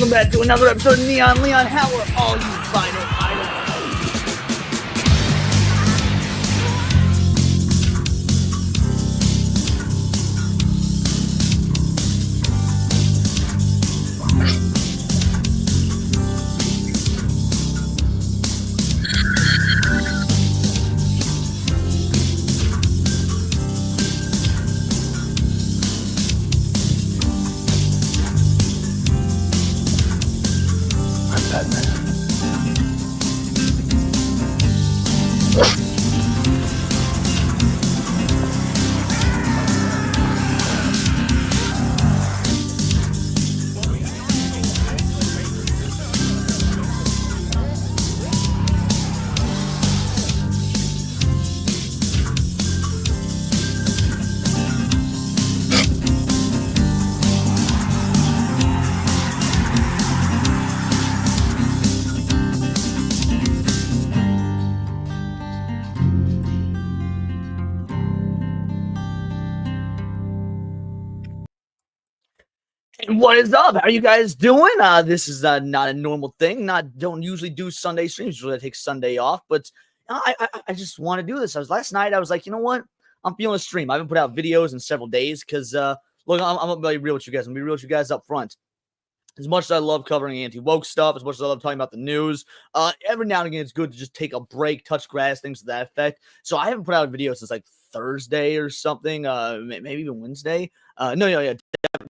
welcome back to another episode of Neon Leon. How are all you fine idols? What is up? How are you guys doing? This is not a normal thing. Don't usually do Sunday streams. Usually I take Sunday off, but I just want to do this. Last night I was like, you know what? I'm feeling a stream. I haven't put out videos in several days because look, I'm gonna be real with you guys. I'm gonna be real with you guys up front. As much as I love covering anti-woke stuff, as much as I love talking about the news, every now and again it's good to just take a break, touch grass, things to that effect. So I haven't put out a video since like Thursday or something, maybe even Wednesday.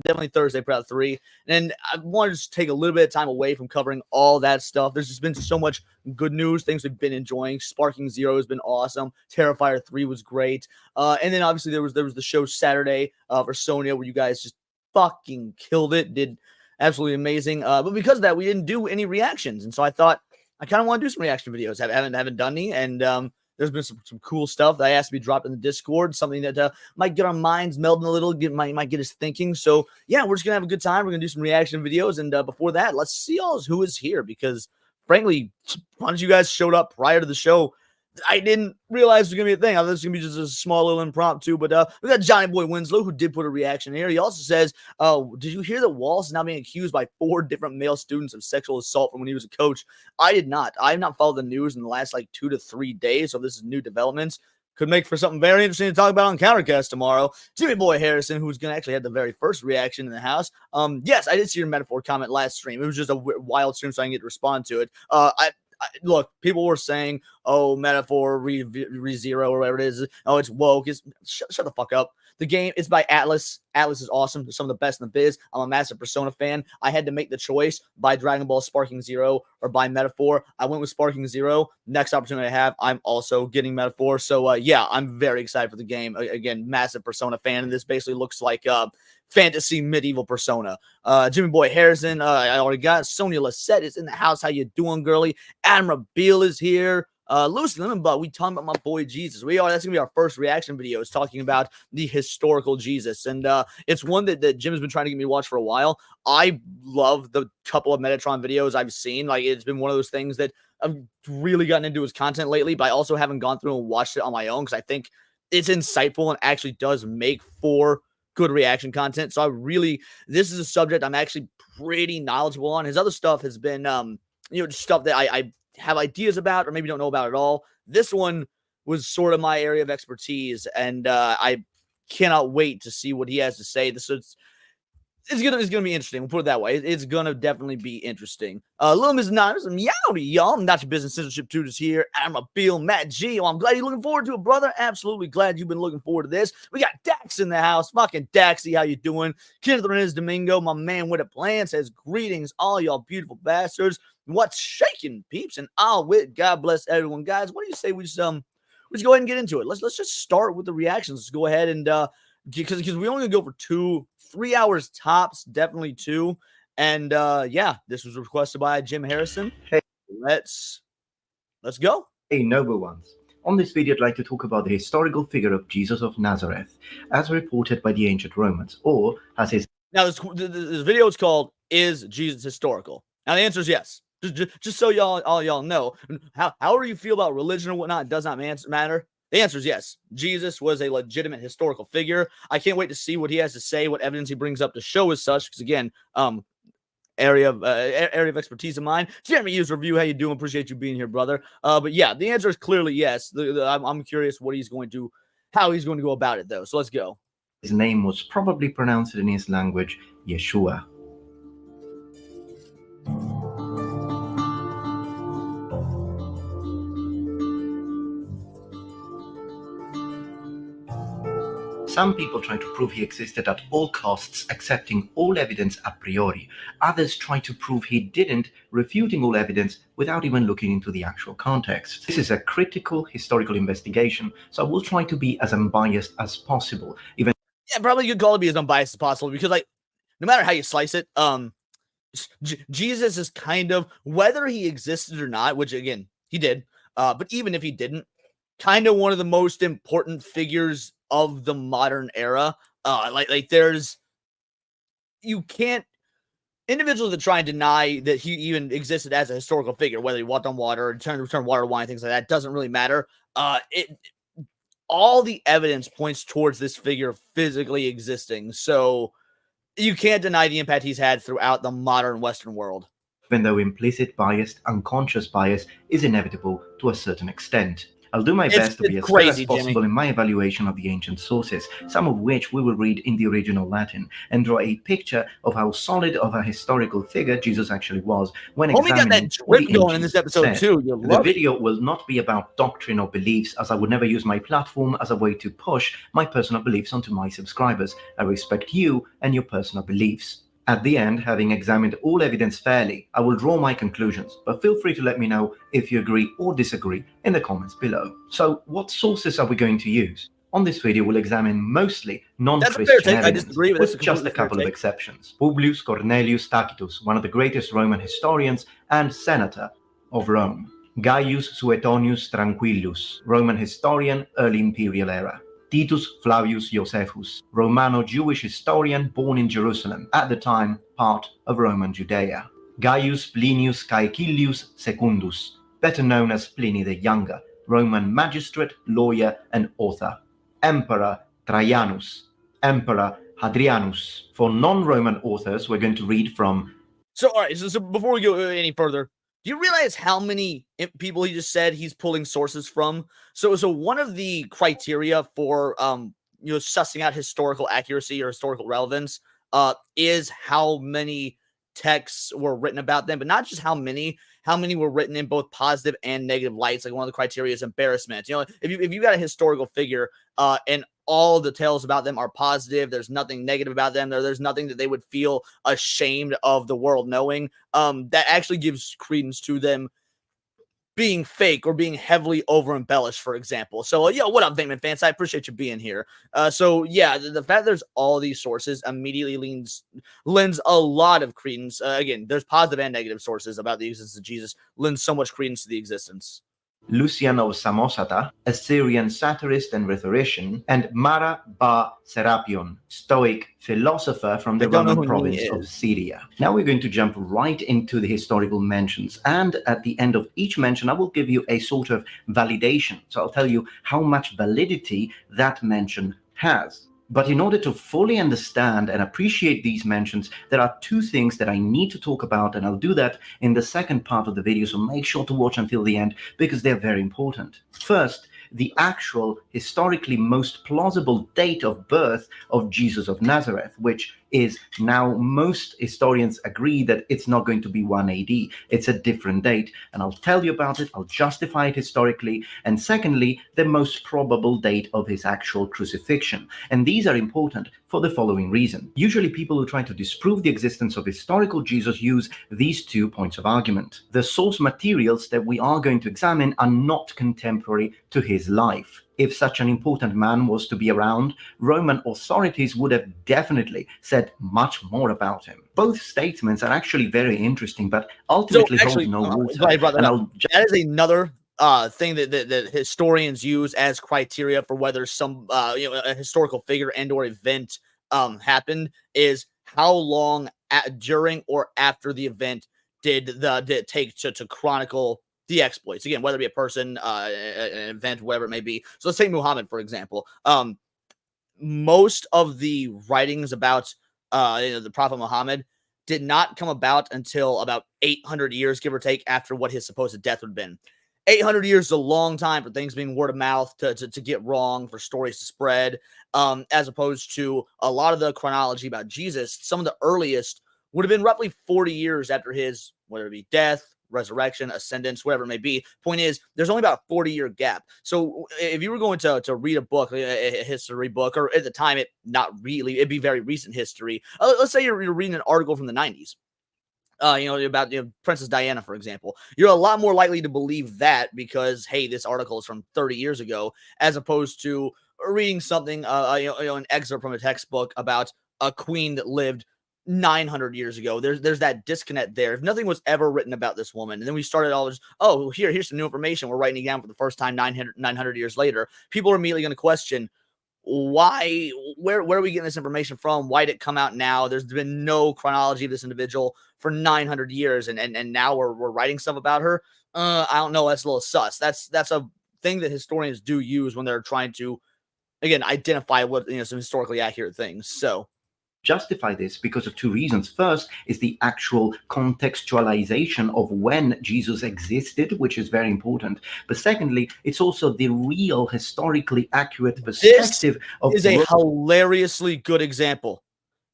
Definitely Thursday, put out 3. And I wanted to just take a little bit of time away from covering all that stuff. There's just been so much good news, things we've been enjoying. Sparking Zero has been awesome. Terrifier 3 was great. And then obviously there was the show Saturday for Sonya where you guys just fucking killed it, did absolutely amazing. But because of that, we didn't do any reactions. And so I thought I kind of want to do some reaction videos. Haven't done any. And there's been some cool stuff that I asked to be dropped in the Discord, something that might get our minds melding a little, might get us thinking. So, yeah, we're just going to have a good time. We're going to do some reaction videos. And before that, let's see who is here because, frankly, a bunch of you guys showed up prior to the show. I didn't realize it was going to be a thing. I thought it was going to be just a small little impromptu. But we got Johnny Boy Winslow, who did put a reaction here. He also says, did you hear that Wallace is now being accused by 4 different male students of sexual assault from when he was a coach? I did not. I have not followed the news in the last, 2 to 3 days. So this is new developments. Could make for something very interesting to talk about on Countercast tomorrow. Jimmy Boy Harrison, who's going to actually have the very first reaction in the house. Yes, I did see your metaphor comment last stream. It was just a wild stream, so I didn't get to respond to it. Look, people were saying, oh, metaphor, re-zero, or whatever it is. Oh, it's woke. Shut the fuck up. The game is by Atlas. Atlas is awesome. They're some of the best in the biz. I'm a massive Persona fan. I had to make the choice by Dragon Ball Sparking Zero or by Metaphor. I went with Sparking Zero. Next opportunity I have, I'm also getting Metaphor. So, yeah, I'm very excited for the game. Again, massive Persona fan. And this basically looks like fantasy medieval Persona. Jimmy Boy Harrison, I already got. Sonya Lissette is in the house. How you doing, girly? Adam Rabeel is here. Lewis Lemonbutt, we talking about my boy Jesus. That's gonna be our first reaction video. Is talking about the historical Jesus, and it's one that Jim has been trying to get me to watch for a while. I love the couple of Metatron videos I've seen. It's been one of those things that I've really gotten into his content lately, but I also haven't gone through and watched it on my own because I think it's insightful and actually does make for good reaction content. So this is a subject I'm actually pretty knowledgeable on. His other stuff has been, just stuff that I have ideas about or maybe don't know about at all. This one was sort of my area of expertise, and I cannot wait to see what he has to say. It's gonna be interesting. We'll put it that way. It's gonna definitely be interesting. Little Miss Anonymous, meowdy, y'all. Not your business censorship tutors here. I'm a Bill, Matt G. Oh, I'm glad you're looking forward to it, brother. Absolutely glad you've been looking forward to this. We got Dax in the house. Fucking Daxy, how you doing? Kenneth Renez Domingo, my man with a plan, says greetings, all y'all beautiful bastards. What's shaking, peeps? And all wit. God bless everyone, guys. What do you say we just go ahead and get into it? Let's just start with the reactions. Let's go ahead and because we only go for 3 hours tops, definitely 2. And yeah, this was requested by Jim Harrison. Hey, let's go. Hey, noble ones. On this video, I'd like to talk about the historical figure of Jesus of Nazareth, as reported by the ancient Romans, or as his. Now, this video is called "Is Jesus Historical?" Now, the answer is yes. Just so all y'all know, however you feel about religion or whatnot, does not matter. The answer is yes. Jesus was a legitimate historical figure. I can't wait to see what he has to say, what evidence he brings up to show as such. Because again, area of expertise of mine. Jeremy Hughes review. How you doing? Appreciate you being here, brother. But yeah, the answer is clearly yes. I'm curious how he's going to go about it though. So let's go. His name was probably pronounced in his language Yeshua. Some people try to prove he existed at all costs, accepting all evidence a priori. Others try to prove he didn't, refuting all evidence without even looking into the actual context. This is a critical historical investigation, so I will try to be as unbiased as possible. Even probably you could call it be as unbiased as possible, because like no matter how you slice it, Jesus is kind of, whether he existed or not, which again he did, but even if he didn't, kind of one of the most important figures of the modern era. Like there's, you can't, individuals that try and deny that he even existed as a historical figure, whether he walked on water or turned water to wine, things like that, doesn't really matter. All the evidence points towards this figure physically existing. So you can't deny the impact he's had throughout the modern Western world. Even though implicit bias, unconscious bias is inevitable to a certain extent. I'll do my best to be as fair as possible in my evaluation of the ancient sources, some of which we will read in the original Latin, and draw a picture of how solid of a historical figure Jesus actually was when examining what the going in this episode too. The video will not be about doctrine or beliefs, as I would never use my platform as a way to push my personal beliefs onto my subscribers. I respect you and your personal beliefs. At the end, having examined all evidence fairly, I will draw my conclusions, but feel free to let me know if you agree or disagree in the comments below. So, what sources are we going to use? On this video, we'll examine mostly non-Christian evidence, with just a couple of exceptions. Publius Cornelius Tacitus, one of the greatest Roman historians and senator of Rome. Gaius Suetonius Tranquillus, Roman historian, early imperial era. Titus Flavius Josephus, Romano-Jewish historian born in Jerusalem, at the time part of Roman Judea. Gaius Plinius Caecilius Secundus, better known as Pliny the Younger, Roman magistrate, lawyer, and author. Emperor Trajanus, Emperor Hadrianus. For non-Roman authors, we're going to read from... So, all right, so before we go any further, do you realize how many people he just said he's pulling sources from? So one of the criteria for sussing out historical accuracy or historical relevance is how many texts were written about them, but not just how many were written in both positive and negative lights. Like one of the criteria is embarrassment. You know, if you got a historical figure and all the tales about them are positive, there's nothing negative about them, there's nothing that they would feel ashamed of the world knowing, that actually gives credence to them being fake or being heavily over embellished, for example. So what up, Venkman fans? I appreciate you being here. So yeah, the fact there's all these sources immediately lends a lot of credence. Again, there's positive and negative sources about the existence of Jesus, lends so much credence to the existence. Lucian of Samosata, a Syrian satirist and rhetorician, and Mara Bar Serapion, Stoic philosopher from the Roman province of Syria. Now we're going to jump right into the historical mentions, and at the end of each mention I will give you a sort of validation. So I'll tell you how much validity that mention has. But in order to fully understand and appreciate these mentions, there are two things that I need to talk about, and I'll do that in the second part of the video, so make sure to watch until the end because they're very important. First, the actual historically most plausible date of birth of Jesus of Nazareth, which is now most historians agree that it's not going to be 1 AD. It's a different date, and I'll tell you about it. I'll justify it historically. And secondly, the most probable date of his actual crucifixion. And these are important for the following reason. Usually people who try to disprove the existence of historical Jesus use these 2 points of argument. The source materials that we are going to examine are not contemporary to his life. If such an important man was to be around, Roman authorities would have definitely said much more about him. Both statements are actually very interesting, but ultimately hold no water. That is another thing that historians use as criteria for whether some a historical figure and or event happened, is how long during or after the event did it take to chronicle the exploits. Again, whether it be a person, an event, whatever it may be. So let's say Muhammad, for example. Most of the writings about the Prophet Muhammad did not come about until about 800 years, give or take, after what his supposed death would have been. 800 years is a long time for things being word of mouth to get wrong, for stories to spread, as opposed to a lot of the chronology about Jesus. Some of the earliest would have been roughly 40 years after his, whether it be death, resurrection, ascendance, whatever it may be. Point is, there's only about a 40-year gap. So if you were going to read a book, a history book, or at the time, it'd be very recent history. Let's say you're reading an article from the 90s. About Princess Diana, for example, you're a lot more likely to believe that because, hey, this article is from 30 years ago, as opposed to reading something, an excerpt from a textbook about a queen that lived 900 years ago. There's that disconnect there. If nothing was ever written about this woman, and then we started all just, here's some new information, we're writing it down for the first time 900 years later, people are immediately going to question, why, where are we getting this information from? Why did it come out now? There's been no chronology of this individual for 900 years, and now we're writing stuff about her. I don't know. That's a little sus. That's a thing that historians do use when they're trying to, again, identify what, some historically accurate things. So justify this because of two reasons. First is the actual contextualization of when Jesus existed, which is very important. But secondly, it's also the real historically accurate perspective of is a hilariously good example.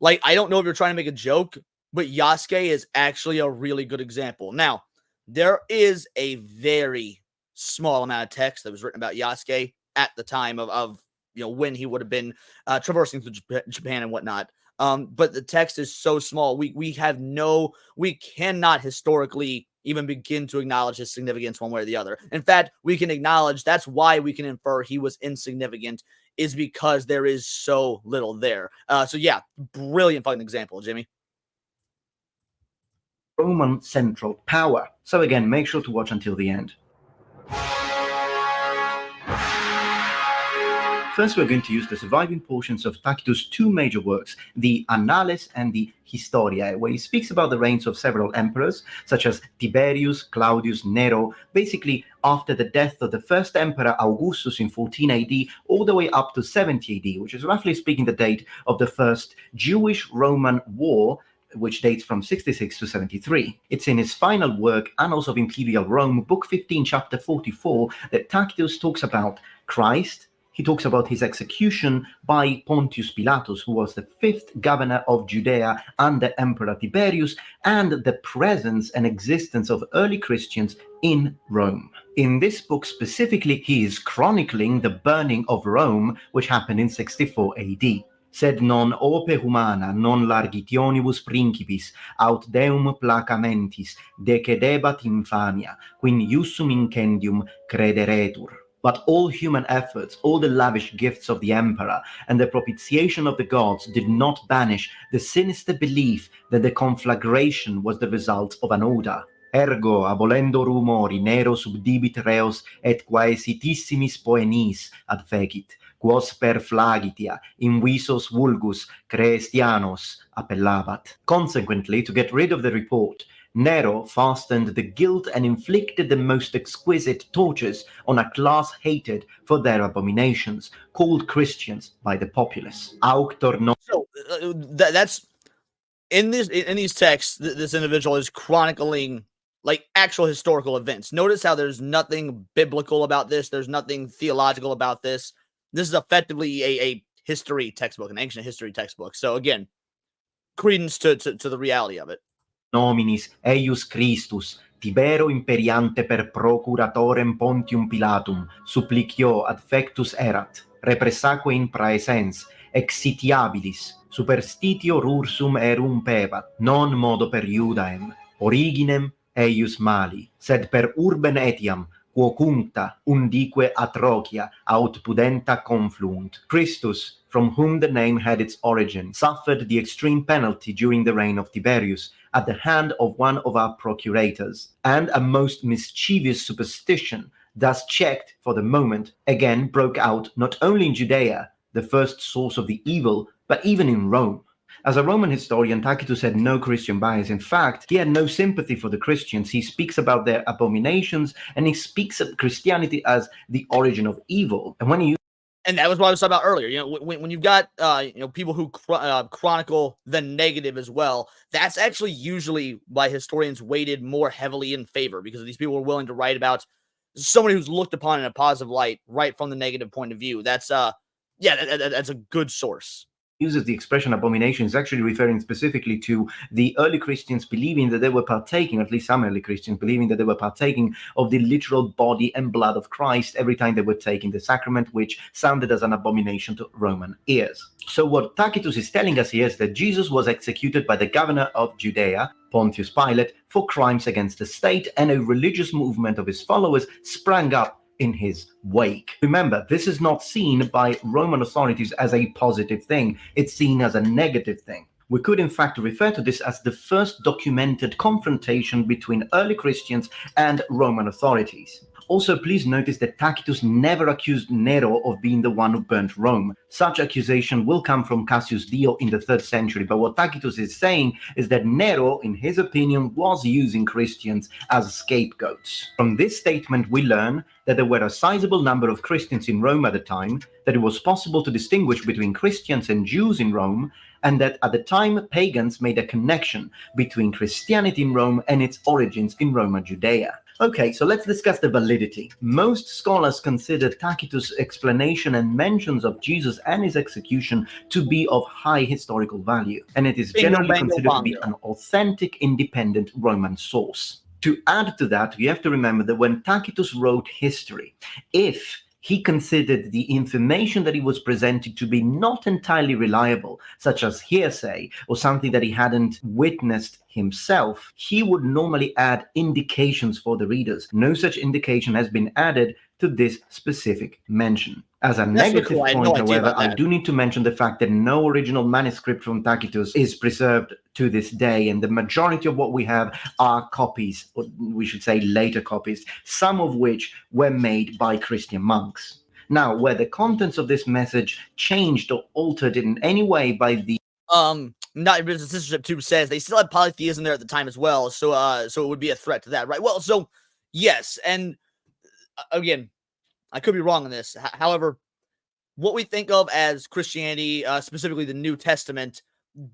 Like, I don't know if you're trying to make a joke, but Yasuke is actually a really good example. Now, there is a very small amount of text that was written about Yasuke at the time of when he would have been traversing through Japan and whatnot. But the text is so small. We cannot historically even begin to acknowledge his significance one way or the other. In fact, we can acknowledge that's why we can infer he was insignificant, is because there is so little there. So yeah, brilliant fucking example, Jimmy. Roman central power. So again, make sure to watch until the end. First, we're going to use the surviving portions of Tacitus' two major works, the Annales and the Historiae, where he speaks about the reigns of several emperors, such as Tiberius, Claudius, Nero, basically after the death of the first emperor Augustus in 14 AD, all the way up to 70 AD, which is roughly speaking the date of the first Jewish-Roman war, which dates from 66 to 73. It's in his final work, Annals of Imperial Rome, Book 15, Chapter 44, that Tacitus talks about Christ. He talks about his execution by Pontius Pilatus, who was the fifth governor of Judea under Emperor Tiberius, and the presence and existence of early Christians in Rome. In this book specifically, he is chronicling the burning of Rome, which happened in 64 AD. Sed non ope humana, non largitionibus principis, aut deum placamentis, decedebat infamia, quin iussum incendium crederetur. But all human efforts, all the lavish gifts of the emperor, and the propitiation of the gods did not banish the sinister belief that the conflagration was the result of an order. Ergo, abolendo rumori, Nero subdibit reos et quaesitissimis poenis adfecit, quos per flagitia in visos vulgus Christianos appellabat. Consequently, to get rid of the report, Nero fastened the guilt and inflicted the most exquisite tortures on a class hated for their abominations, called Christians by the populace. Auctor non. So that's in these texts. This individual is chronicling like actual historical events. Notice how there's nothing biblical about this. There's nothing theological about this. This is effectively a history textbook, an ancient history textbook. So again, credence to the reality of it. Nominis eius Christus, Tibero imperiante per procuratorem Pontium Pilatum, supplicio adfectus erat, repressaque in praesens, exitiabilis, superstitio rursum erumpebat, non modo per Iudaem, originem eius mali, sed per urben etiam, quo cuncta undique atrocia aut pudenta confluunt. Christus, from whom the name had its origin, suffered the extreme penalty during the reign of Tiberius at the hand of one of our procurators, and a most mischievous superstition, thus checked for the moment, again broke out not only in Judea, the first source of the evil, but even in Rome. As a Roman historian, Tacitus had no Christian bias. In fact, he had no sympathy for the Christians. He speaks about their abominations, and he speaks of Christianity as the origin of evil. And when he And that was what I was talking about earlier. You know, when you've got people who chronicle the negative as well, that's actually usually why historians weighted more heavily in favor, because these people were willing to write about somebody who's looked upon in a positive light right from the negative point of view. That's that's a good source. Uses the expression abomination is actually referring specifically to the early Christians believing that they were partaking, at least some early Christians believing that they were partaking of the literal body and blood of Christ every time they were taking the sacrament, which sounded as an abomination to Roman ears. So what Tacitus is telling us here is that Jesus was executed by the governor of Judea, Pontius Pilate, for crimes against the state, and a religious movement of his followers sprang up in his wake. Remember, this is not seen by Roman authorities as a positive thing. It's seen as a negative thing. We could in fact refer to this as the first documented confrontation between early Christians and Roman authorities. Also, please notice that Tacitus never accused Nero of being the one who burnt Rome. Such accusation will come from Cassius Dio in the 3rd century, but what Tacitus is saying is that Nero, in his opinion, was using Christians as scapegoats. From this statement, we learn that there were a sizable number of Christians in Rome at the time, that it was possible to distinguish between Christians and Jews in Rome, and that at the time pagans made a connection between Christianity in Rome and its origins in Roma Judea. Okay, so let's discuss the validity. Most scholars consider Tacitus' explanation and mentions of Jesus and his execution to be of high historical value, and it is generally considered to be an authentic, independent Roman source. To add to that, you have to remember that when Tacitus wrote history, if he considered the information that he was presenting to be not entirely reliable, such as hearsay or something that he hadn't witnessed himself, he would normally add indications for the readers. No such indication has been added to this specific mention. As a negative point, however, I do need to mention the fact that no original manuscript from Tacitus is preserved to this day, and the majority of what we have are copies, or we should say later copies, some of which were made by Christian monks. Now, where the contents of this message changed or altered in any way by the not Business Censorship Tube says they still had polytheism there at the time as well, so it would be a threat to that, right? Well, so yes, and again, I could be wrong on this. However, what we think of as Christianity, specifically the New Testament,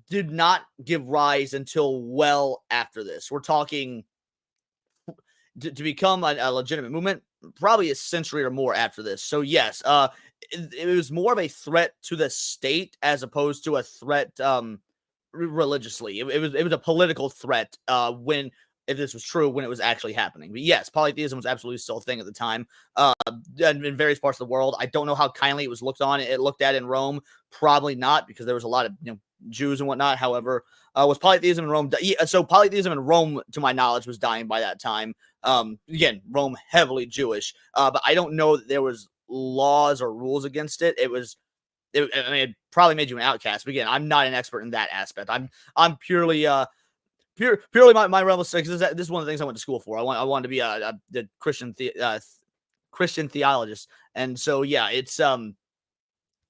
did not give rise until well after this. We're talking to become a legitimate movement, probably a century or more after this. So yes, it was more of a threat to the state as opposed to a threat religiously. It was a political threat when, if this was true, when it was actually happening. But yes, polytheism was absolutely still a thing at the time. In various parts of the world, I don't know how kindly it was looked at in Rome. Probably not, because there was a lot of Jews and whatnot. However, was polytheism in Rome? So polytheism in Rome, to my knowledge, was dying by that time. Again, Rome heavily Jewish, but I don't know that there was laws or rules against it. It probably made you an outcast. But again, I'm not an expert in that aspect. I'm purely purely my realm of studies. This is one of the things I went to school for. I wanted to be a Christian theologist, and so yeah, it's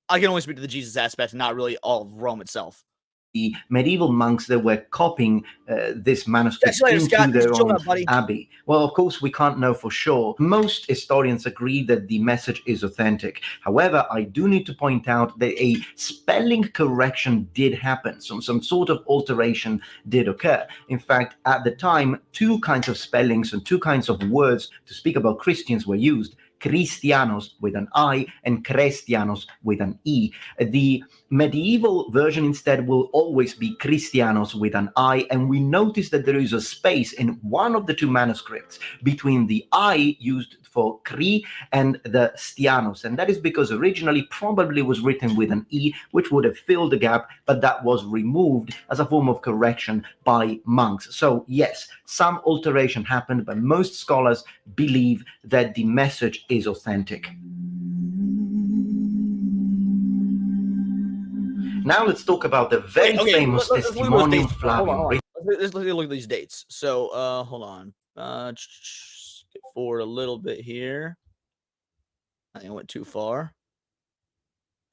I can only speak to the Jesus aspect, and not really all of Rome itself. The medieval monks that were copying this manuscript into their own abbey. Well, of course, we can't know for sure. Most historians agree that the message is authentic. However, I do need to point out that a spelling correction did happen. Some sort of alteration did occur. In fact, at the time, 2 kinds of spellings and 2 kinds of words to speak about Christians were used. Christianos with an I and Christianos with an E. The medieval version instead will always be Christianos with an I, and we notice that there is a space in one of the 2 manuscripts between the I used for Cri and the Stianos, and that is because originally probably was written with an E, which would have filled the gap, but that was removed as a form of correction by monks. So yes, some alteration happened, but most scholars believe that the message is authentic. Now let's talk about the very famous testimonial Flavian. Let's look at these dates. So hold on. Skip forward a little bit here. I think I went too far.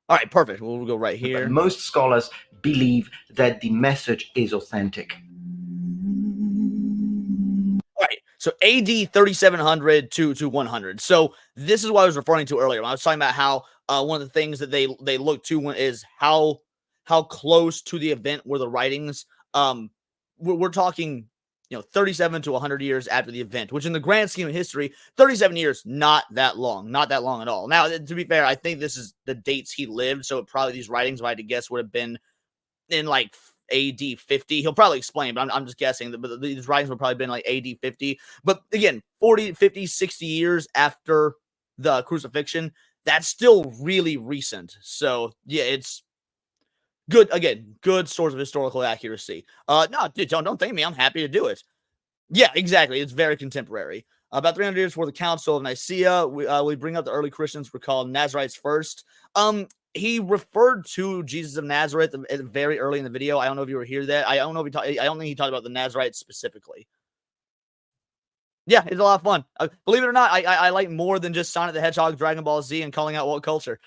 All right, perfect. We'll go right here. But most scholars believe that the message is authentic. All right. So AD 3700 to 100. So this is what I was referring to earlier when I was talking about how one of the things that they look to is how close to the event were the writings. We're talking 37 to 100 years after the event, which in the grand scheme of history, 37 years, not that long at all. Now, to be fair, I think this is the dates he lived, so probably these writings, if I had to guess, would have been in like AD 50. He'll probably explain, but I'm just guessing. But these writings would probably been like AD 50. But again, 40, 50, 60 years after the crucifixion, that's still really recent. So yeah, it's good. Again, good source of historical accuracy. No, dude, don't thank me. I'm happy to do it. Yeah, exactly. It's very contemporary. About 300 years before the Council of Nicaea, we bring up the early Christians were called Nazarites first. He referred to Jesus of Nazareth very early in the video. I don't know if you were here that. I don't know if I don't think he talked about the Nazarites specifically. Yeah, it's a lot of fun. Believe it or not, I like more than just Sonic the Hedgehog, Dragon Ball Z, and calling out what culture.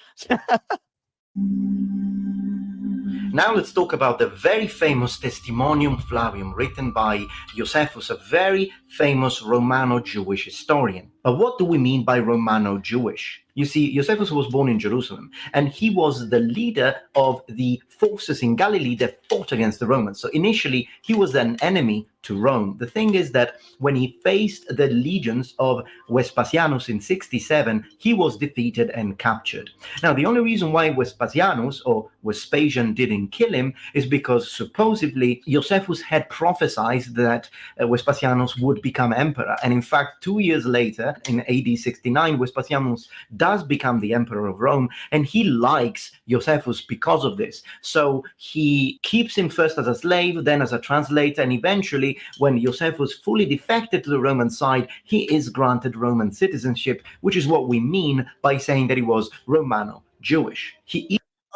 Now let's talk about the very famous Testimonium Flavium written by Josephus, a very famous Romano-Jewish historian. But what do we mean by Romano-Jewish? You see, Josephus was born in Jerusalem, and he was the leader of the forces in Galilee that fought against the Romans. So initially, he was an enemy to Rome. The thing is that when he faced the legions of Vespasianus in 67, he was defeated and captured. Now, the only reason why Vespasianus or Vespasian didn't kill him is because supposedly Josephus had prophesied that Vespasianus would become emperor. And in fact, 2 years later, in AD 69, Vespasianus does become the emperor of Rome, and he likes Josephus because of this. So he keeps him first as a slave, then as a translator, and eventually, when Josephus fully defected to the Roman side, he is granted Roman citizenship, which is what we mean by saying that he was Romano-Jewish.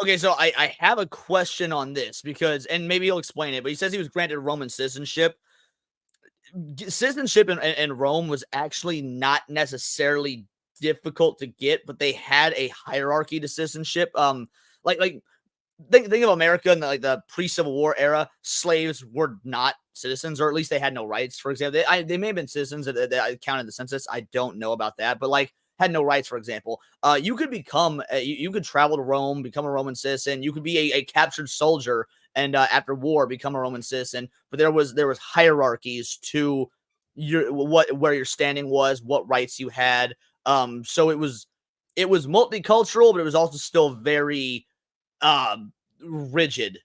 Okay, so I have a question on this because, and maybe he'll explain it, but he says he was granted Roman citizenship. Citizenship in Rome was actually not necessarily difficult to get, but they had a hierarchy to citizenship. Think of America in the pre-Civil War era. Slaves were not citizens, or at least they had no rights. For example, they may have been citizens that counted the census. I don't know about that, but had no rights. For example, you could become you could travel to Rome, become a Roman citizen. You could be a captured soldier, and after war become a Roman citizen. But there was hierarchies to where your standing was, what rights you had. So it was multicultural, but it was also still very rigid.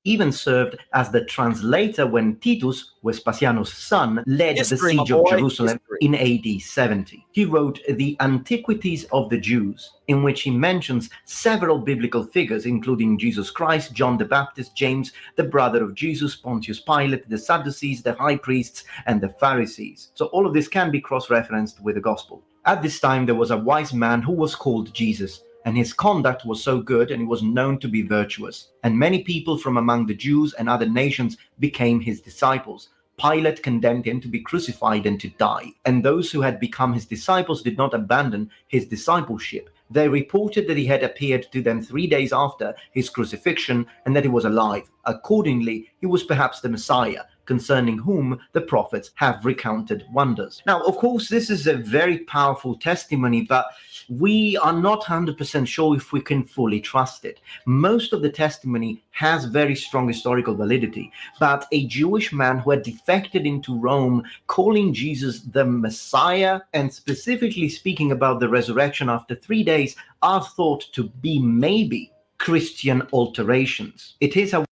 Even served as the translator when Titus, Vespasianus' son, led the siege of Jerusalem in AD 70. He wrote the Antiquities of the Jews, in which he mentions several biblical figures, including Jesus Christ, John the Baptist, James, the brother of Jesus, Pontius Pilate, the Sadducees, the high priests, and the Pharisees. So all of this can be cross-referenced with the gospel. At this time, there was a wise man who was called Jesus, and his conduct was so good, and he was known to be virtuous. And many people from among the Jews and other nations became his disciples. Pilate condemned him to be crucified and to die. And those who had become his disciples did not abandon his discipleship. They reported that he had appeared to them 3 days after his crucifixion and that he was alive. Accordingly, he was perhaps the Messiah, concerning whom the prophets have recounted wonders. Now, of course, this is a very powerful testimony, but we are not 100% sure if we can fully trust it. Most of the testimony has very strong historical validity, but a Jewish man who had defected into Rome, calling Jesus the Messiah, and specifically speaking about the resurrection after 3 days, are thought to be maybe Christian alterations. It is a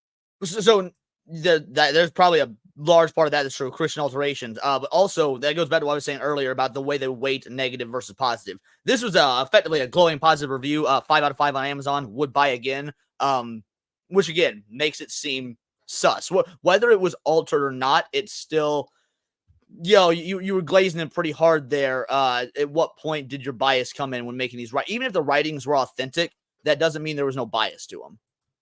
there's probably a large part of that is true, Christian alterations. But also, that goes back to what I was saying earlier about the way they weight negative versus positive. This was effectively a glowing positive review, 5 out of 5 on Amazon, would buy again, which again makes it seem sus. Whether it was altered or not, it's still, you were glazing it pretty hard there. At what point did your bias come in when making these right? Even if the writings were authentic, that doesn't mean there was no bias to them.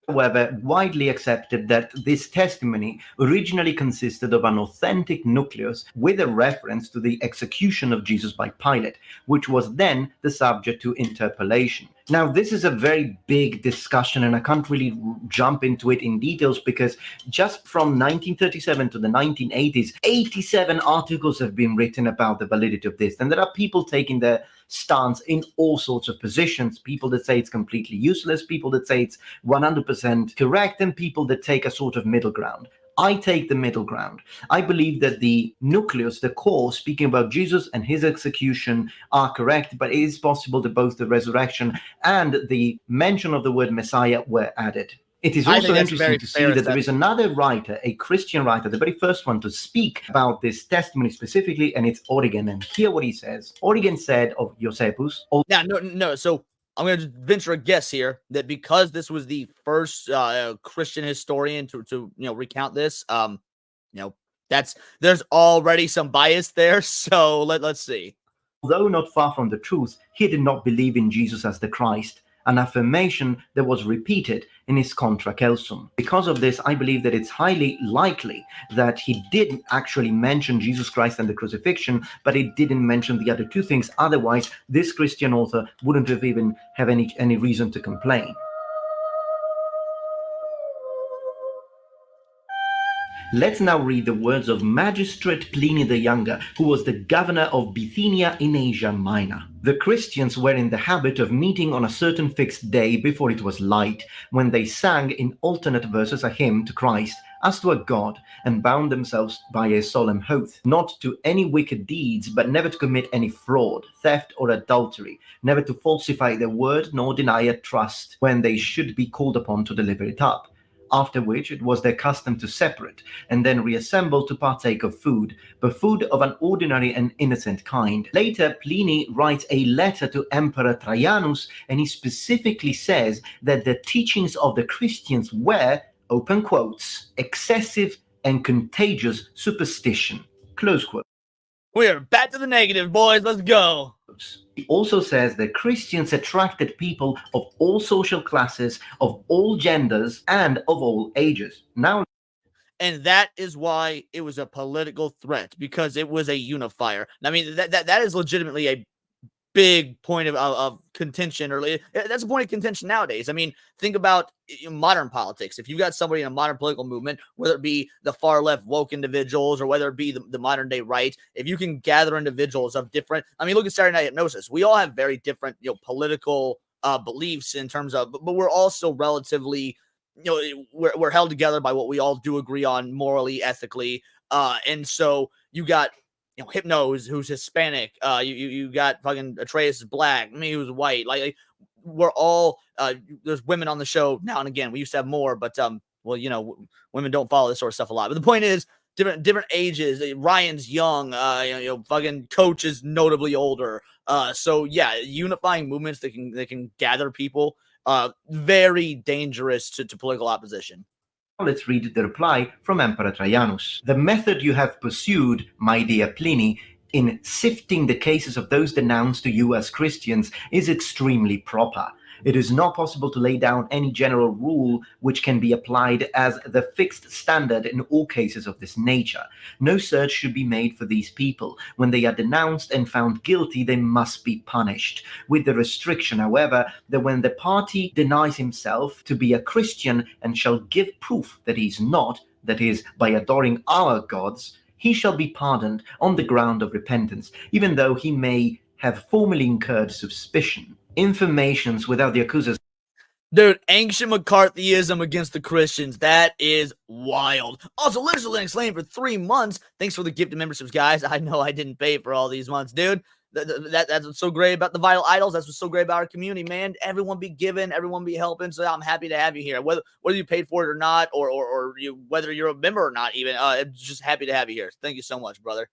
However, widely accepted that this testimony originally consisted of an authentic nucleus with a reference to the execution of Jesus by Pilate, which was then the subject to interpolation. Now, this is a very big discussion, and I can't really jump into it in details because just from 1937 to the 1980s, 87 articles have been written about the validity of this. And there are people taking their stance in all sorts of positions, people that say it's completely useless, people that say it's 100% correct, and people that take a sort of middle ground. I take the middle ground. I believe that the nucleus, the core, speaking about Jesus and his execution, are correct, but it is possible that both the resurrection and the mention of the word Messiah were added. It is also interesting to see that there is another writer, a Christian writer, the very first one to speak about this testimony specifically, and it's Origen. And hear what he says. Origen said of Josephus. No. So I'm going to venture a guess here that because this was the first Christian historian to recount this, there's already some bias there. So let's see. Although not far from the truth, he did not believe in Jesus as the Christ, an affirmation that was repeated in his Contra Celsum. Because of this, I believe that it's highly likely that he did actually mention Jesus Christ and the crucifixion, but he didn't mention the other two things. Otherwise, this Christian author wouldn't have even have any reason to complain. Let's now read the words of Magistrate Pliny the Younger, who was the governor of Bithynia in Asia Minor. The Christians were in the habit of meeting on a certain fixed day before it was light, when they sang in alternate verses a hymn to Christ as to a God, and bound themselves by a solemn oath, not to any wicked deeds, but never to commit any fraud, theft, or adultery, never to falsify their word, nor deny a trust when they should be called upon to deliver it up. After which it was their custom to separate and then reassemble to partake of food, but food of an ordinary and innocent kind. Later, Pliny writes a letter to Emperor Trajanus, and he specifically says that the teachings of the Christians were, open quotes, excessive and contagious superstition, close quote. We're back to the negative, boys. Let's go. He also says that Christians attracted people of all social classes, of all genders, and of all ages. And that is why it was a political threat, because it was a unifier. I mean, that is legitimately a big point of contention, or that's a point of contention nowadays. I mean, think about modern politics. If you've got somebody in a modern political movement, whether it be the far left woke individuals or whether it be the modern day right, if you can gather individuals of different, I mean, look at Saturday Night Hypnosis. We all have very different, political beliefs in terms of, but we're also relatively, we're held together by what we all do agree on morally, ethically. And so you got, Hypnose, who's Hispanic. You got fucking Atreus Black, me who's white. Like we're all there's women on the show now and again. We used to have more, but women don't follow this sort of stuff a lot. But the point is, different ages. Ryan's young. Fucking Coach is notably older. So yeah, unifying movements that can gather people. Very dangerous to political opposition. Let's read the reply from Emperor Trajanus. The method you have pursued, my dear Pliny, in sifting the cases of those denounced to you as Christians is extremely proper. It is not possible to lay down any general rule which can be applied as the fixed standard in all cases of this nature. No search should be made for these people. When they are denounced and found guilty, they must be punished, with the restriction, however, that when the party denies himself to be a Christian and shall give proof that he is not, that is, by adoring our gods, he shall be pardoned on the ground of repentance, even though he may have formerly incurred suspicion. Informations without the accusers. Dude, ancient McCarthyism against the Christians. That is wild. Also, Literally Linux Lane for 3 months. Thanks for the gift of memberships, guys. I know I didn't pay for all these months, dude. That's what's so great about the Vital Idols. That's what's so great about our community, man. Everyone be giving, everyone be helping. So I'm happy to have you here. Whether you paid for it or not, or whether you're a member or not, even. Just happy to have you here. Thank you so much, brother.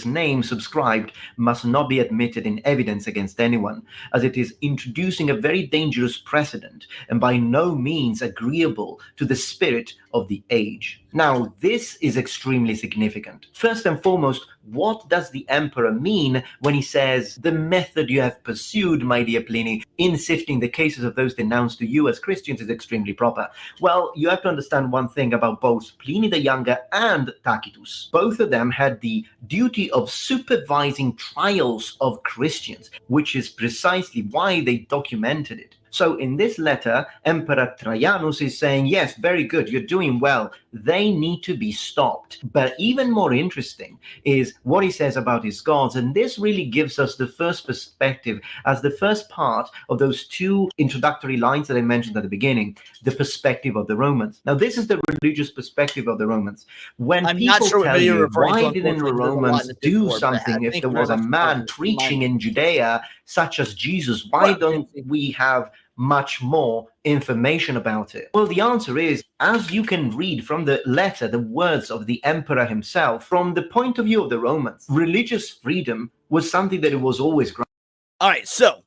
Name subscribed must not be admitted in evidence against anyone, as it is introducing a very dangerous precedent and by no means agreeable to the spirit of the age. Now, this is extremely significant. First and foremost, what does the emperor mean when he says, the method you have pursued, my dear Pliny, in sifting the cases of those denounced to you as Christians is extremely proper? Well, you have to understand one thing about both Pliny the Younger and Tacitus. Both of them had the duty of supervising trials of Christians, which is precisely why they documented it. So in this letter, Emperor Trajanus is saying, yes, very good, you're doing well. They need to be stopped. But even more interesting is what he says about his gods. And this really gives us the first perspective as the first part of those two introductory lines that I mentioned at the beginning, the perspective of the Romans. Now, this is the religious perspective of the Romans. When people tell you, why didn't the Romans do something if there was a man preaching in Judea, such as Jesus, why don't we have much more information about it? Well, the answer is, as you can read from the letter, the words of the emperor himself, from the point of view of the Romans, religious freedom was something that it was always granted. All right, so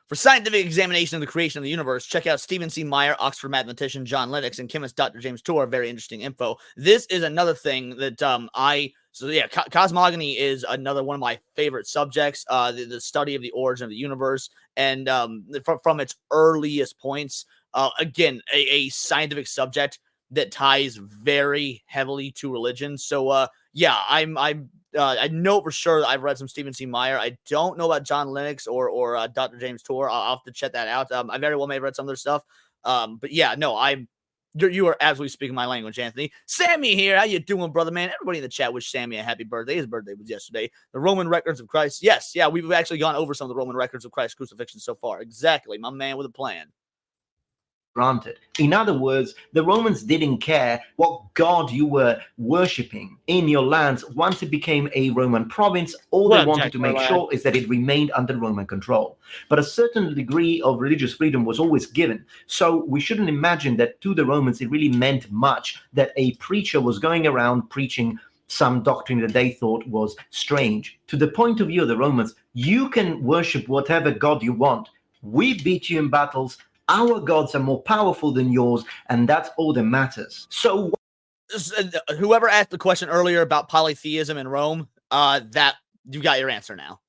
for scientific examination of the creation of the universe, check out Stephen C. Meyer, Oxford mathematician John Lennox, and chemist Dr. James Tour. Very interesting info. This is another thing that cosmogony is another one of my favorite subjects, the study of the origin of the universe, and from its earliest points, again, a scientific subject that ties very heavily to religion. So, yeah, I know for sure that I've read some Stephen C. Meyer. I don't know about John Lennox or Dr. James Tour. I'll have to check that out. I very well may have read some of their stuff. But yeah, no, you are absolutely speaking my language, Anthony. Sammy here. How you doing, brother, man? Everybody in the chat wish Sammy a happy birthday. His birthday was yesterday. The Roman records of Christ. Yes, yeah, we've actually gone over some of the Roman records of Christ's crucifixion so far. Exactly. My man with a plan. Granted. In other words, the Romans didn't care what god you were worshipping in your lands. Once it became a Roman province, all they wanted to make sure is that it remained under Roman control. But a certain degree of religious freedom was always given. So we shouldn't imagine that to the Romans it really meant much that a preacher was going around preaching some doctrine that they thought was strange. To the point of view of the Romans, you can worship whatever god you want. We beat you in battles. Our gods are more powerful than yours, and that's all that matters. So whoever asked the question earlier about polytheism in Rome, that you got your answer now.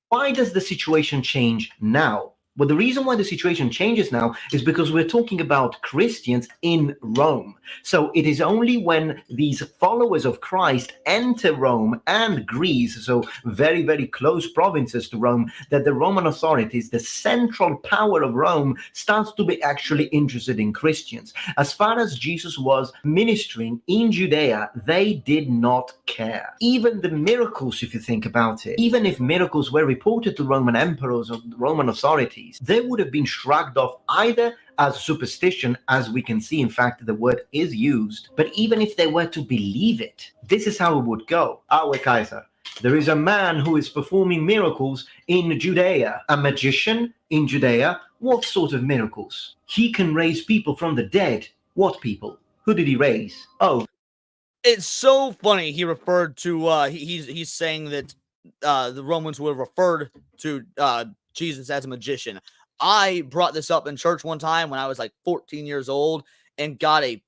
Why does the situation change now? Well, the reason why the situation changes now is because we're talking about Christians in Rome. So it is only when these followers of Christ enter Rome and Greece, so very, very close provinces to Rome, that the Roman authorities, the central power of Rome, starts to be actually interested in Christians. As far as Jesus was ministering in Judea, they did not care. Even the miracles, if you think about it, even if miracles were reported to Roman emperors or Roman authorities, they would have been shrugged off either as superstition, as we can see, in fact, the word is used, but even if they were to believe it, this is how it would go. Our Kaiser, there is a man who is performing miracles in Judea, a magician in Judea. What sort of miracles? He can raise people from the dead. What people? Who did he raise? Oh, it's so funny. He referred to he's saying that the Romans would have referred to Jesus as a magician. I brought this up in church one time when I was like 14 years old and got a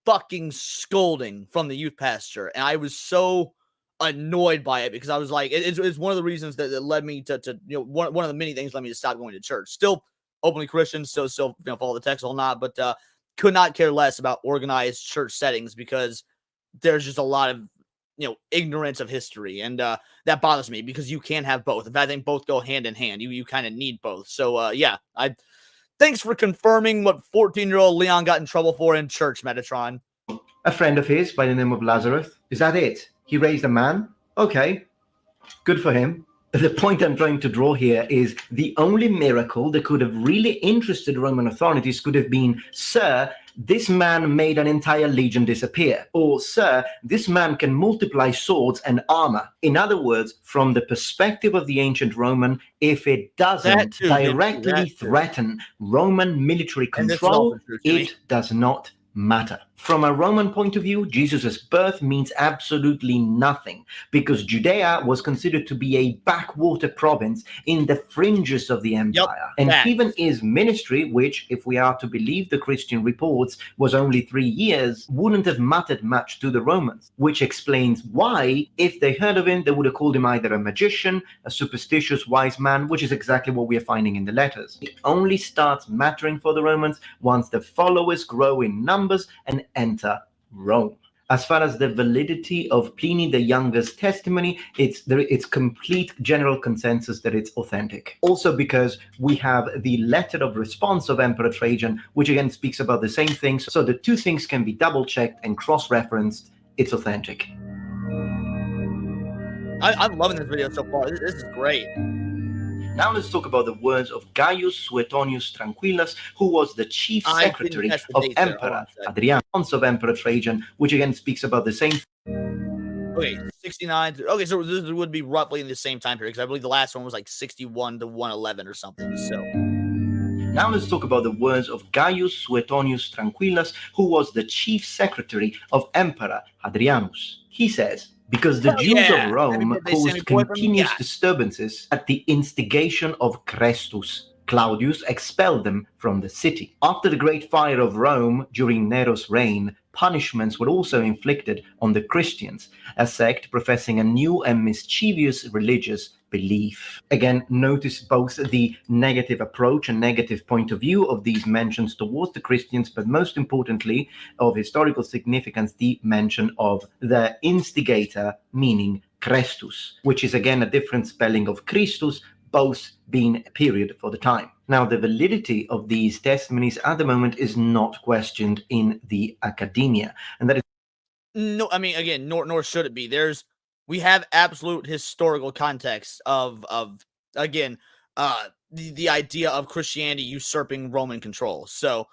fucking scolding from the youth pastor. And I was so annoyed by it because I was like, it's one of the reasons that led me to one of the many things led me to stop going to church. Still openly Christian, still follow the text or not, but could not care less about organized church settings because there's just a lot of ignorance of history, and that bothers me because you can't have both. In fact, I think both go hand in hand. You kind of need both. So yeah, thanks for confirming what 14-year-old Leon got in trouble for in church, Metatron. A friend of his by the name of Lazarus. Is that it? He raised a man? Okay, good for him. The point I'm trying to draw here is the only miracle that could have really interested Roman authorities could have been, sir, this man made an entire legion disappear. Or, sir, this man can multiply swords and armor. In other words, from the perspective of the ancient Roman, if it doesn't directly threaten Roman military control, it does not matter. From a Roman point of view, Jesus' birth means absolutely nothing, because Judea was considered to be a backwater province in the fringes of the empire. And even his ministry, which, if we are to believe the Christian reports, was only 3 years, wouldn't have mattered much to the Romans, which explains why, if they heard of him, they would have called him either a magician, a superstitious wise man, which is exactly what we are finding in the letters. It only starts mattering for the Romans once the followers grow in numbers and enter Rome. As far as the validity of Pliny the Younger's testimony, it's complete general consensus that it's authentic. Also because we have the letter of response of Emperor Trajan, which again speaks about the same things. So the two things can be double-checked and cross-referenced. It's authentic. I'm loving this video so far. This is great. Now let's talk about the words of Gaius Suetonius Tranquillus, who was the chief secretary of Emperor Hadrianus of Emperor Trajan, which again speaks about the same. Okay, 69. Okay, so this would be roughly in the same time period, because I believe the last one was like 61 to 111 or something. So now let's talk about the words of Gaius Suetonius Tranquillus, who was the chief secretary of Emperor Hadrianus. He says, because the Jews of Rome caused continuous disturbances at the instigation of Chrestus, Claudius expelled them from the city. After the Great Fire of Rome during Nero's reign, punishments were also inflicted on the Christians, a sect professing a new and mischievous religious belief. Again, notice both the negative approach and negative point of view of these mentions towards the Christians, but most importantly, of historical significance, the mention of the instigator, meaning Christus, which is again a different spelling of Christus, both being a period for the time. Now, the validity of these testimonies at the moment is not questioned in the academia, and that is no, I mean, again, nor should it be. We have absolute historical context of again the idea of Christianity usurping Roman control. So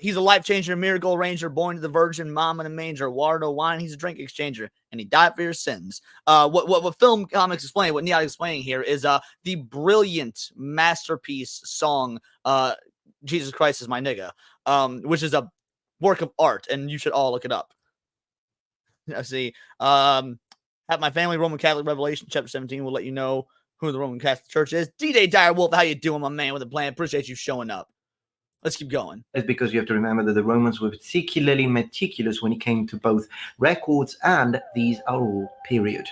he's a life changer, miracle arranger, born to the Virgin, mom in a manger, water to wine. He's a drink exchanger, and he died for your sins. What film comics explain, what Neon explaining here is the brilliant masterpiece song, "Jesus Christ is My Nigga," which is a work of art, and you should all look it up. I see. Have my family, Roman Catholic Revelation, chapter 17 will let you know who the Roman Catholic Church is. D-Day Direwolf, how you doing, my man with a plan? Appreciate you showing up. Let's keep going. It's because you have to remember that the Romans were particularly meticulous when it came to both records, and these are all period.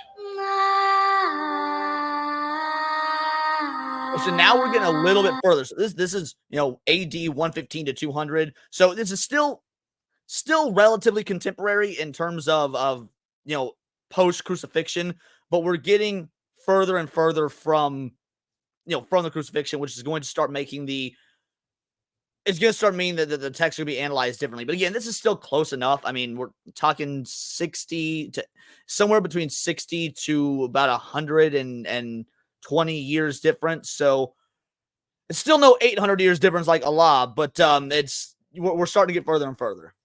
So now we're getting a little bit further. So this is, AD 115 to 200. So this is still relatively contemporary in terms of post crucifixion, but we're getting further and further from the crucifixion, which is going to start making it's going to start meaning that the text will be analyzed differently. But again, this is still close enough. I mean, we're talking 60 to somewhere between 60 to about 120 years difference. So it's still no 800 years difference like Allah, but we're starting to get further and further.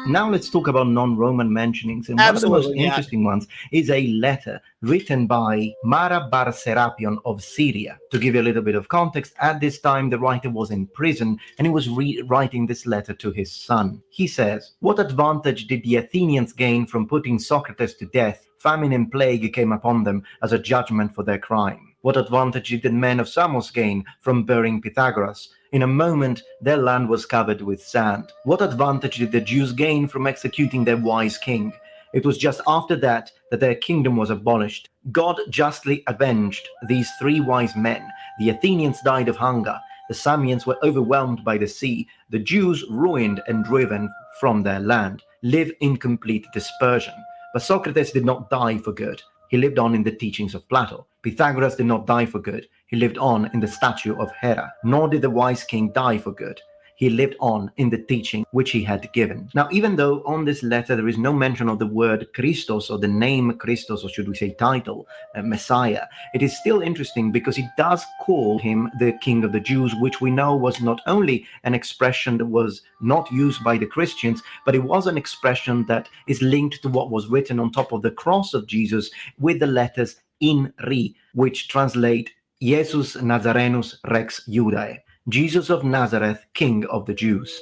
Now let's talk about non-Roman mentionings, and one of the most interesting ones is a letter written by Mara bar Serapion of Syria. To give you a little bit of context, at this time the writer was in prison and he was writing this letter to his son. He says, "What advantage did the Athenians gain from putting Socrates to death? Famine and plague came upon them as a judgment for their crime. What advantage did the men of Samos gain from burying Pythagoras? In a moment, their land was covered with sand. What advantage did the Jews gain from executing their wise king? It was just after that their kingdom was abolished. God justly avenged these 3 wise men. The Athenians died of hunger. The Samians were overwhelmed by the sea. The Jews, ruined and driven from their land, live in complete dispersion. But Socrates did not die for good. He lived on in the teachings of Plato. Pythagoras did not die for good. He lived on in the statue of Hera. Nor did the wise king die for good. He lived on in the teaching which he had given." Now, even though on this letter there is no mention of the word Christos or the name Christos, or should we say title, Messiah, it is still interesting because he does call him the King of the Jews, which we know was not only an expression that was not used by the Christians, but it was an expression that is linked to what was written on top of the cross of Jesus with the letters in Ri, which translate Jesus Nazarenus Rex Judae, Jesus of Nazareth, King of the Jews.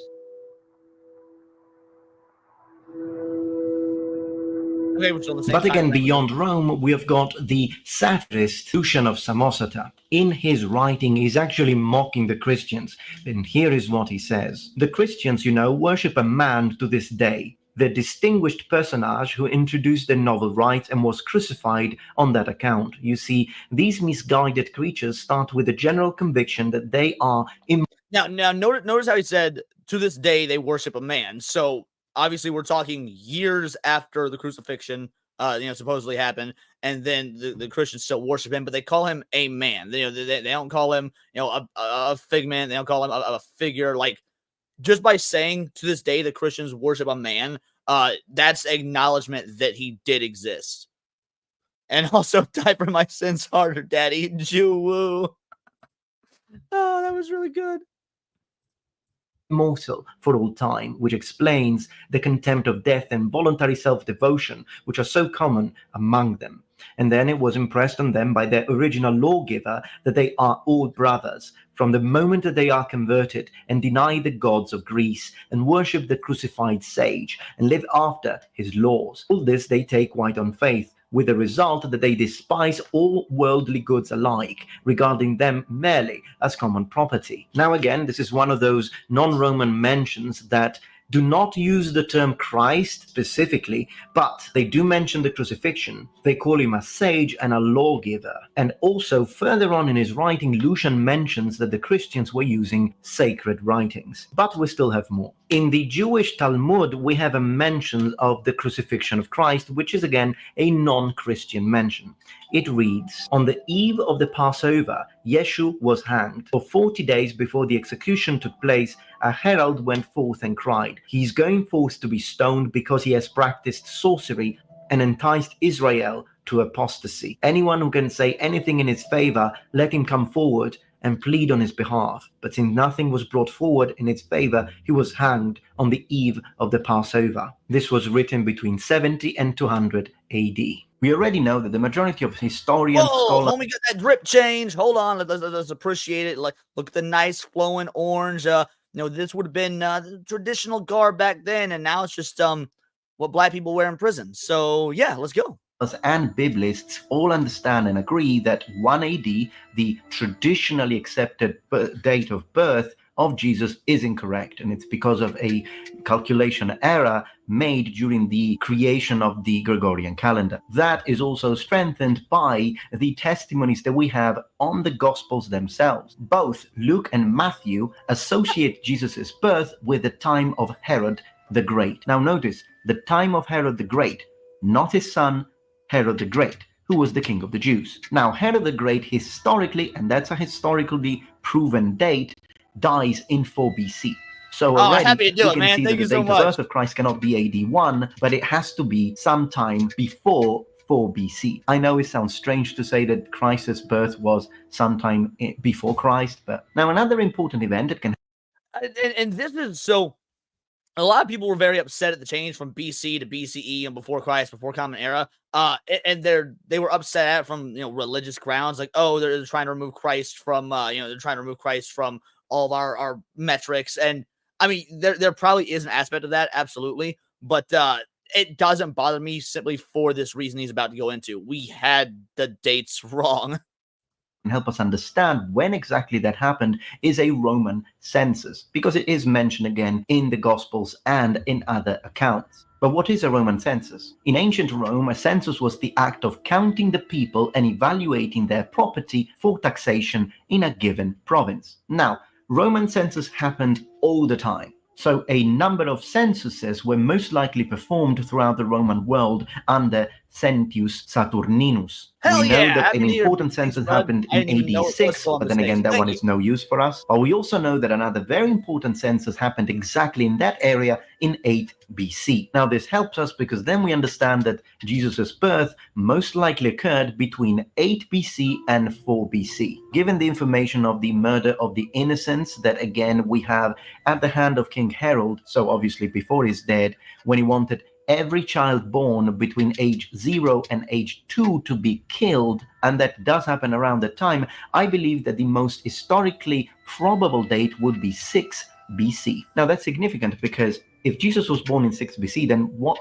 Okay, we're still on the same But again, timeline. beyond Rome, we have got the satirist Lucian of Samosata. In his writing, he's actually mocking the Christians. And here is what he says. The Christians, worship a man to this day, the distinguished personage who introduced the novel rites and was crucified on that account. You see, these misguided creatures start with a general conviction that they are Now, notice how he said, to this day, they worship a man. So, obviously, we're talking years after the crucifixion, supposedly happened, and then the Christians still worship him, but they call him a man. They don't call him, a figment. They don't call him a figure. Like, just by saying to this day the Christians worship a man, that's acknowledgement that he did exist. And also, die for my sins harder, Daddy. Jew woo. Oh, that was really good. Immortal for all time, which explains the contempt of death and voluntary self-devotion, which are so common among them. And then it was impressed on them by their original lawgiver that they are all brothers, from the moment that they are converted and deny the gods of Greece and worship the crucified sage and live after his laws. All this they take quite on faith, with the result that they despise all worldly goods alike, regarding them merely as common property. Now again, this is one of those non-Roman mentions that do not use the term Christ specifically, but they do mention the crucifixion. They call him a sage and a lawgiver. And also, further on in his writing, Lucian mentions that the Christians were using sacred writings. But we still have more. In the Jewish Talmud, we have a mention of the crucifixion of Christ, which is again a non-Christian mention. It reads, on the eve of the Passover, Yeshu was hanged. For 40 days before the execution took place, a herald went forth and cried, he's going forth to be stoned because he has practiced sorcery and enticed Israel to apostasy. Anyone who can say anything in his favor, let him come forward and plead on his behalf. But since nothing was brought forward in his favor, he was hanged on the eve of the Passover. This was written between 70 and 200 AD. We already know that the majority of historians, scholars... Homie, get that drip change. Hold on. Let's appreciate it. Like, look at the nice flowing orange. This would have been the traditional garb back then, and now it's just what black people wear in prison. So, yeah, let's go. And Biblists all understand and agree that 1 AD, the traditionally accepted date of birth of Jesus, is incorrect, and it's because of a calculation error made during the creation of the Gregorian calendar. That is also strengthened by the testimonies that we have on the Gospels themselves. Both Luke and Matthew associate Jesus' birth with the time of Herod the Great. Now notice, the time of Herod the Great, not his son, Herod the Great, who was the king of the Jews. Now, Herod the Great historically, and that's a historically proven date, dies in 4 BC. So already we can see that the date of birth of Christ cannot be AD 1, but it has to be sometime before 4 BC. I know it sounds strange to say that Christ's birth was sometime before Christ, but now another important event that can... And this is so... A lot of people were very upset at the change from BC to BCE and before Christ, before Common Era. And they were upset at it from religious grounds, like, oh, they're trying to remove Christ from they're trying to remove Christ from all of our metrics. And I mean, there probably is an aspect of that, absolutely, but it doesn't bother me simply for this reason he's about to go into. We had the dates wrong. And help us understand when exactly that happened is a Roman census, because it is mentioned again in the Gospels and in other accounts. But what is a Roman census? In ancient Rome, a census was the act of counting the people and evaluating their property for taxation in a given province. Now, Roman census happened all the time. So a number of censuses were most likely performed throughout the Roman world under Sentius Saturninus. We know that an important census happened in AD 6, but then again, that one is no use for us. But we also know that another very important census happened exactly in that area in 8 BC. Now, this helps us because then we understand that Jesus' birth most likely occurred between 8 BC and 4 BC. Given the information of the murder of the innocents that, again, we have at the hand of King Herod, so obviously before he's dead, when he wanted every child born between age 0 and age 2 to be killed, and that does happen around that time, I believe that the most historically probable date would be 6 BC. Now that's significant because if Jesus was born in 6 BC, then what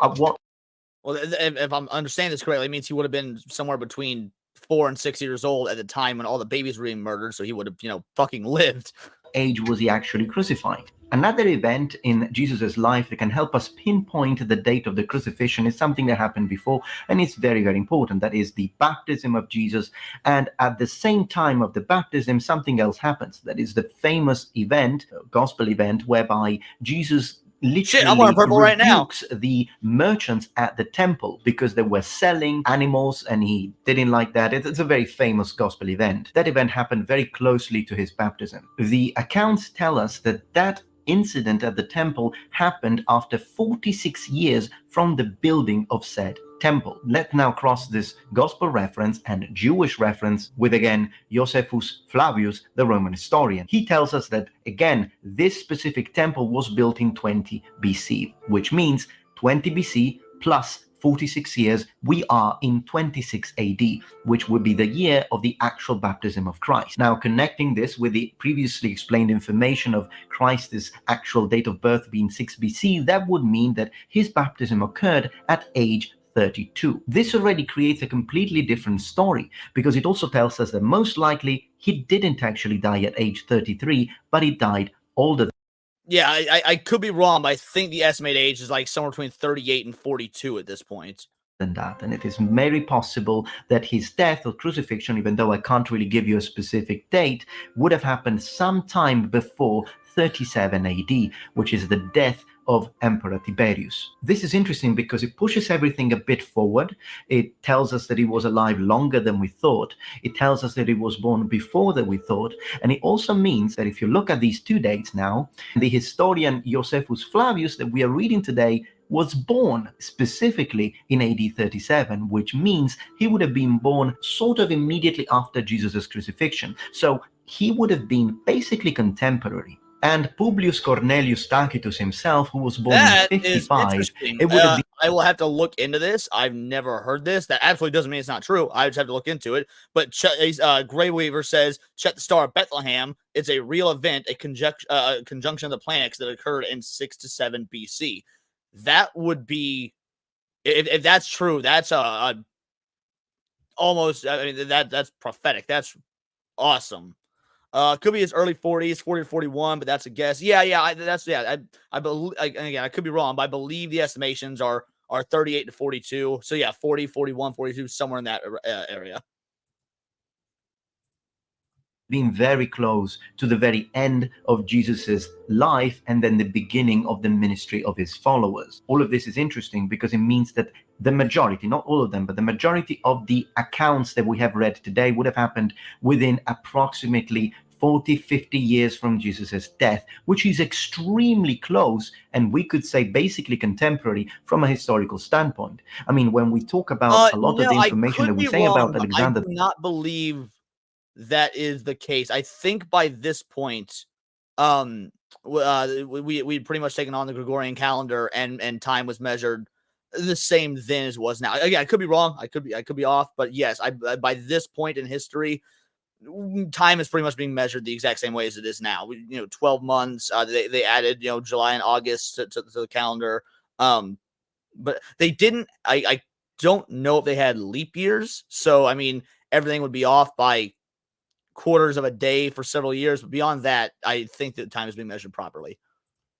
Well, if I'm understanding this correctly, it means he would have been somewhere between 4 and 6 years old at the time when all the babies were being murdered, so he would have, fucking lived. Age was he actually crucified? Another event in Jesus' life that can help us pinpoint the date of the crucifixion is something that happened before, and it's very, very important. That is the baptism of Jesus. And at the same time of the baptism, something else happens. That is the famous event, gospel event, whereby Jesus literally rebukes the merchants at the temple because they were selling animals and he didn't like that. It's a very famous gospel event. That event happened very closely to his baptism. The accounts tell us that incident at the temple happened after 46 years from the building of said temple. Let's now cross this gospel reference and Jewish reference with, again, Josephus Flavius, the Roman historian. He tells us that, again, this specific temple was built in 20 BC, which means 20 BC plus 46 years, we are in 26 AD, which would be the year of the actual baptism of Christ. Now, connecting this with the previously explained information of Christ's actual date of birth being 6 BC, that would mean that his baptism occurred at age 32. This already creates a completely different story because it also tells us that most likely he didn't actually die at age 33, but he died older. Yeah, I could be wrong, but I think the estimated age is like somewhere between 38 and 42 at this point. Than that, and it is very possible that his death or crucifixion, even though I can't really give you a specific date, would have happened sometime before 37 AD, which is the death of Emperor Tiberius. This is interesting because it pushes everything a bit forward. It tells us that he was alive longer than we thought. It tells us that he was born before that we thought. And it also means that if you look at these two dates now, the historian Josephus Flavius that we are reading today was born specifically in AD 37, which means he would have been born sort of immediately after Jesus' crucifixion. So he would have been basically contemporary. And Publius Cornelius Tacitus himself, who was born in 55, it would have been. I will have to look into this. I've never heard this. That absolutely doesn't mean it's not true. I just have to look into it. But Grey Weaver says, check the star of Bethlehem. It's a real event, a conjunction of the planets that occurred in 6 to 7 BC. That would be, if that's true, that's almost, I mean, that's prophetic. That's awesome. Could be his early 40s, 40 to 41, but that's a guess. I believe, again, I could be wrong, but I believe the estimations are 38 to 42. So yeah, 40, 41, 42, somewhere in that area. Being very close to the very end of Jesus's life and then the beginning of the ministry of his followers. All of this is interesting because it means that the majority, not all of them, but the majority of the accounts that we have read today would have happened within approximately 40, 50 years from Jesus's death, which is extremely close, and we could say basically contemporary from a historical standpoint. I mean, when we taltalk about a lot of the information that we say about Alexander, I do not believe that is the case. I think by this point, we'd pretty much taken on the Gregorian calendar, and time was measured the same then as it was now. Again, I could be wrong. I could be off, but yes, by this point in history, time is pretty much being measured the exact same way as it is now. 12 months. They added July and August to the calendar, but they didn't. I don't know if they had leap years, so I mean everything would be off by quarters of a day for several years, but beyond that, I think that time is being measured properly.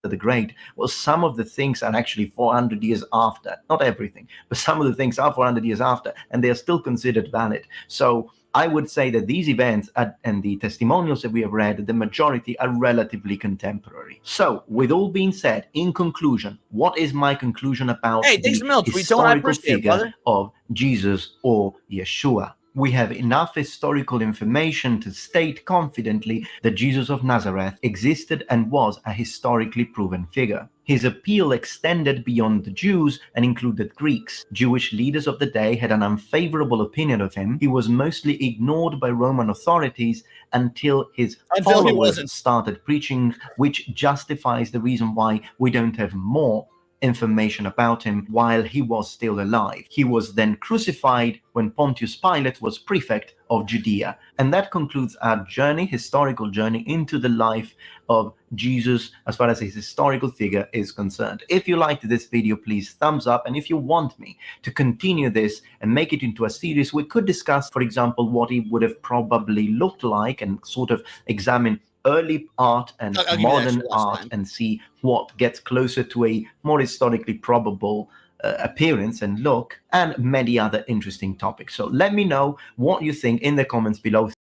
The Great, well, some of the things are actually 400 years after. Not everything, but some of the things are 400 years after, and they are still considered valid. So I would say that these events and the testimonials that we have read, the majority are relatively contemporary. So, with all being said, in conclusion, what is my conclusion about the historical figure of Jesus or Yeshua? We have enough historical information to state confidently that Jesus of Nazareth existed and was a historically proven figure. His appeal extended beyond the Jews and included Greeks. Jewish leaders of the day had an unfavorable opinion of him. He was mostly ignored by Roman authorities until his followers started preaching, which justifies the reason why we don't have more information about him while he was still alive. He was then crucified when Pontius Pilate was prefect of Judea. And that concludes our journey, historical journey into the life of Jesus as far as his historical figure is concerned. If you liked this video, please thumbs up. And if you want me to continue this and make it into a series, we could discuss, for example, what he would have probably looked like and sort of examine early art and modern art and see what gets closer to a more historically probable appearance and look, and many other interesting topics. So let me know what you think in the comments below. All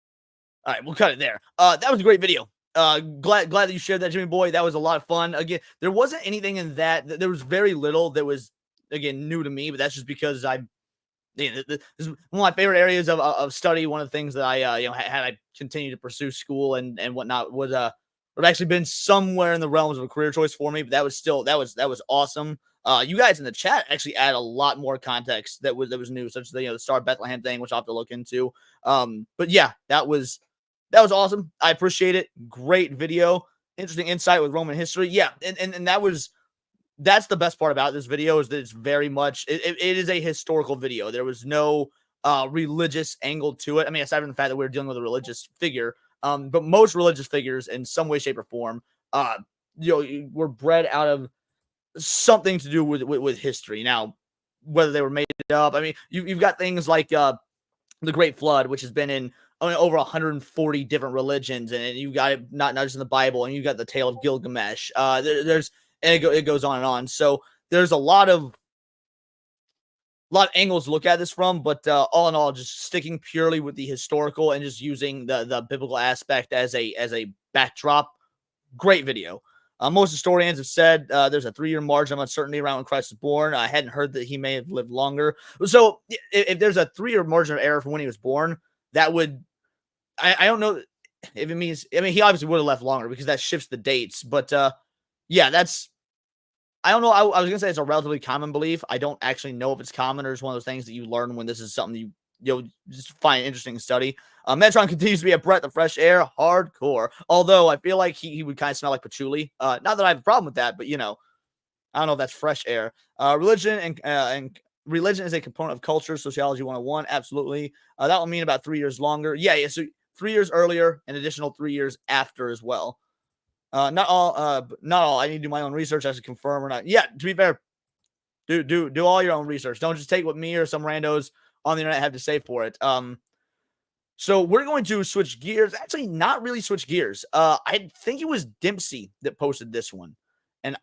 right, we'll cut it there. That was a great video. Glad that you shared that, Jimmy boy. That was a lot of fun. Again, there wasn't anything in that. There was very little that was, again, new to me, but that's just because this is one of my favorite areas of study. One of the things that I had I continued to pursue school and whatnot would have actually been somewhere in the realms of a career choice for me. But that was awesome. You guys in the chat actually add a lot more context that was new, such as the Star of Bethlehem thing, which I'll have to look into. But yeah, that was awesome. I appreciate it. Great video, interesting insight with Roman history. Yeah, and that's the best part about this video, is that it's very much it is a historical video. There was no religious angle to it. I mean, aside from the fact that we're dealing with a religious figure, but most religious figures in some way, shape, or form, were bred out of something to do with history. Now, whether they were made up, I mean, you've got things like the Great Flood, which has been in over 140 different religions, and you got it not just in the Bible, and you got the tale of Gilgamesh. There's and it goes on and on. So there's a lot of angles to look at this from, but all in all, just sticking purely with the historical and just using the biblical aspect as a backdrop. Great video. Most historians have said there's a 3-year margin of uncertainty around when Christ was born. I hadn't heard that he may have lived longer. So if there's a 3-year margin of error from when he was born, that would, I don't know if it means, I mean, he obviously would have left longer because that shifts the dates. But yeah, I don't know. I was going to say it's a relatively common belief. I don't actually know if it's common or it's one of those things that you learn when this is something you just find interesting to study. Metatron continues to be a breath of fresh air, hardcore. Although I feel like he would kind of smell like patchouli. Not that I have a problem with that, but I don't know if that's fresh air. Religion and religion is a component of culture, sociology 101. Absolutely. That will mean about 3 years longer. Yeah. So 3 years earlier, an additional 3 years after as well. Not all. I need to do my own research as to confirm or not. Yeah, to be fair, do all your own research. Don't just take what me or some randos on the internet have to say for it. So we're going to switch gears. Actually, not really switch gears. I think it was Dempsey that posted this one, and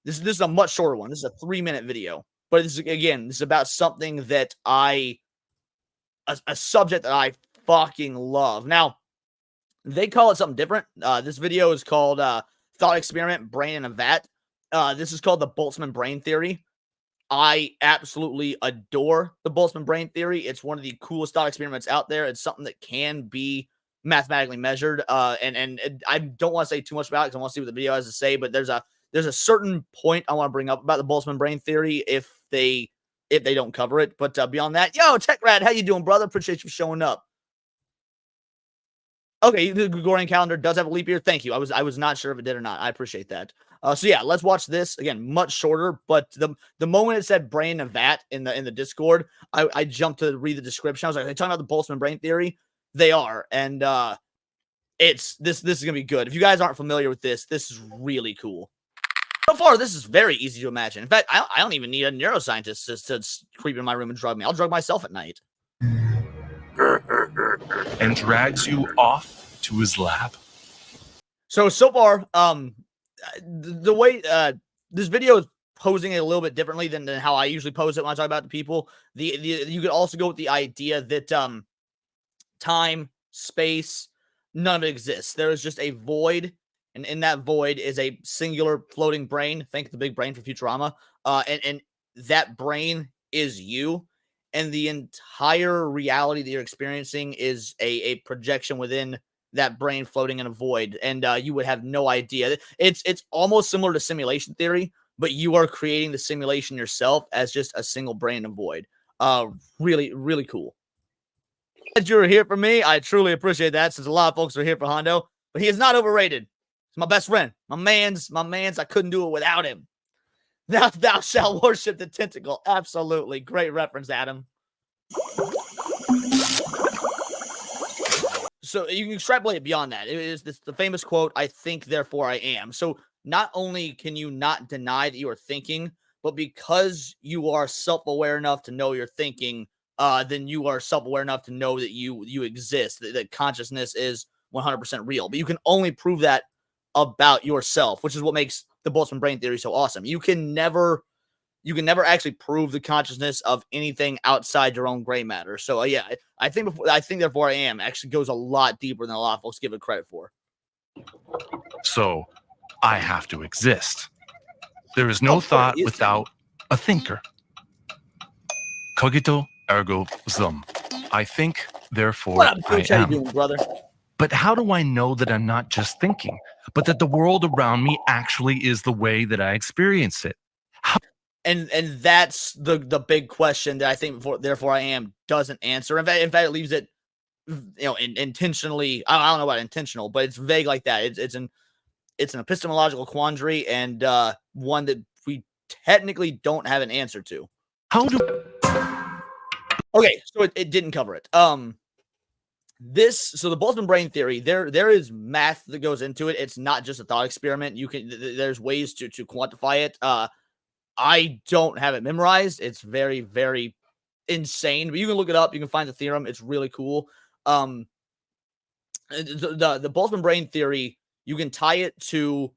this is a much shorter one. This is a 3-minute video, but this is about something that a subject that I fucking love. Now, they call it something different. This video is called Thought Experiment, Brain in a Vat. This is called the Boltzmann Brain Theory. I absolutely adore the Boltzmann Brain Theory. It's one of the coolest thought experiments out there. It's something that can be mathematically measured. And I don't want to say too much about it because I want to see what the video has to say. But there's a certain point I want to bring up about the Boltzmann Brain Theory if they don't cover it. But beyond that, yo, Tech Rat, how you doing, brother? Appreciate you showing up. Okay, the Gregorian calendar does have a leap year. Thank you. I was not sure if it did or not. I appreciate that. So yeah, let's watch this again. Much shorter, but the moment it said brain in a vat in the Discord, I jumped to read the description. I was like, are they talking about the Boltzmann Brain Theory? They are, and this is gonna be good. If you guys aren't familiar with this is really cool. So far, this is very easy to imagine. In fact, I don't even need a neuroscientist to creep in my room and drug me. I'll drug myself at night. And drags you off to his lab. So far, the way this video is posing it a little bit differently than how I usually pose it when I talk about the people. You could also go with the idea that time, space, none of it exists. There is just a void, and in that void is a singular floating brain. Think the big brain for Futurama. And that brain is you. And the entire reality that you're experiencing is a projection within that brain floating in a void. And you would have no idea. It's almost similar to simulation theory, but you are creating the simulation yourself as just a single brain in a void. Really, really cool. Glad you're here for me. I truly appreciate that, since a lot of folks are here for Hondo. But he is not overrated. He's my best friend. My man's. I couldn't do it without him. Thou shalt worship the tentacle. Absolutely. Great reference, Adam. So you can extrapolate beyond that. It is the famous quote, I think, therefore I am. So not only can you not deny that you are thinking, but because you are self-aware enough to know you're thinking, then you are self-aware enough to know that you exist, that consciousness is 100% real. But you can only prove that about yourself, which is what makes the Boltzmann brain theory so awesome. You can never actually prove the consciousness of anything outside your own gray matter. So yeah, I think therefore I am actually goes a lot deeper than a lot of folks give it credit for. So I have to exist. There is no thought without a thinker. Cogito ergo sum. I think, therefore What up, I Coach? How you am. doing, brother? But how do I know that I'm not just thinking, but that the world around me actually is the way that I experience it? And that's the big question that I think therefore I am doesn't answer. In fact, it leaves it, intentionally. I don't know about intentional, but it's vague like that. It's an epistemological quandary, and one that we technically don't have an answer to. Okay, so it didn't cover it. So the Boltzmann brain theory, there is math that goes into it. It's not just a thought experiment. There's ways to quantify it. I don't have it memorized. It's very, very insane, but you can look it up. You can find the theorem. It's really cool. The Boltzmann brain theory, you can tie it to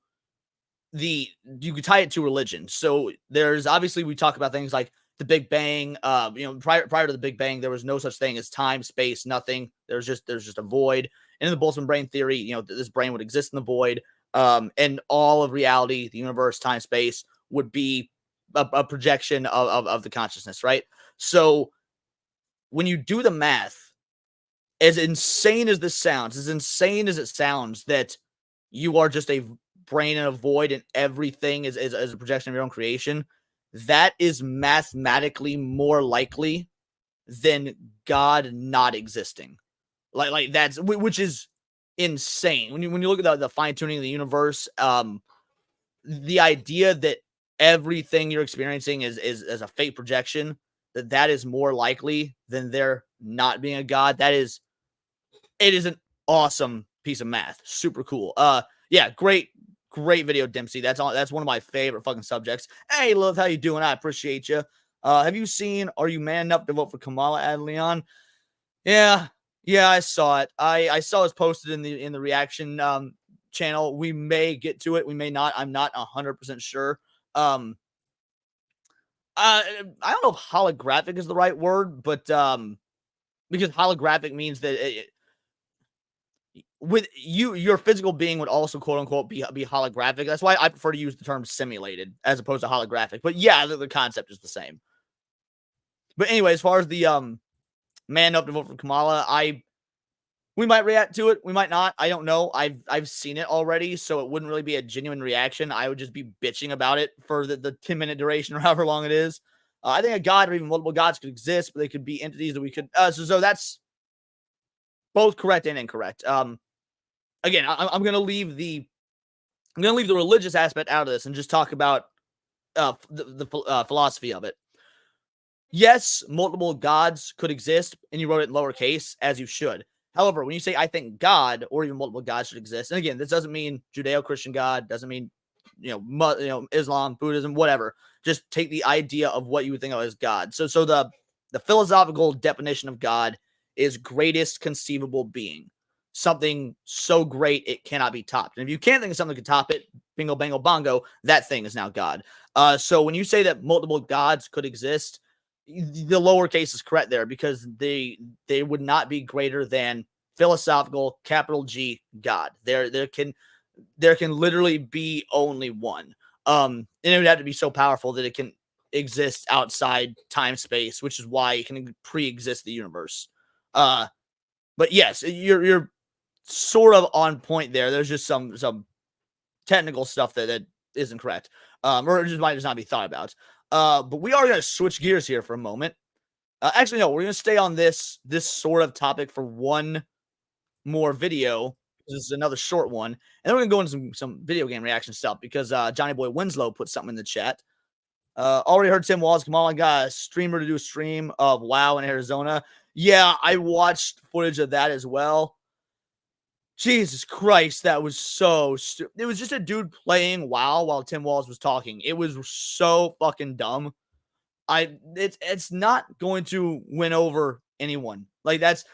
religion. So there's obviously, we talk about things like the Big Bang. Prior to the Big Bang, there was no such thing as time, space, nothing. There's just a void. And in the Boltzmann brain theory, this brain would exist in the void, and all of reality, the universe, time, space would be a projection of the consciousness, right? So when you do the math, as insane as this sounds, as insane as it sounds that you are just a brain in a void and everything is a projection of your own creation, that is mathematically more likely than God not existing. Like that's, which is insane. When you look at the fine tuning of the universe, the idea that everything you're experiencing is a fake projection, that is more likely than there not being a God. It is an awesome piece of math. Super cool. Yeah, great video, Dempsey. That's one of my favorite fucking subjects. Hey, love, how you doing? I appreciate you. Have you seen Are You Man Enough to Vote for Kamala Adelion? Yeah, I saw it. I saw it posted in the reaction channel. We may get to it. We may not. I'm not 100% sure. I don't know if holographic is the right word, but because holographic means that with your physical being would also quote unquote be holographic. That's why I prefer to use the term simulated as opposed to holographic. But yeah, the concept is the same. But anyway, as far as the man up to vote for Kamala, we might react to it. We might not. I don't know. I've seen it already, so it wouldn't really be a genuine reaction. I would just be bitching about it for the 10-minute duration or however long it is. I think a god or even multiple gods could exist, but they could be entities that we could. So that's both correct and incorrect. Again, I'm gonna leave the religious aspect out of this and just talk about the philosophy of it. Yes, multiple gods could exist, and you wrote it in lowercase, as you should. However, when you say I think God or even multiple gods should exist, and again, this doesn't mean Judeo-Christian God, doesn't mean Islam, Buddhism, whatever. Just take the idea of what you would think of as God. So the philosophical definition of God is greatest conceivable being, something so great it cannot be topped. And if you can't think of something that can top it, bingo, bango, bongo, that thing is now God. So when you say that multiple gods could exist, the lowercase is correct there because they would not be greater than philosophical capital G God. There can literally be only one. And it would have to be so powerful that it can exist outside time space, which is why it can pre-exist the universe. But yes, you're sort of on point there. There's just some technical stuff that isn't correct, or it just might just not be thought about. But we are going to switch gears here for a moment. Actually, no, we're going to stay on this sort of topic for one more video. This is another short one. And then we're going to go into some video game reaction stuff because Johnny Boy Winslow put something in the chat. Already heard Tim Walls. Come on, got a streamer to do a stream of WoW in Arizona. Yeah, I watched footage of that as well. Jesus Christ, that was so stupid. It was just a dude playing WoW while Tim Walls was talking. It was so fucking dumb. It's not going to win over anyone. Like, that's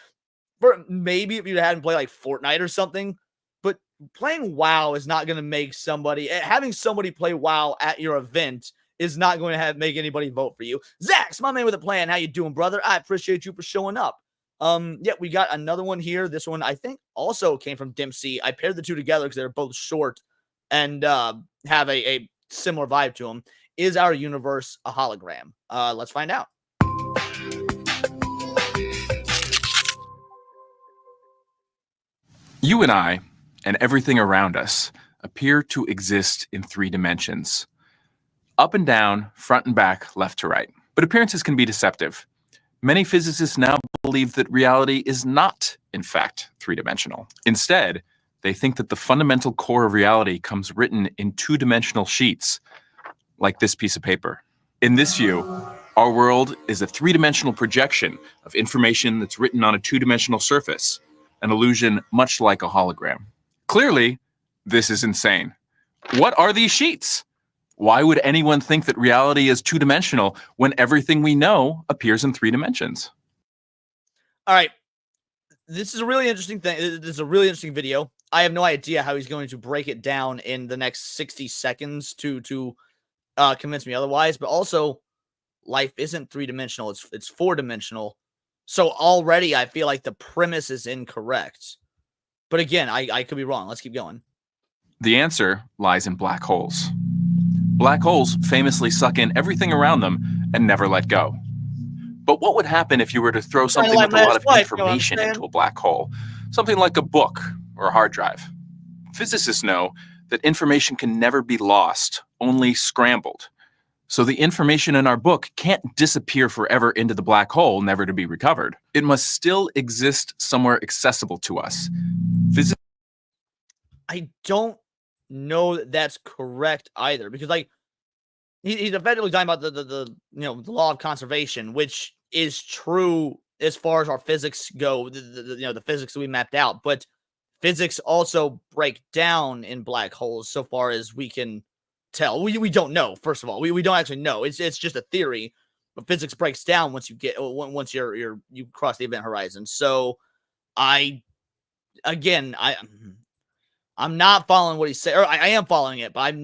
for maybe if you hadn't played like Fortnite or something, but playing WoW is not going to make somebody, having somebody play WoW at your event is not going to make anybody vote for you. Zax, my man with a plan. How you doing, brother? I appreciate you for showing up. Yeah, we got another one here. This one I think also came from Dempsey. I paired the two together because they're both short and have a similar vibe to them. Is our universe a hologram? Let's find out. You and I, and everything around us, appear to exist in 3 dimensions. Up and down, front and back, left to right. But appearances can be deceptive. Many physicists now believe that reality is not, in fact, 3-dimensional. Instead, they think that the fundamental core of reality comes written in 2-dimensional sheets, like this piece of paper. In this view, our world is a 3-dimensional projection of information that's written on a 2-dimensional surface, an illusion much like a hologram. Clearly, this is insane. What are these sheets? Why would anyone think that reality is 2-dimensional when everything we know appears in 3 dimensions? All right. This is a really interesting thing. This is a really interesting video. I have no idea how he's going to break it down in the next 60 seconds to convince me otherwise. But also, life isn't 3-dimensional. It's 4-dimensional. So already I feel like the premise is incorrect. But again, I could be wrong. Let's keep going. The answer lies in black holes. Black holes famously suck in everything around them and never let go. But what would happen if you were to throw something with a lot of information into a black hole? Something like a book or a hard drive. Physicists know that information can never be lost, only scrambled. So the information in our book can't disappear forever into the black hole, never to be recovered. It must still exist somewhere accessible to us. I don't know that that's correct either, because like he's effectively talking about the the law of conservation, which is true as far as our physics go, the physics that we mapped out, but physics also break down in black holes so far as we can tell. We don't know. First of all, we don't actually know. It's just a theory, but physics breaks down once you you cross the event horizon. So I'm not following what he said, or I am following it, but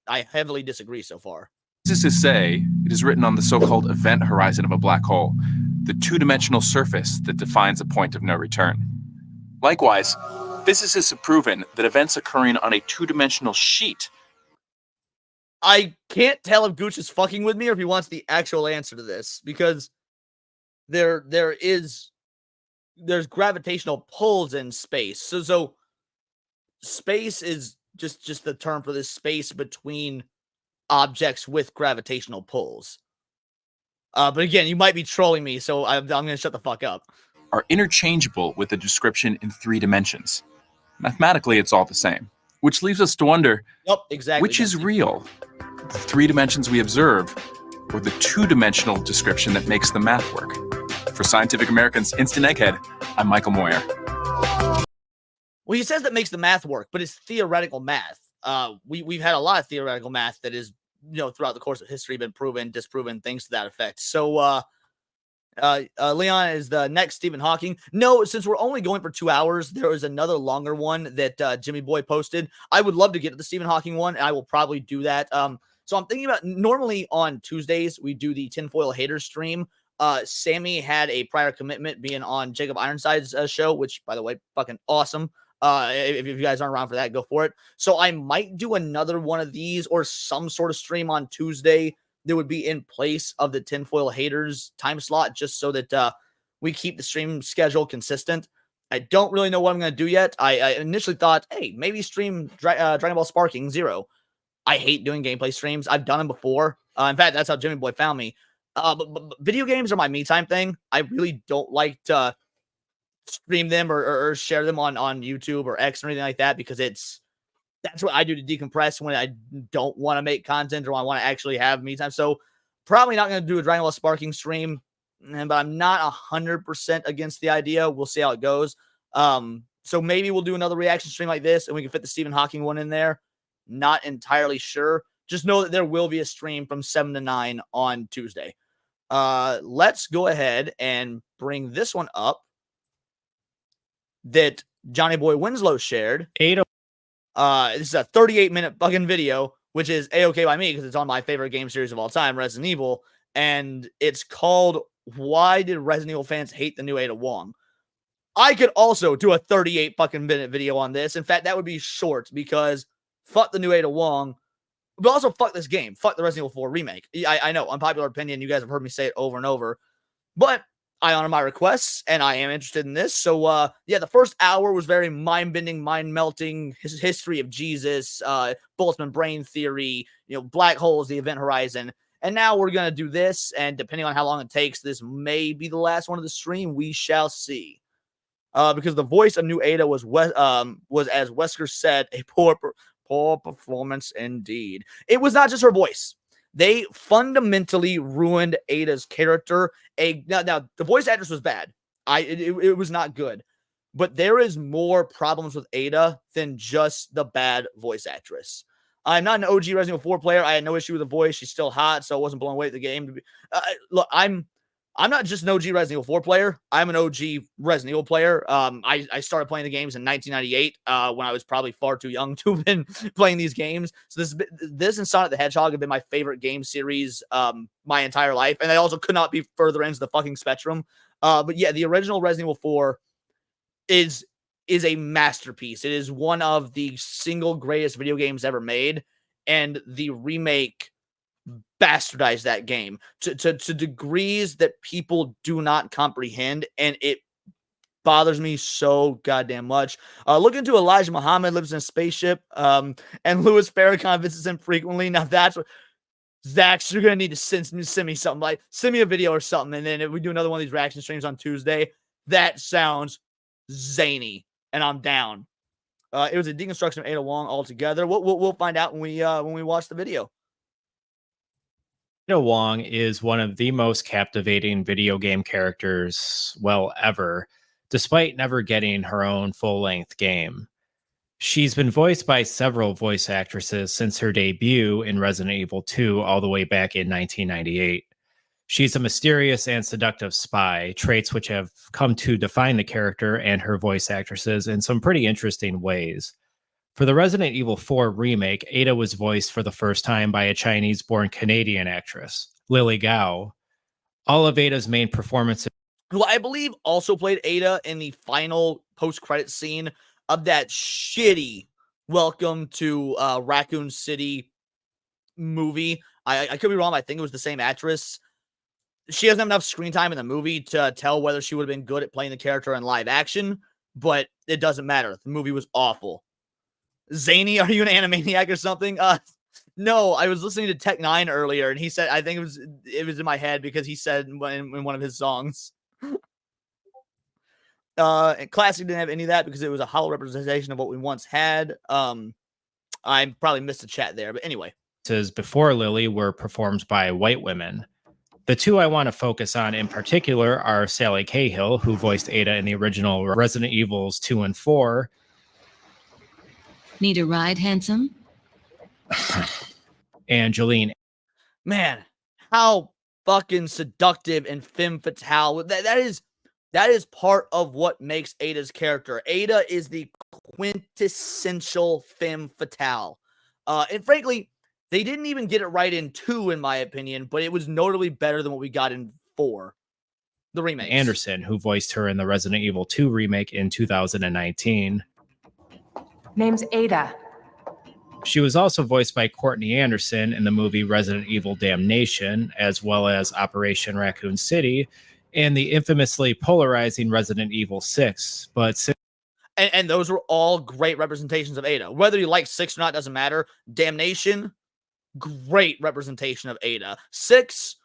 I heavily disagree so far. Physicists say it is written on the so-called event horizon of a black hole, the 2-dimensional surface that defines a point of no return. Likewise, physicists have proven that events occurring on a 2-dimensional sheet. I can't tell if Gooch is fucking with me or if he wants the actual answer to this, because there's gravitational pulls in space. So space is just the term for this space between objects with gravitational pulls. But again, you might be trolling me, so I'm going to shut the fuck up. Are interchangeable with the description in 3 dimensions. Mathematically, it's all the same. Which leaves us to wonder, exactly. Which is real? The 3 dimensions we observe, or the 2-dimensional description that makes the math work? For Scientific American's Instant Egghead, I'm Michael Moyer. Well, he says that makes the math work, but it's theoretical math. We've had a lot of theoretical math that is, throughout the course of history been proven, disproven, things to that effect. So Leon is the next Stephen Hawking. No, since we're only going for 2 hours, there is another longer one that Jimmy Boy posted. I would love to get to the Stephen Hawking one, and I will probably do that. So I'm thinking about, normally on Tuesdays, we do the Tinfoil Haters stream. Sammy had a prior commitment being on Jacob Ironside's show, which, by the way, fucking awesome. If you guys aren't around for that, go for it. So I might do another one of these or some sort of stream on Tuesday that would be in place of the Tinfoil Haters time slot, just so that we keep the stream schedule consistent. I don't really know what I'm going to do yet. I initially thought, hey, maybe stream Dragon Ball Sparking Zero. I hate doing gameplay streams. I've done them before. In fact, that's how Jimmy Boy found me. But video games are my me time thing. I really don't like to stream them or share them on YouTube or X or anything like that, because that's what I do to decompress when I don't want to make content or I want to actually have me time. So probably not going to do a Dragon Ball Sparking stream, but I'm not 100% against the idea. We'll see how it goes. So maybe we'll do another reaction stream like this and we can fit the Stephen Hawking one in there. Not entirely sure. Just know that there will be a stream from 7 to 9 on Tuesday. Let's go ahead and bring this one up that Johnny Boy Winslow shared. This is a 38-minute fucking video, which is A-okay by me because it's on my favorite game series of all time, Resident Evil, and it's called Why Did Resident Evil Fans Hate the New Ada Wong? I could also do a 38 fucking minute video on this. In fact, that would be short because fuck the new Ada Wong, but also fuck this game. Fuck the Resident Evil 4 remake. I know, unpopular opinion. You guys have heard me say it over and over, but I honor my requests and I am interested in this. So, yeah, the first hour was very mind-bending, mind-melting history of Jesus, Boltzmann brain theory, black holes, the event horizon. And now we're going to do this. And depending on how long it takes, this may be the last one of the stream. We shall see. Because the voice of New Ada was as Wesker said, a poor performance indeed. It was not just her voice. They fundamentally ruined Ada's character. Now the voice actress was bad. It was not good. But there is more problems with Ada than just the bad voice actress. I'm not an OG Resident Evil 4 player. I had no issue with the voice. She's still hot, so I wasn't blown away at the game. Look, I'm not just an OG Resident Evil 4 player. I'm an OG Resident Evil player. I started playing the games in 1998 when I was probably far too young to have been playing these games. So this and Sonic the Hedgehog have been my favorite game series my entire life. And they also could not be further into the fucking spectrum. But yeah, the original Resident Evil 4 is a masterpiece. It is one of the single greatest video games ever made. And the remake bastardized that game to degrees that people do not comprehend, and it bothers me so goddamn much. Look into Elijah Muhammad lives in a spaceship, and Louis Farrakhan visits him frequently. Now that's what Zach, you're gonna need to send me something, like send me a video or something, and then if we do another one of these reaction streams on Tuesday, that sounds zany, and I'm down. It was a deconstruction of Ada Wong altogether. We'll find out when we watch the video. Ada Wong is one of the most captivating video game characters, ever, despite never getting her own full-length game. She's been voiced by several voice actresses since her debut in Resident Evil 2 all the way back in 1998. She's a mysterious and seductive spy, traits which have come to define the character and her voice actresses in some pretty interesting ways. For the Resident Evil 4 remake, Ada was voiced for the first time by a Chinese-born Canadian actress, Lily Gao. All of Ada's main performances, who I believe also played Ada in the final post-credit scene of that shitty Welcome to Raccoon City movie. I could be wrong, but I think it was the same actress. She doesn't have enough screen time in the movie to tell whether she would have been good at playing the character in live action, but it doesn't matter. The movie was awful. Zany, are you an Animaniac or something? No, I was listening to Tech Nine earlier, and he said, I think it was in my head because he said in one of his songs. And Classic didn't have any of that because it was a hollow representation of what we once had. I probably missed a chat there, but anyway. Before Lily were performed by white women. The two I want to focus on in particular are Sally Cahill, who voiced Ada in the original Resident Evils 2 and 4. Need a ride, handsome? And Jolene. Man, how fucking seductive and femme fatale. That is part of what makes Ada's character. Ada is the quintessential femme fatale. And frankly, they didn't even get it right in 2, in my opinion, but it was notably better than what we got in 4. The remake. Anderson, who voiced her in the Resident Evil 2 remake in 2019. Name's Ada. She was also voiced by Courtney Anderson in the movie Resident Evil Damnation, as well as Operation Raccoon City, and the infamously polarizing Resident Evil 6. And those were all great representations of Ada. Whether you like 6 or not doesn't matter. Damnation, great representation of Ada. 6,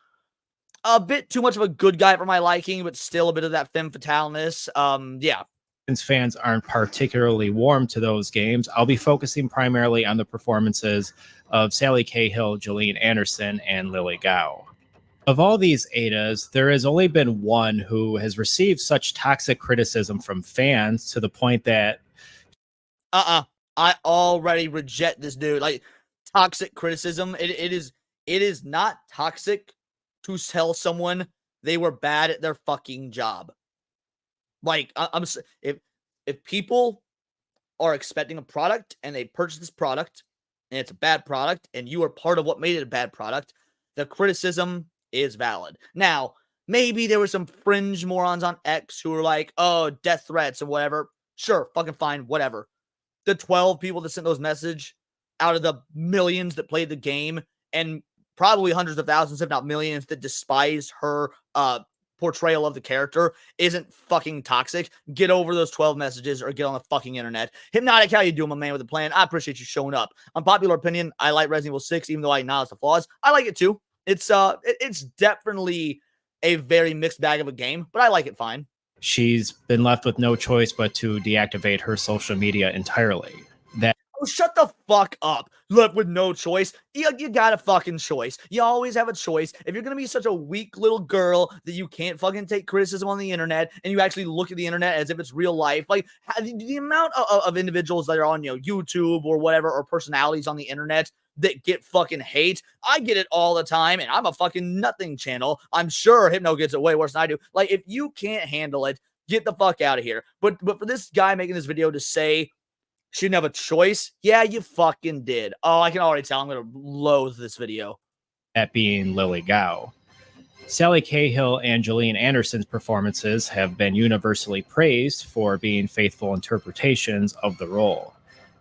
a bit too much of a good guy for my liking, but still a bit of that femme fataleness. Yeah. Since fans aren't particularly warm to those games, I'll be focusing primarily on the performances of Sally Cahill, Gillian Anderson, and Lily Gao. Of all these Adas, there has only been one who has received such toxic criticism from fans to the point that I already reject this dude. Like, toxic criticism. It is not toxic to tell someone they were bad at their fucking job. Like, if people are expecting a product and they purchase this product and it's a bad product and you are part of what made it a bad product, the criticism is valid. Now, maybe there were some fringe morons on X who were like, oh, death threats and whatever. Sure, fucking fine, whatever. The 12 people that sent those messages out of the millions that played the game and probably hundreds of thousands, if not millions, that despise her portrayal of the character isn't fucking toxic. Get over those 12 messages or get on the fucking internet. Hypnotic, how you doing, my man with a plan? I appreciate you showing up. Unpopular opinion, I like Resident Evil 6, even though I acknowledge the flaws. I like it too. It's definitely a very mixed bag of a game, but I like it fine. she's been left with no choice but to deactivate her social media entirely. Oh, shut the fuck up. Look, with no choice. You got a fucking choice. You always have a choice. If you're going to be such a weak little girl that you can't fucking take criticism on the internet and you actually look at the internet as if it's real life, like the amount of individuals that are on, YouTube or whatever, or personalities on the internet that get fucking hate. I get it all the time, and I'm a fucking nothing channel. I'm sure Hypno gets it way worse than I do. Like, if you can't handle it, get the fuck out of here. But for this guy making this video to say she didn't have a choice, yeah, you fucking did. Oh, I can already tell I'm going to loathe this video. That being Lily Gao. Sally Cahill and Gillian Anderson's performances have been universally praised for being faithful interpretations of the role.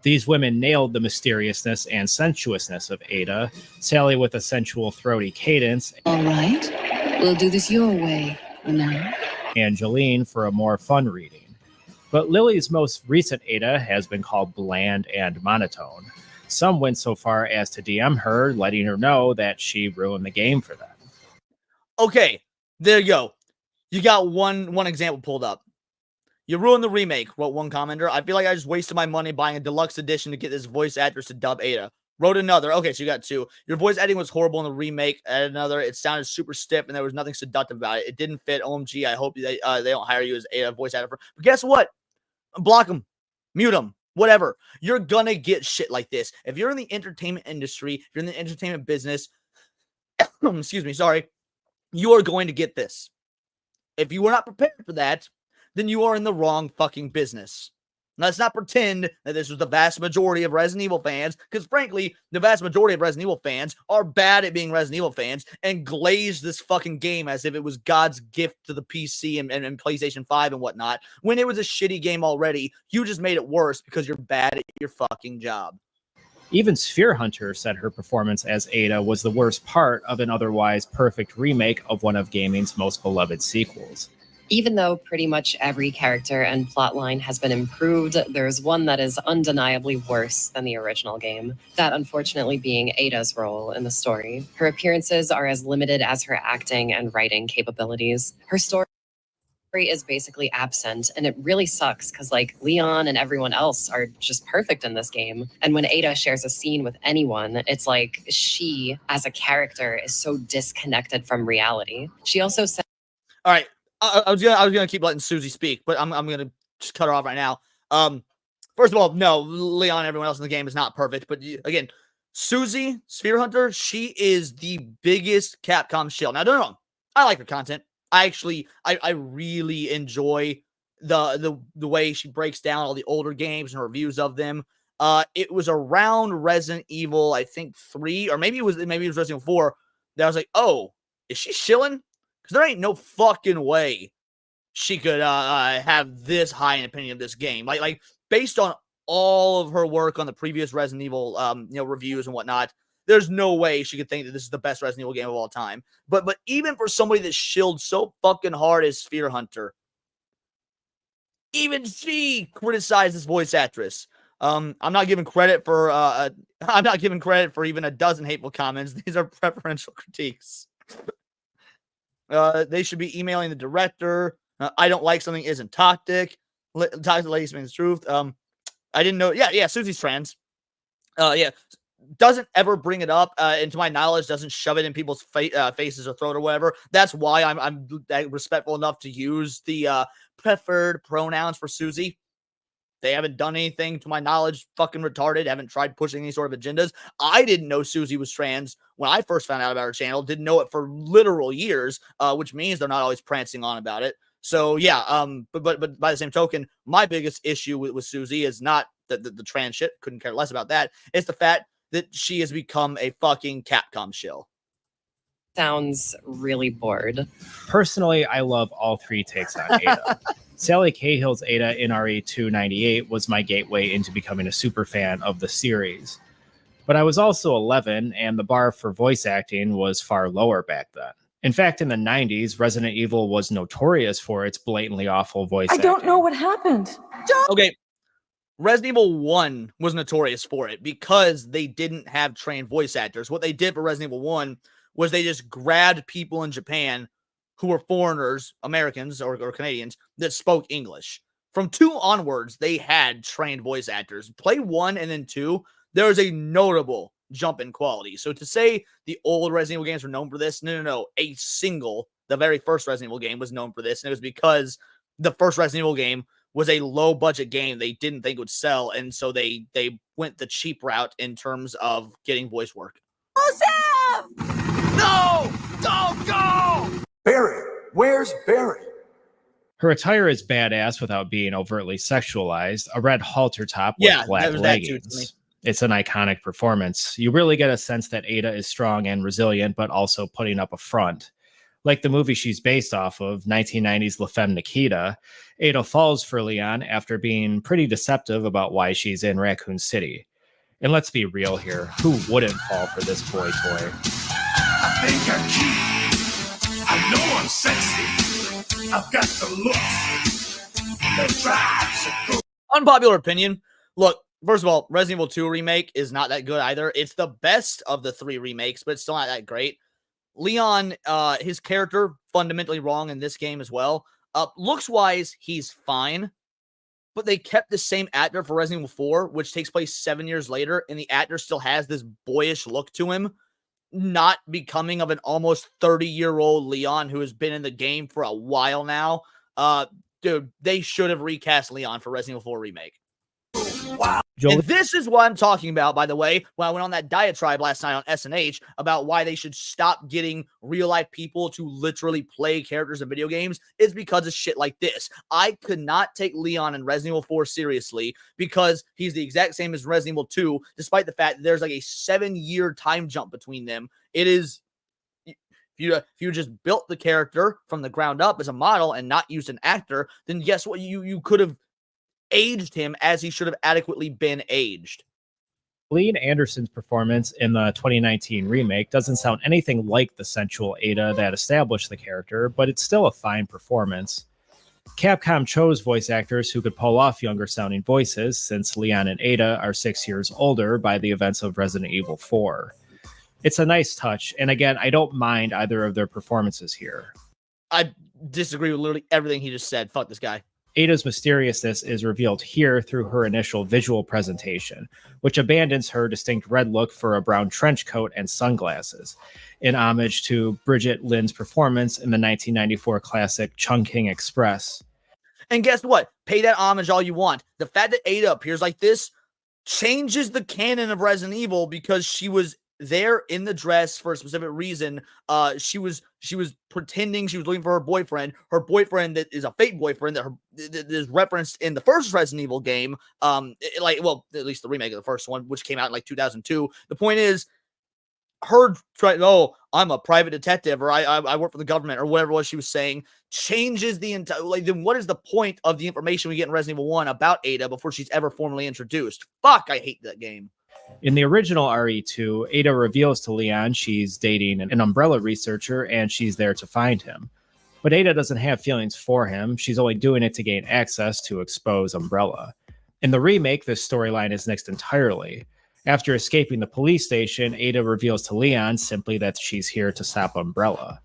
These women nailed the mysteriousness and sensuousness of Ada, Sally with a sensual throaty cadence. All right, we'll do this your way now. And Gillian for a more fun reading. But Lily's most recent Ada has been called bland and monotone. Some went so far as to DM her, letting her know that she ruined the game for them. Okay, there you go. You got one example pulled up. You ruined the remake, wrote one commenter. I feel like I just wasted my money buying a deluxe edition to get this voice actress to dub Ada. Wrote another. Okay, so you got two. Your voice editing was horrible in the remake. Added another. It sounded super stiff, and there was nothing seductive about it. It didn't fit. OMG, I hope they don't hire you as Ada voice actor. But guess what? Block them. Mute them. Whatever. You're gonna get shit like this. If you're in the entertainment industry, if you're in the entertainment business, excuse me, sorry, you are going to get this. If you were not prepared for that, then you are in the wrong fucking business. Let's not pretend that this was the vast majority of Resident Evil fans, because frankly, the vast majority of Resident Evil fans are bad at being Resident Evil fans and glaze this fucking game as if it was God's gift to the PC and PlayStation 5 and whatnot, when it was a shitty game already. You just made it worse because you're bad at your fucking job. Even Sphere Hunter said her performance as Ada was the worst part of an otherwise perfect remake of one of gaming's most beloved sequels. Even though pretty much every character and plotline has been improved, there's one that is undeniably worse than the original game. That, unfortunately, being Ada's role in the story. Her appearances are as limited as her acting and writing capabilities. Her story is basically absent, and it really sucks because, like, Leon and everyone else are just perfect in this game. And when Ada shares a scene with anyone, it's like she, as a character, is so disconnected from reality. She also said, all right, I was gonna keep letting Susie speak, but I'm gonna just cut her off right now. First of all, no, Leon and everyone else in the game is not perfect, but again, Susie Sphere Hunter, she is the biggest Capcom shill. Now, don't get me wrong, I like her content. I really enjoy the way she breaks down all the older games and reviews of them. It was around Resident Evil, I think 3, or maybe it was Resident Evil 4, that I was like, oh, is she shilling? Because there ain't no fucking way she could have this high an opinion of this game. Like based on all of her work on the previous Resident Evil reviews and whatnot, there's no way she could think that this is the best Resident Evil game of all time. But even for somebody that shilled so fucking hard as Sphere Hunter, even she criticized this voice actress. I'm not giving credit for even a dozen hateful comments. These are preferential critiques. They should be emailing the director. I don't like something isn't toxic. Ties to Lady Smith's truth. I didn't know. Yeah, Susie's trans. Yeah, doesn't ever bring it up, and to my knowledge, doesn't shove it in people's faces or throat or whatever. That's why I'm respectful enough to use the preferred pronouns for Susie. They haven't done anything, to my knowledge, fucking retarded. Haven't tried pushing any sort of agendas. I didn't know Susie was trans when I first found out about her channel. Didn't know it for literal years, which means they're not always prancing on about it. So yeah, but by the same token, my biggest issue with Susie is not the trans shit. Couldn't care less about that. It's the fact that she has become a fucking Capcom shill. Sounds really bored. Personally, I love all three takes on Ada. Sally Cahill's Ada in RE 298 was my gateway into becoming a super fan of the series. But I was also 11, and the bar for voice acting was far lower back then. In fact, in the 90s, Resident Evil was notorious for its blatantly awful voice acting. I don't know what happened. Okay, Resident Evil 1 was notorious for it because they didn't have trained voice actors. What they did for Resident Evil 1 was they just grabbed people in Japan who were foreigners, Americans or Canadians, that spoke English. From 2 onwards, they had trained voice actors. Play 1 and then 2, there is a notable jump in quality. So to say the old Resident Evil games were known for this, no. The very first Resident Evil game was known for this, and it was because the first Resident Evil game was a low-budget game they didn't think would sell, and so they went the cheap route in terms of getting voice work. No! Don't go! Barry, where's Barry? Her attire is badass without being overtly sexualized. A red halter top with black leggings. It's an iconic performance. You really get a sense that Ada is strong and resilient, but also putting up a front. Like the movie she's based off of, 1990's La Femme Nikita, Ada falls for Leon after being pretty deceptive about why she's in Raccoon City. And let's be real here, who wouldn't fall for this boy toy? I think I'm cute. I know I'm sexy. I've got the looks. The drive. Unpopular opinion. Look, first of all, Resident Evil 2 remake is not that good either. It's the best of the 3 remakes, but it's still not that great. Leon, his character, fundamentally wrong in this game as well. Looks-wise, he's fine, but they kept the same actor for Resident Evil 4, which takes place 7 years later, and the actor still has this boyish look to him, not becoming of an almost 30-year-old Leon who has been in the game for a while now. Dude, they should have recast Leon for Resident Evil 4 Remake. Wow. And this is what I'm talking about, by the way, when I went on that diatribe last night on SNH about why they should stop getting real-life people to literally play characters in video games, is because of shit like this. I could not take Leon in Resident Evil 4 seriously because he's the exact same as Resident Evil 2, despite the fact that there's like a 7-year time jump between them. It is... If you just built the character from the ground up as a model and not used an actor, then guess what? You could have aged him as he should have adequately been aged. Leon Anderson's performance in the 2019 remake doesn't sound anything like the sensual Ada that established the character, but it's still a fine performance. Capcom chose voice actors who could pull off younger sounding voices, since Leon and Ada are 6 years older by the events of Resident Evil 4. It's a nice touch, and again, I don't mind either of their performances here. I disagree with literally everything he just said. Fuck this guy. Ada's mysteriousness is revealed here through her initial visual presentation, which abandons her distinct red look for a brown trench coat and sunglasses, in homage to Bridget Lynn's performance in the 1994 classic Chungking Express. And guess what? Pay that homage all you want. The fact that Ada appears like this changes the canon of Resident Evil because she was there in the dress for a specific reason. She was pretending she was looking for her boyfriend that is a fake boyfriend that is referenced in the first Resident Evil game. At least the remake of the first one, which came out in like 2002. The point is, her trying, I'm a private detective, or I work for the government, or whatever it was she was saying, changes the entire, then what is the point of the information we get in Resident Evil 1 about Ada before she's ever formally introduced? Fuck, I hate that game. In the original RE2, Ada reveals to Leon she's dating an Umbrella researcher and she's there to find him. But Ada doesn't have feelings for him. She's only doing it to gain access to expose Umbrella. In the remake, this storyline is nixed entirely. After escaping the police station, Ada reveals to Leon simply that she's here to stop Umbrella.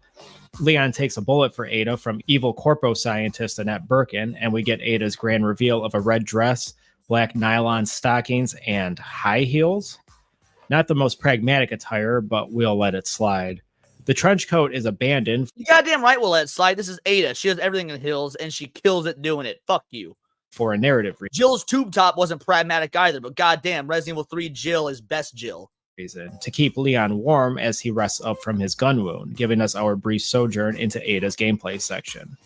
Leon takes a bullet for Ada from evil corpo scientist Annette Birkin, and we get Ada's grand reveal of a red dress, black nylon stockings, and high heels. Not the most pragmatic attire, but we'll let it slide. The trench coat is abandoned. You goddamn right we'll let it slide. This is Ada. She has everything in heels, and she kills it doing it. Fuck you. For a narrative reason. Jill's tube top wasn't pragmatic either, but goddamn, Resident Evil 3 Jill is best Jill. To keep Leon warm as he rests up from his gun wound, giving us our brief sojourn into Ada's gameplay section.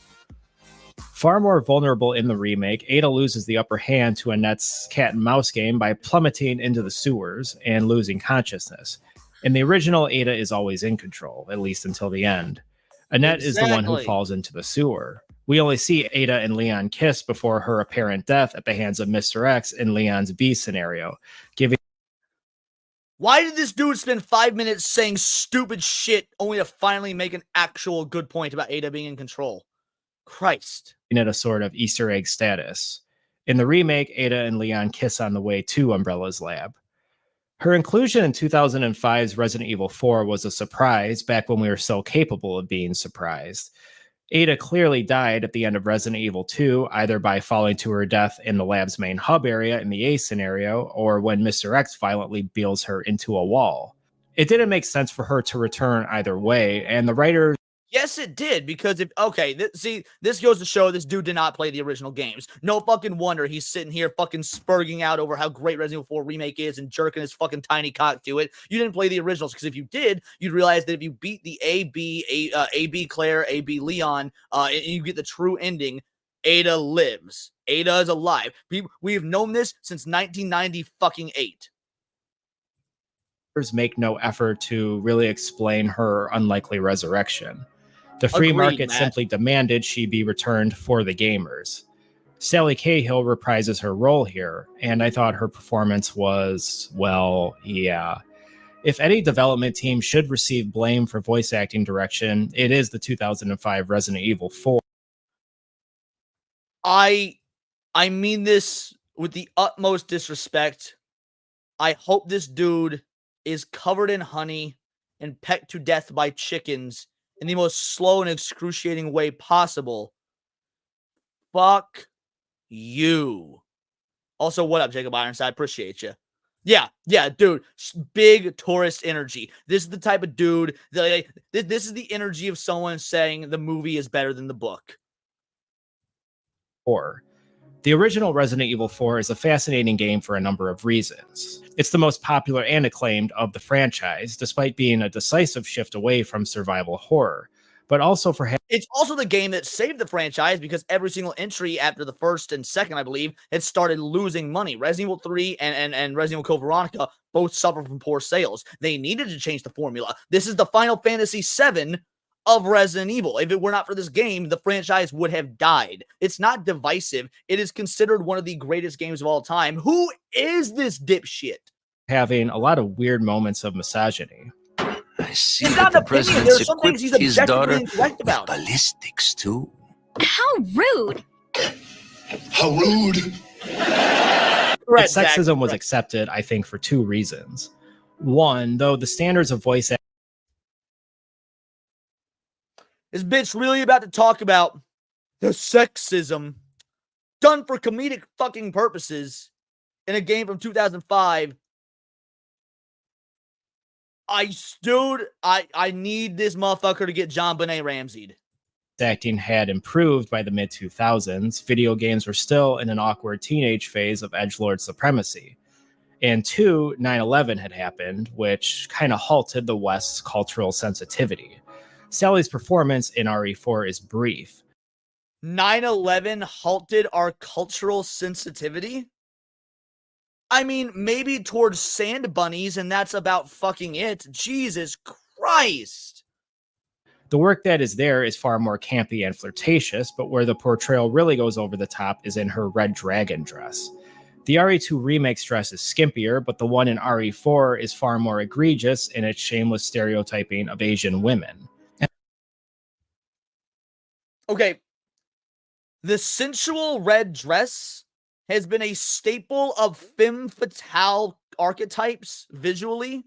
Far more vulnerable in the remake, Ada loses the upper hand to Annette's cat and mouse game by plummeting into the sewers and losing consciousness. In the original, Ada is always in control, at least until the end. Annette is the one who falls into the sewer. We only see Ada and Leon kiss before her apparent death at the hands of Mr. X in Leon's B scenario, giving. Why did this dude spend 5 minutes saying stupid shit only to finally make an actual good point about Ada being in control? Christ. At a sort of Easter egg status. In the remake, Ada and Leon kiss on the way to Umbrella's lab. Her inclusion in 2005's Resident Evil 4 was a surprise back when we were so capable of being surprised. Ada clearly died at the end of Resident Evil 2, either by falling to her death in the lab's main hub area in the A scenario, or when Mr. X violently beels her into a wall. It didn't make sense for her to return either way, and the writers. Yes, it did, because this goes to show this dude did not play the original games. No fucking wonder he's sitting here fucking spurging out over how great Resident Evil 4 Remake is and jerking his fucking tiny cock to it. You didn't play the originals, because if you did, you'd realize that if you beat the AB Claire, AB Leon, and you get the true ending, Ada lives. Ada is alive. We've known this since 1998. Make no effort to really explain her unlikely resurrection. The free market simply demanded she be returned for the gamers. Sally Cahill reprises her role here, and I thought her performance was, well, yeah. If any development team should receive blame for voice acting direction, it is the 2005 Resident Evil 4. I mean this with the utmost disrespect. I hope this dude is covered in honey and pecked to death by chickens in the most slow and excruciating way possible. Fuck you. Also, what up, Jacob Ironside? Appreciate you. Yeah, dude. Big tourist energy. This is the type of dude that this is the energy of someone saying the movie is better than the book. The original Resident Evil 4 is a fascinating game for a number of reasons. It's the most popular and acclaimed of the franchise, despite being a decisive shift away from survival horror, but also for it's also the game that saved the franchise, because every single entry after the first and second, I believe, had started losing money. Resident Evil 3 and Resident Evil Code Veronica both suffered from poor sales. They needed to change the formula. This is the Final Fantasy VII of Resident Evil. If it were not for this game, the franchise would have died. It's not divisive. It is considered one of the greatest games of all time. Who is this dipshit? Having a lot of weird moments of misogyny. I see that the president's equipped his daughter with ballistics too. How rude! How rude! Sexism was accepted, I think, for two reasons. One, though the standards of voice acting. This bitch really about to talk about the sexism done for comedic fucking purposes in a game from 2005. I need this motherfucker to get John Benet Ramsey'd. Acting had improved by the mid-2000s. Video games were still in an awkward teenage phase of edgelord supremacy. And two, 9/11 had happened, which kind of halted the West's cultural sensitivity. Sally's performance in RE4 is brief. 9/11 halted our cultural sensitivity? I mean, maybe towards sand bunnies, and that's about fucking it. Jesus Christ. The work that is there is far more campy and flirtatious, but where the portrayal really goes over the top is in her red dragon dress. The RE2 remake's dress is skimpier, but the one in RE4 is far more egregious in its shameless stereotyping of Asian women. Okay, the sensual red dress has been a staple of femme fatale archetypes visually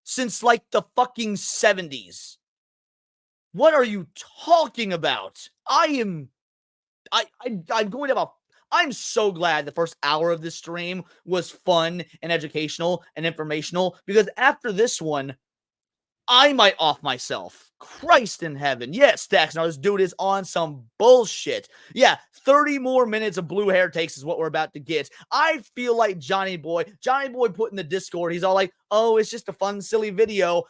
since like the fucking 70s. What are you talking about? I'm going to have a. I'm so glad the first hour of this stream was fun and educational and informational, because after this one, I might off myself. Christ in heaven. Yes, Stacks. Now this dude is on some bullshit. Yeah, 30 more minutes of blue hair takes is what we're about to get. I feel like Johnny Boy put in the Discord, he's all like, oh, it's just a fun, silly video.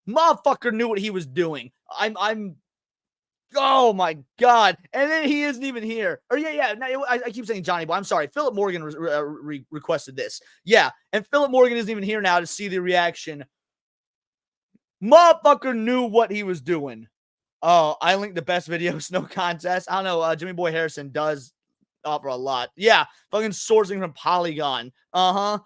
Motherfucker knew what he was doing. I'm oh my God. And then he isn't even here. Or I keep saying Johnny Boy. I'm sorry. Philip Morgan requested this. Yeah. And Philip Morgan isn't even here now to see the reaction. Motherfucker knew what he was doing. Oh, I linked the best videos, no contest. I don't know. Jimmy Boy Harrison does offer a lot. Yeah. Fucking sourcing from Polygon. Uh-huh.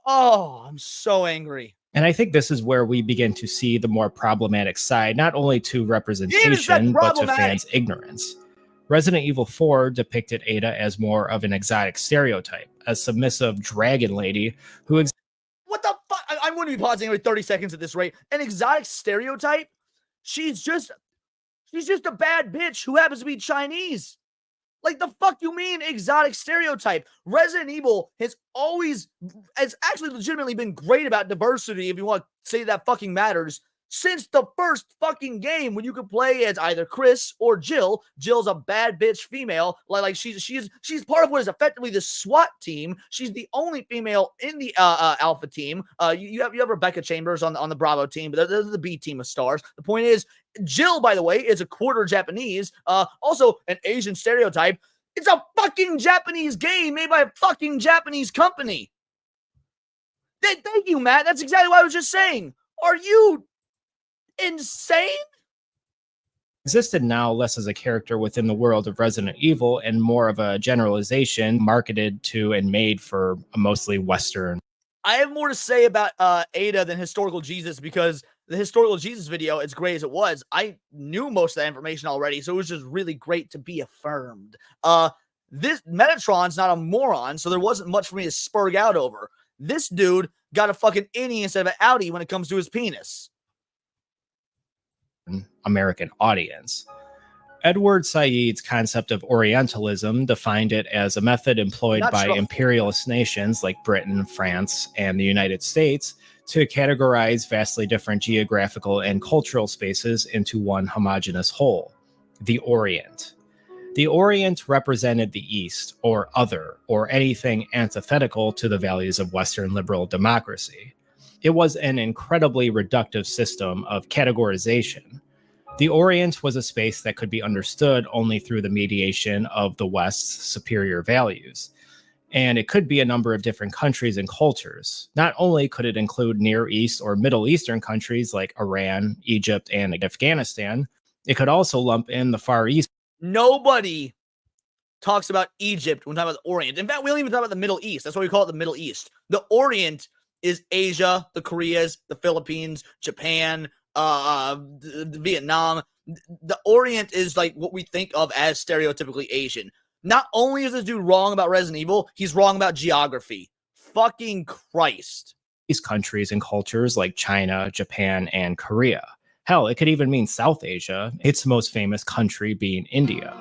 Oh, I'm so angry. And I think this is where we begin to see the more problematic side, not only to representation, but to fans' ignorance. Resident Evil 4 depicted Ada as more of an exotic stereotype, a submissive dragon lady who... What the fuck? I'm going to be pausing every 30 seconds at this rate. An exotic stereotype? She's just a bad bitch who happens to be Chinese. Like, the fuck you mean exotic stereotype? Resident Evil has actually legitimately been great about diversity, if you want to say that fucking matters, since the first fucking game, when you could play as either Chris or Jill. Jill's a bad bitch female. Like she's part of what is effectively the SWAT team. She's the only female in the Alpha team. You have Rebecca Chambers on the Bravo team, but those are the B team of stars. The point is, Jill, by the way, is a quarter Japanese. Also an Asian stereotype. It's a fucking Japanese game made by a fucking Japanese company. Thank you, Matt. That's exactly what I was just saying. Are you insane? Existed now less as a character within the world of Resident Evil and more of a generalization marketed to and made for a mostly Western. I have more to say about Ada than Historical Jesus, because the Historical Jesus video, as great as it was, I knew most of that information already, so it was just really great to be affirmed. This Metatron's not a moron, so there wasn't much for me to spurg out over. This dude got a fucking innie instead of an outie when it comes to his penis. American audience. Edward Said's concept of Orientalism defined it as a method employed by imperialist nations like Britain, France, and the United States to categorize vastly different geographical and cultural spaces into one homogeneous whole, the Orient. The Orient represented the East, or other, or anything antithetical to the values of Western liberal democracy. It was an incredibly reductive system of categorization. The Orient was a space that could be understood only through the mediation of the West's superior values. And it could be a number of different countries and cultures. Not only could it include Near East or Middle Eastern countries like Iran, Egypt, and Afghanistan, it could also lump in the Far East. Nobody talks about Egypt when we talk about the Orient. In fact, we don't even talk about the Middle East. That's why we call it the Middle East. The Orient is Asia, the Koreas, the Philippines, Japan, Vietnam. The Orient is like what we think of as stereotypically Asian. Not only is this dude wrong about Resident Evil, he's wrong about geography. Fucking Christ. These countries and cultures like China, Japan, and Korea. Hell, it could even mean South Asia, its most famous country being India.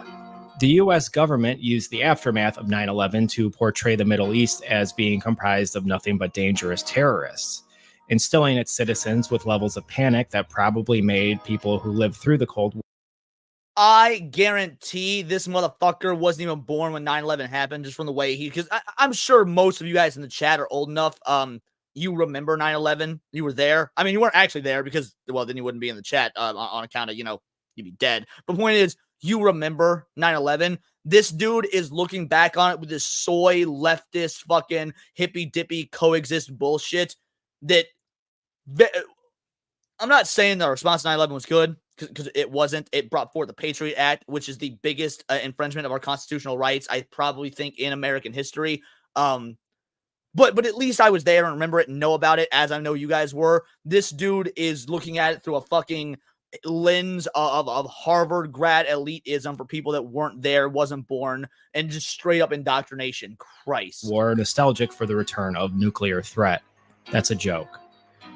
The US government used the aftermath of 9/11 to portray the Middle East as being comprised of nothing but dangerous terrorists, instilling its citizens with levels of panic that probably made people who lived through the Cold War. I guarantee this motherfucker wasn't even born when 9/11 happened, just from the way because I'm sure most of you guys in the chat are old enough. You remember 9/11? You were there. I mean, you weren't actually there because, well, then you wouldn't be in the chat on account of, you'd be dead. But the point is, you remember 9/11. This dude is looking back on it with this soy leftist fucking hippy dippy coexist bullshit that I'm not saying the response to 9/11 was good, because it wasn't. It brought forth the Patriot Act, which is the biggest infringement of our constitutional rights, I probably think, in American history. But at least I was there and remember it and know about it, as I know you guys were. This dude is looking at it through a fucking lens of Harvard grad elitism for people that weren't there, wasn't born, and just straight up indoctrination. Christ. War nostalgic for the return of nuclear threat. That's a joke.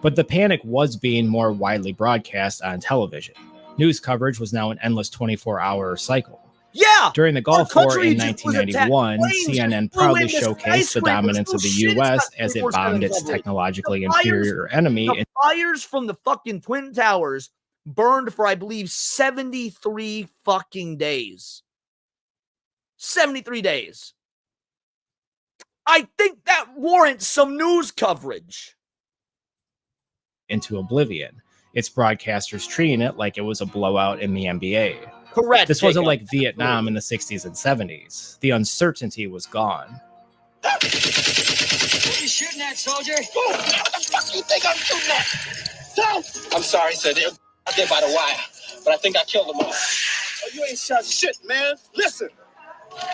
But the panic was being more widely broadcast on television. News coverage was now an endless 24-hour cycle. Yeah! During the Gulf War in 1991, CNN proudly showcased the dominance of the U.S. as it bombed its technologically inferior enemy. The fires from the fucking Twin Towers burned for, I believe, 73 fucking days. 73 days. I think that warrants some news coverage. Into oblivion. Its broadcasters treating it like it was a blowout in the NBA. Correct. This wasn't like Vietnam in the 60s and 70s. The uncertainty was gone. What are you shooting at, soldier? What the fuck you think I'm shooting at? Son! I'm sorry, sir. They're out there by the wire, but I think I killed them all. Oh, you ain't shot shit, man. Listen.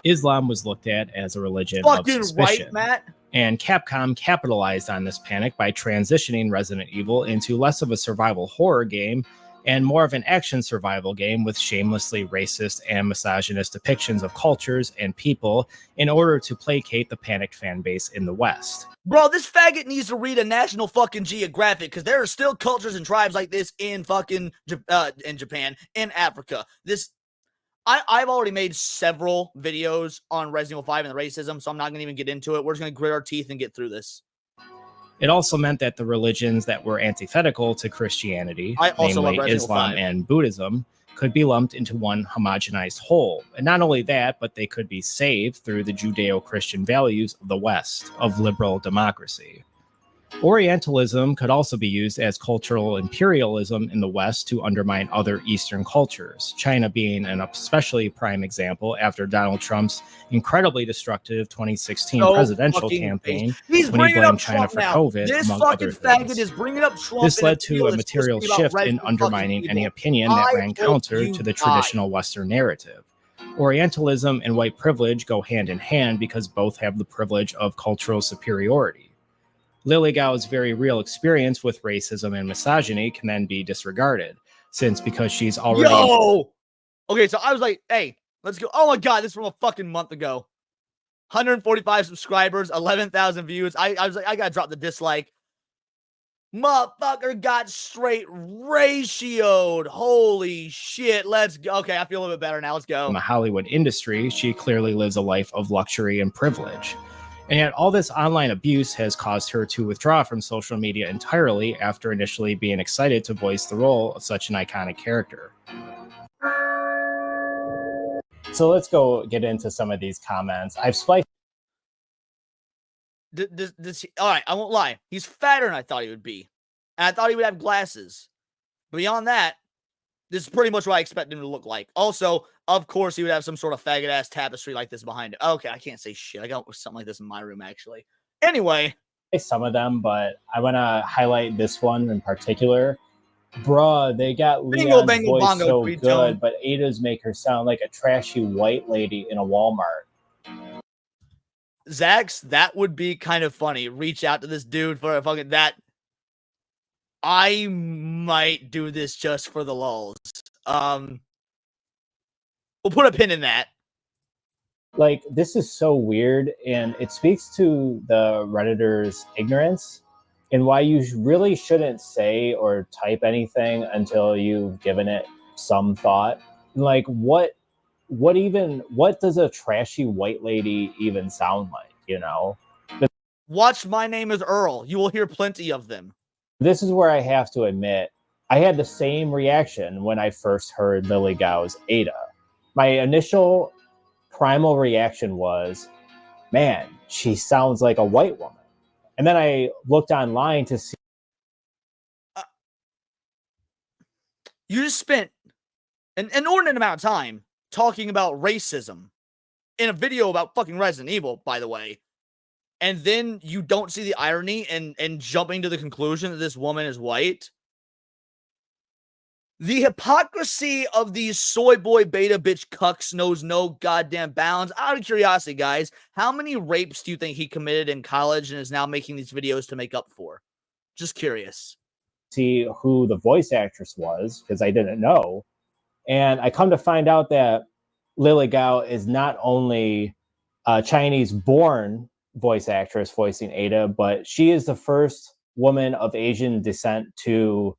Islam was looked at as a religion of suspicion. Right, Matt? And Capcom capitalized on this panic by transitioning Resident Evil into less of a survival horror game and more of an action survival game with shamelessly racist and misogynist depictions of cultures and people in order to placate the panicked fan base in the West. Bro, this faggot needs to read a National fucking Geographic, because there are still cultures and tribes like this in fucking in Japan, in Africa. I've already made several videos on Resident Evil 5 and the racism, so I'm not going to even get into it. We're just going to grit our teeth and get through this. It also meant that the religions that were antithetical to Christianity, namely Islam and Buddhism, could be lumped into one homogenized whole. And not only that, but they could be saved through the Judeo-Christian values of the West, of liberal democracy. Orientalism could also be used as cultural imperialism in the West to undermine other Eastern cultures, China being an especially prime example after Donald Trump's incredibly destructive 2016 presidential campaign when he blamed China for COVID, among other things. This led to a material shift in undermining any opinion that ran counter to the traditional Western narrative. Orientalism and white privilege go hand in hand because both have the privilege of cultural superiority. Lily Gao's very real experience with racism and misogyny can then be disregarded, because she's already... Yo! Okay, so I was like, hey, let's go. Oh my god, this is from a fucking month ago. 145 subscribers, 11,000 views. I was like, I gotta drop the dislike. Motherfucker got straight ratioed. Holy shit, let's go. Okay, I feel a little bit better now. Let's go. In the Hollywood industry, she clearly lives a life of luxury and privilege. And yet all this online abuse has caused her to withdraw from social media entirely after initially being excited to voice the role of such an iconic character. So let's go get into some of these comments. I've spliced. All right, I won't lie. He's fatter than I thought he would be. And I thought he would have glasses. Beyond that, this is pretty much what I expected him to look like. Also, of course, he would have some sort of faggot-ass tapestry like this behind it. Okay, I can't say shit. I got something like this in my room, actually. Anyway. Some of them, but I want to highlight this one in particular. Bruh, they got Leon's voice so good, but Ada's make her sound like a trashy white lady in a Walmart. Zax, that would be kind of funny. Reach out to this dude for a fucking that. I might do this just for the lulz. We'll put a pin in that. Like, this is so weird, and it speaks to the Redditors' ignorance and why you really shouldn't say or type anything until you've given it some thought. Like, what does a trashy white lady even sound like, you know? Watch My Name is Earl. You will hear plenty of them. This is where I have to admit, I had the same reaction when I first heard Lily Gao's Ada. My initial primal reaction was, man, she sounds like a white woman. And then I looked online to see. You just spent an inordinate amount of time talking about racism in a video about fucking Resident Evil, by the way. And then you don't see the irony and jumping to the conclusion that this woman is white. The hypocrisy of these soy boy beta bitch cucks knows no goddamn bounds. Out of curiosity, guys, how many rapes do you think he committed in college and is now making these videos to make up for? Just curious. See who the voice actress was, because I didn't know. And I come to find out that Lily Gao is not only a Chinese-born voice actress voicing Ada, but she is the first woman of Asian descent to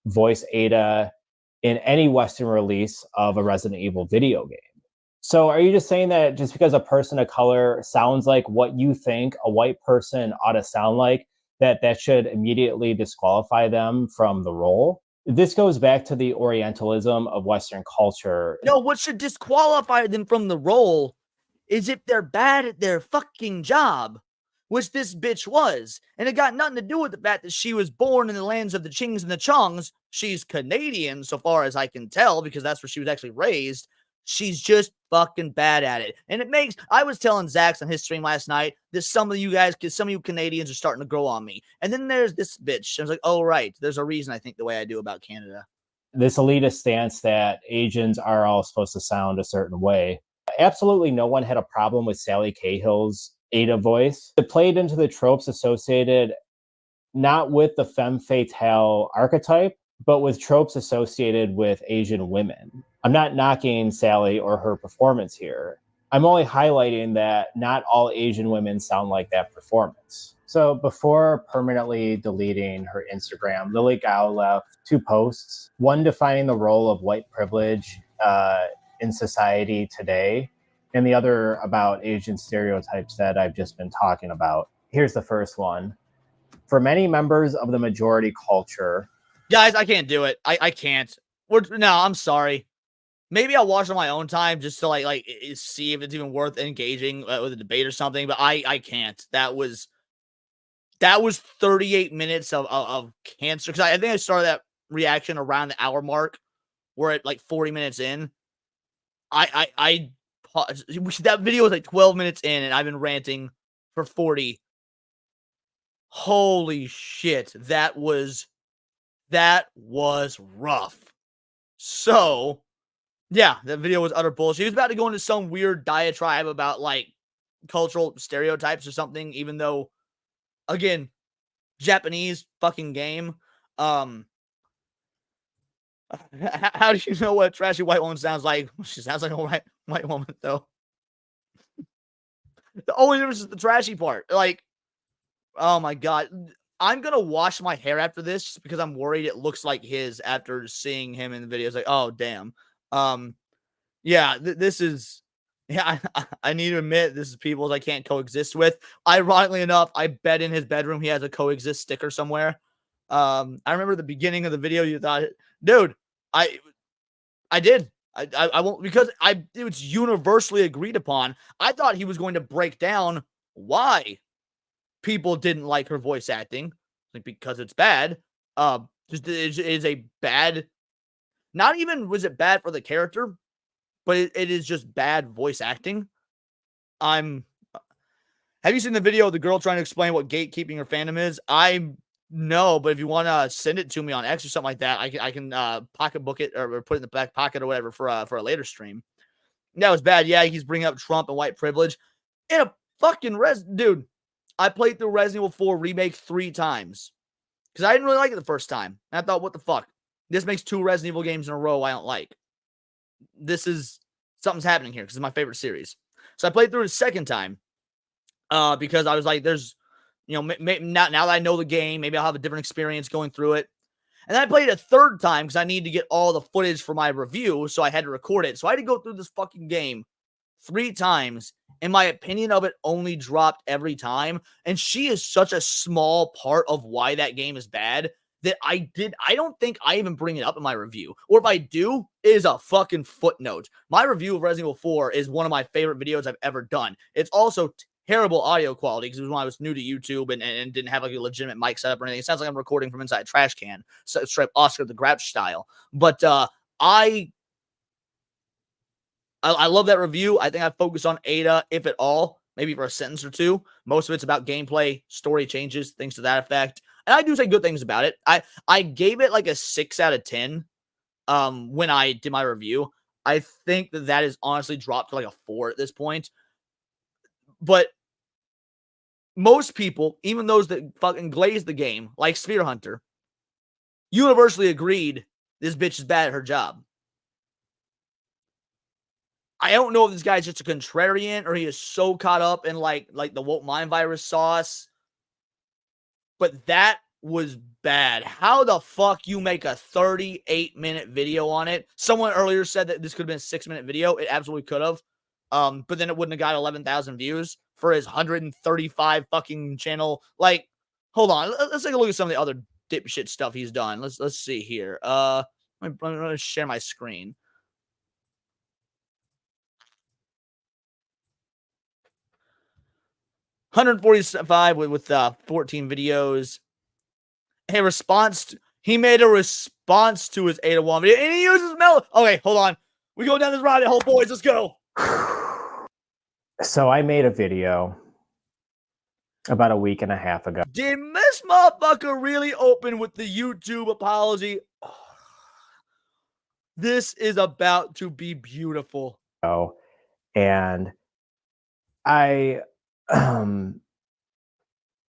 voice Ada in any Western release of a Resident Evil video game. So are you just saying that just because a person of color sounds like what you think a white person ought to sound like, that should immediately disqualify them from the role? This goes back to the Orientalism of Western culture. No, what should disqualify them from the role is if they're bad at their fucking job, which this bitch was. And it got nothing to do with the fact that she was born in the lands of the Chings and the Chongs. She's Canadian, so far as I can tell, because that's where she was actually raised. She's just fucking bad at it. And it makes, I was telling Zax on his stream last night that some of you guys, some of you Canadians are starting to grow on me. And then there's this bitch. I was like, oh, right. There's a reason I think the way I do about Canada. This elitist stance that Asians are all supposed to sound a certain way. Absolutely no one had a problem with Sally Cahill's Ada voice. It played into the tropes associated not with the femme fatale archetype, but with tropes associated with Asian women. I'm not knocking Sally or her performance here. I'm only highlighting that not all Asian women sound like that performance. So before permanently deleting her Instagram, Lily Gao left 2 posts, one defining the role of white privilege in society today, and the other about Asian stereotypes that I've just been talking about. Here's the first one. For many members of the majority culture... Guys, I can't do it. I can't. No, I'm sorry. Maybe I'll watch on my own time just to like see if it's even worth engaging with a debate or something, but I can't. That was 38 minutes of cancer. Because I think I started that reaction around the hour mark. We're at like 40 minutes in. That video was like 12 minutes in, and I've been ranting for 40. Holy shit. That was rough. So, yeah, that video was utter bullshit. He was about to go into some weird diatribe about like cultural stereotypes or something, even though, again, Japanese fucking game. How do you know what a trashy white woman sounds like? She sounds like a white woman, though. The only difference is the trashy part. Like, oh my God. I'm going to wash my hair after this just because I'm worried it looks like his after seeing him in the videos. Like, oh, damn. Yeah, this is... Yeah, I need to admit, this is people I can't coexist with. Ironically enough, I bet in his bedroom he has a coexist sticker somewhere. I remember the beginning of the video, you thought, dude, I did. I won't, because it was universally agreed upon. I thought he was going to break down why people didn't like her voice acting, like because it's bad. Just it is a bad. Not even was it bad for the character, but it is just bad voice acting. Have you seen the video of the girl trying to explain what gatekeeping her fandom is? No, but if you want to send it to me on X or something like that, I can pocketbook it or put it in the back pocket or whatever for a later stream. That was bad. Yeah, he's bringing up Trump and white privilege in a fucking dude. I played through Resident Evil 4 Remake 3 times because I didn't really like it the first time. And I thought, what the fuck? This makes 2 Resident Evil games in a row I don't like. Something's happening here because it's my favorite series. So I played through it a second time because I was like, there's, now that I know the game, maybe I'll have a different experience going through it. And then I played it a third time because I needed to get all the footage for my review, so I had to record it. So I had to go through this fucking game 3 times, and my opinion of it only dropped every time. And she is such a small part of why that game is bad that I don't think I even bring it up in my review. Or if I do, it is a fucking footnote. My review of Resident Evil 4 is one of my favorite videos I've ever done. It's also terrible audio quality because it was when I was new to YouTube and didn't have like a legitimate mic setup or anything. It sounds like I'm recording from inside a trash can, so straight Oscar the Grouch style. But I love that review. I think I focus on Ada, if at all, maybe for a sentence or two. Most of it's about gameplay, story changes, things to that effect. And I do say good things about it. I gave it like a 6 out of 10 when I did my review. I think that is honestly dropped to like a 4 at this point. But most people, even those that fucking glaze the game, like Sphere Hunter, universally agreed this bitch is bad at her job. I don't know if this guy's just a contrarian or he is so caught up in like the woke mind virus sauce. But that was bad. How the fuck you make a 38-minute video on it? Someone earlier said that this could have been a 6-minute video. It absolutely could have. But then it wouldn't have got 11,000 views for his 135 fucking channel. Like, hold on. Let's take a look at some of the other dipshit stuff he's done. Let's see here. I'm gonna share my screen. $145 with 14 videos. He made a response to his Ada Wong video, and he uses Mel. Okay, hold on. We go down this rabbit hole, boys. Let's go. So I made a video about a week and a half ago. Did this motherfucker really open with the YouTube apology? This is about to be beautiful. And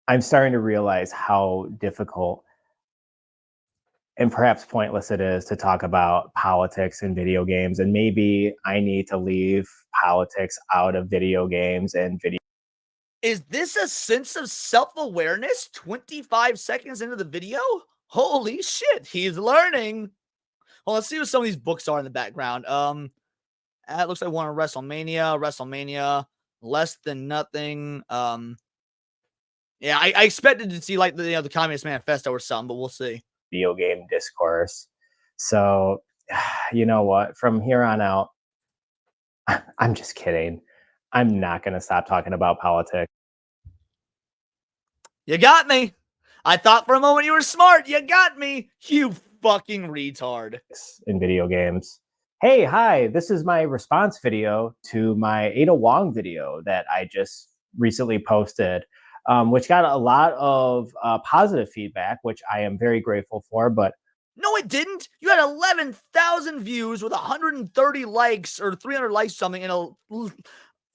I'm starting to realize how difficult and perhaps pointless it is to talk about politics in video games. And maybe I need to leave politics out of video games and video. Is this a sense of self-awareness 25 seconds into the video? Holy shit, he's learning. Well, let's see what some of these books are in the background. It looks like one on WrestleMania, Less Than Nothing. Yeah, I expected to see like the Communist Manifesto or something, but we'll see. Video game discourse. So, you know what? From here on out, I'm just kidding. I'm not going to stop talking about politics. You got me. I thought for a moment you were smart. You got me. You fucking retard. In video games. Hey, hi. This is my response video to my Ada Wong video that I just recently posted. Which got a lot of positive feedback, which I am very grateful for. But no, it didn't. You had 11,000 views with 130 likes or 300 likes something, and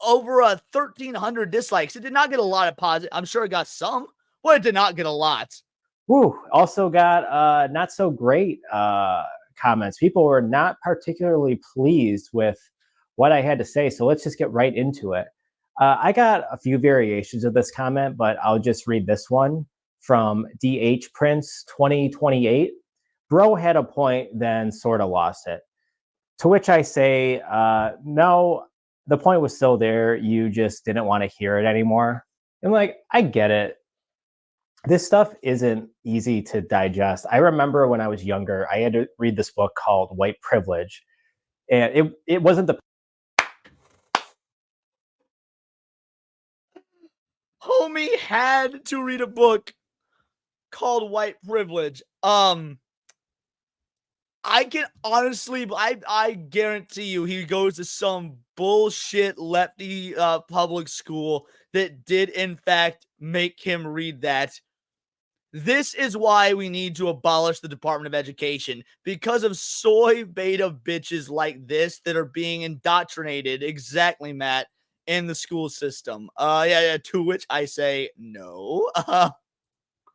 over 1,300 dislikes. It did not get a lot of positive. I'm sure it got some, but it did not get a lot. Also got not so great comments. People were not particularly pleased with what I had to say. So let's just get right into it. I got a few variations of this comment, but I'll just read this one from DH Prince 2028. Bro had a point, then sort of lost it. To which I say, no, the point was still there. You just didn't want to hear it anymore. And like, I get it. This stuff isn't easy to digest. I remember when I was younger, I had to read this book called White Privilege. And it wasn't the Homie had to read a book called White Privilege. I can honestly, I guarantee you he goes to some bullshit lefty public school that did in fact make him read that. This is why we need to abolish the Department of Education, because of soy beta bitches like this that are being indoctrinated. Exactly, Matt. In the school system. Yeah, to which I say no.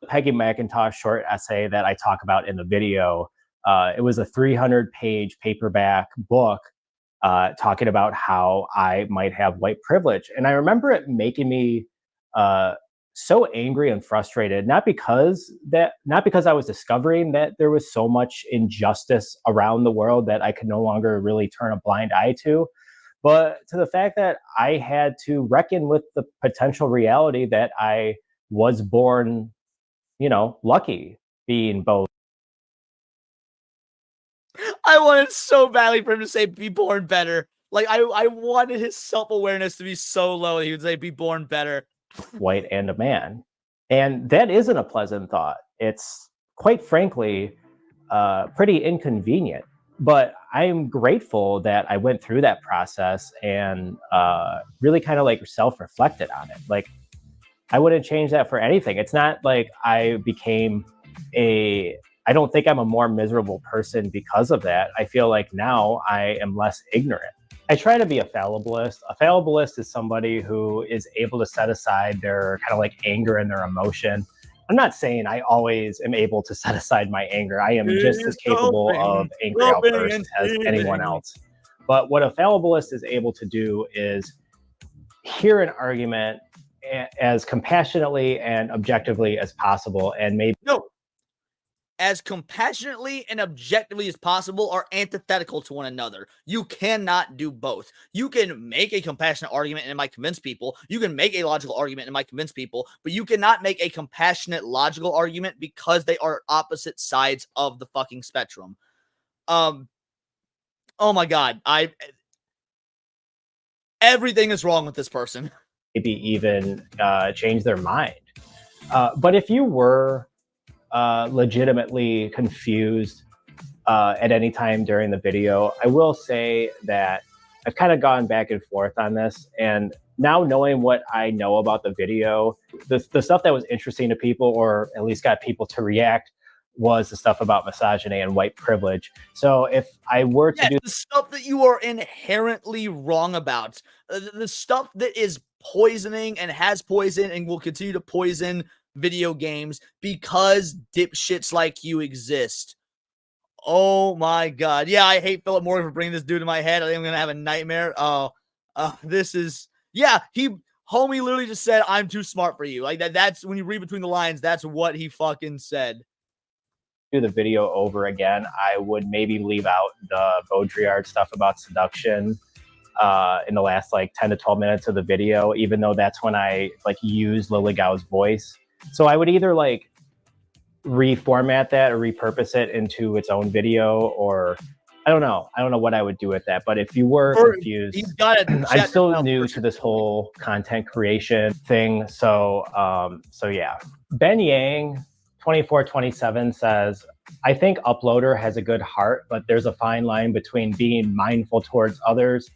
Peggy McIntosh short essay that I talk about in the video. It was a 300-page paperback book talking about how I might have white privilege. And I remember it making me so angry and frustrated, not because I was discovering that there was so much injustice around the world that I could no longer really turn a blind eye to, but to the fact that I had to reckon with the potential reality that I was born, lucky, being both. I wanted so badly for him to say be born better. Like I wanted his self-awareness to be so low that he would say be born better. White and a man. And that isn't a pleasant thought. It's quite frankly pretty inconvenient. But I'm grateful that I went through that process and really kind of like self-reflected on it. Like, I wouldn't change that for anything. It's not like I don't think I'm a more miserable person because of that. I feel like now I am less ignorant. I try to be a fallibilist. A fallibilist is somebody who is able to set aside their kind of like anger and their emotion. I'm not saying I always am able to set aside my anger. I am just as capable of angry outbursts as anyone else. But what a fallibilist is able to do is hear an argument as compassionately and objectively as possible, and maybe as compassionately and objectively as possible are antithetical to one another. You cannot do both. You can make a compassionate argument and it might convince people. You can make a logical argument and it might convince people, but you cannot make a compassionate logical argument because they are opposite sides of the fucking spectrum. Oh my God. Everything is wrong with this person. Maybe even change their mind. But if you were legitimately confused at any time during the video, I will say that I've kind of gone back and forth on this, and now knowing what I know about the video, the stuff that was interesting to people, or at least got people to react, was the stuff about misogyny and white privilege. So if I were to do the stuff that you are inherently wrong about, the stuff that is poisoning and has poisoned and will continue to poison video games because dipshits like you exist. Oh my God. Yeah, I hate Philip Morgan for bringing this dude to my head. I think I'm gonna have a nightmare. This is, yeah, homie literally just said, I'm too smart for you. Like that's when you read between the lines, that's what he fucking said. Do the video over again, I would maybe leave out the Baudrillard stuff about seduction in the last like 10 to 12 minutes of the video, even though that's when I like use Lily Gao's voice. So I would either like reformat that or repurpose it into its own video, or I don't know what I would do with that. But if you were confused, I'm still new to this whole content creation thing. So yeah. Ben Yang 2427 says, I think Uploader has a good heart, but there's a fine line between being mindful towards others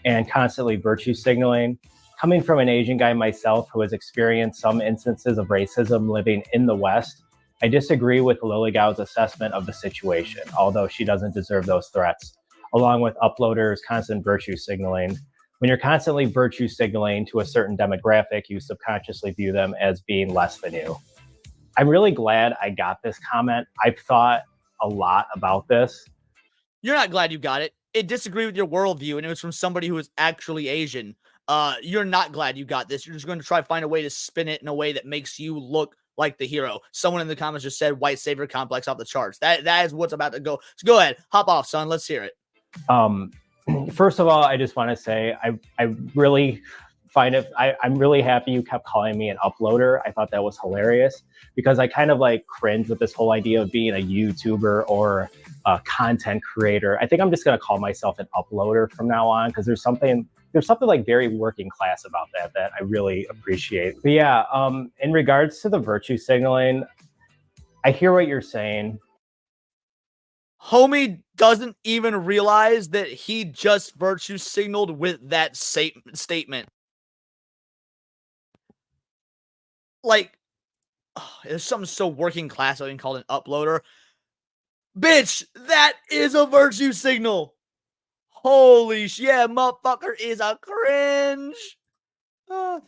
and constantly virtue signaling. Coming from an Asian guy myself who has experienced some instances of racism living in the West, I disagree with Lily Gao's assessment of the situation, although she doesn't deserve those threats. Along with Uploader's constant virtue signaling. When you're constantly virtue signaling to a certain demographic, you subconsciously view them as being less than you. I'm really glad I got this comment. I've thought a lot about this. You're not glad you got it. It disagreed with your worldview, and it was from somebody who is actually Asian. You're not glad you got this. You're just going to try to find a way to spin it in a way that makes you look like the hero. Someone in the comments just said white savior complex off the charts. That is what's about to go. So go ahead. Hop off, son. Let's hear it. First of all, I just want to say I really find it, I'm really happy you kept calling me an uploader. I thought that was hilarious because I kind of like cringe with this whole idea of being a YouTuber or a content creator. I think I'm just going to call myself an uploader from now on because there's something like very working class about that I really appreciate. But yeah, in regards to the virtue signaling, I hear what you're saying. Homie doesn't even realize that he just virtue signaled with that statement. Like, there's something so working class about being called an uploader. Bitch, that is a virtue signal. Holy shit, yeah, motherfucker is a cringe. That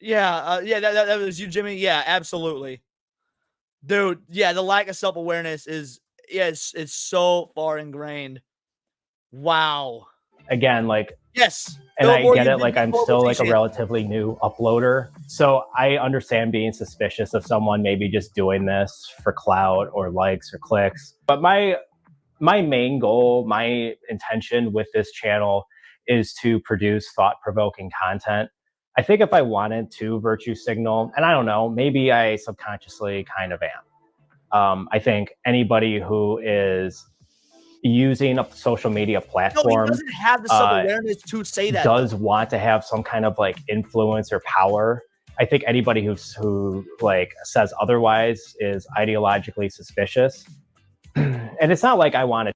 was you, Jimmy. Yeah, absolutely. Dude, yeah, the lack of self-awareness is, yes, it's so far ingrained. Wow. Again, like, yes. And I get it, like I'm still like a relatively new uploader. So I understand being suspicious of someone maybe just doing this for clout or likes or clicks. But my main goal, my intention with this channel is to produce thought-provoking content. I think if I wanted to virtue signal, and I don't know, maybe I subconsciously kind of am. I think anybody who is using a social media platform doesn't have the self-awareness to say that does want to have some kind of like influence or power. I think anybody who like says otherwise is ideologically suspicious. And it's not like I want to.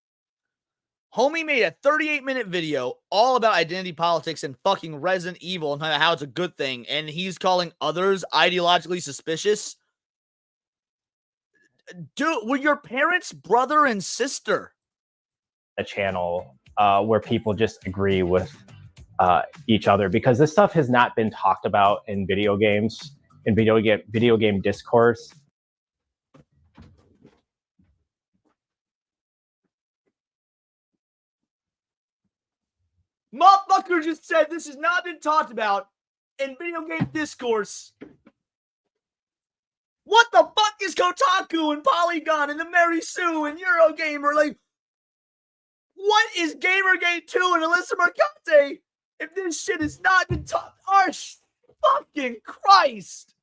Homie made a 38-minute video all about identity politics and fucking Resident Evil and how it's a good thing, and he's calling others ideologically suspicious. Dude, were your parents brother and sister? A channel where people just agree with each other, because this stuff has not been talked about in video games, in video game discourse. Motherfucker just said this has not been talked about in video game discourse. What the fuck is Kotaku and Polygon and the Mary Sue and Eurogamer? Like, what is Gamergate 2 and Alyssa Mercante if this shit is not been taught? Fucking Christ.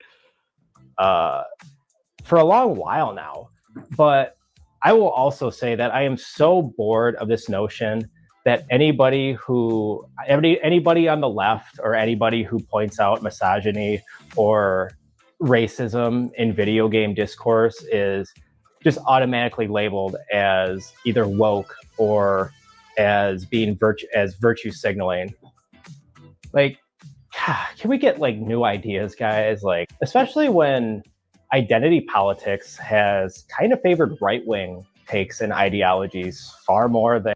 For a long while now. But I will also say that I am so bored of this notion that anybody on the left or anybody who points out misogyny or racism in video game discourse is just automatically labeled as either woke or as being virtue signaling. Like, can we get like new ideas, guys? Like, especially when identity politics has kind of favored right-wing takes and ideologies far more than.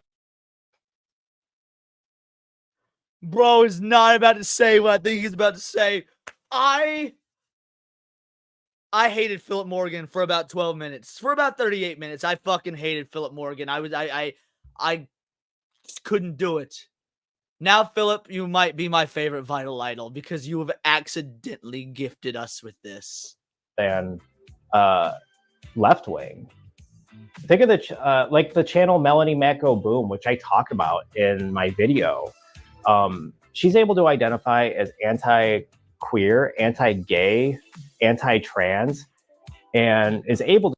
Bro is not about to say what I think he's about to say. I hated Philip Morgan for about 12 minutes. For about 38 minutes, I fucking hated Philip Morgan. I just couldn't do it. Now, Philip, you might be my favorite Vital Idol because you have accidentally gifted us with this. Than left wing. Think of the channel Melanie Matt Go Boom, which I talk about in my video. She's able to identify as anti-queer, anti-gay, anti-trans, and is able to.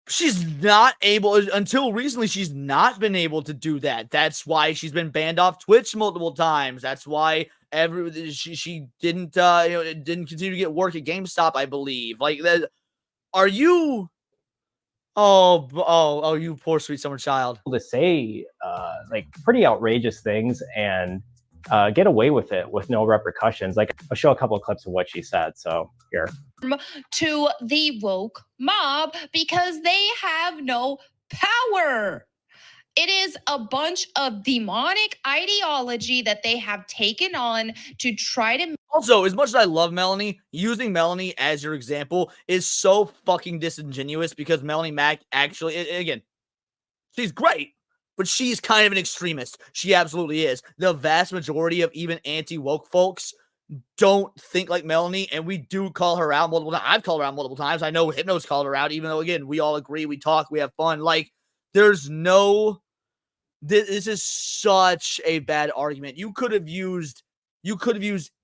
She's not able, until recently, she's not been able to do that. That's why she's been banned off Twitch multiple times. That's why she didn't didn't continue to get work at GameStop, I believe. Like that. Are you? Oh, you poor sweet summer child. To say like pretty outrageous things and get away with it with no repercussions. Like, I'll show a couple of clips of what she said. So here. To the woke mob because they have no power. It is a bunch of demonic ideology that they have taken on to try to. Also, as much as I love Melanie, using Melanie as your example is so fucking disingenuous because Melanie Mack actually, again, she's great, but she's kind of an extremist. She absolutely is. The vast majority of even anti-woke folks don't think like Melanie, and we do call her out multiple times. I've called her out multiple times. I know Hypno's called her out, even though, again, we all agree, we talk, we have fun. Like, there's no... This is such a bad argument. You could have used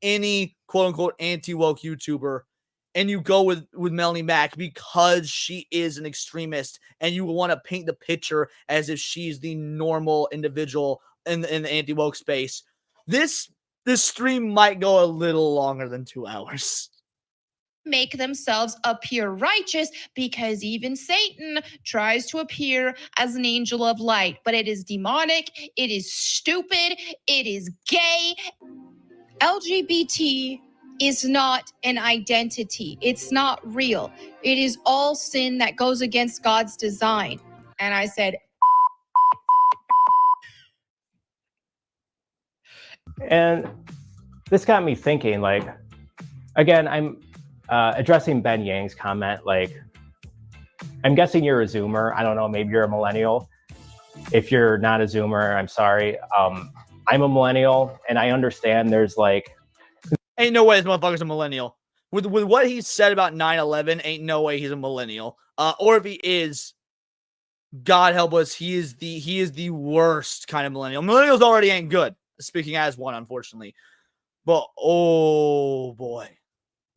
any quote-unquote anti-woke YouTuber, and you go with Melanie Mack because she is an extremist, and you want to paint the picture as if she's the normal individual in the anti-woke space. This stream might go a little longer than 2 hours. Make themselves appear righteous because even Satan tries to appear as an angel of light, but it is demonic, it is stupid, it is gay. LGBT is not an identity. It's not real. It is all sin that goes against God's design. And I said, and this got me thinking, like, again, I'm addressing Ben Yang's comment, like, I'm guessing you're a Zoomer. I don't know, maybe you're a millennial. If you're not a Zoomer, I'm sorry. I'm a millennial, and I understand there's like... Ain't no way this motherfucker's a millennial. With what he said about 9/11, ain't no way he's a millennial. Or if he is, God help us, he is the worst kind of millennial. Millennials already ain't good. Speaking as one, unfortunately. But, oh, boy.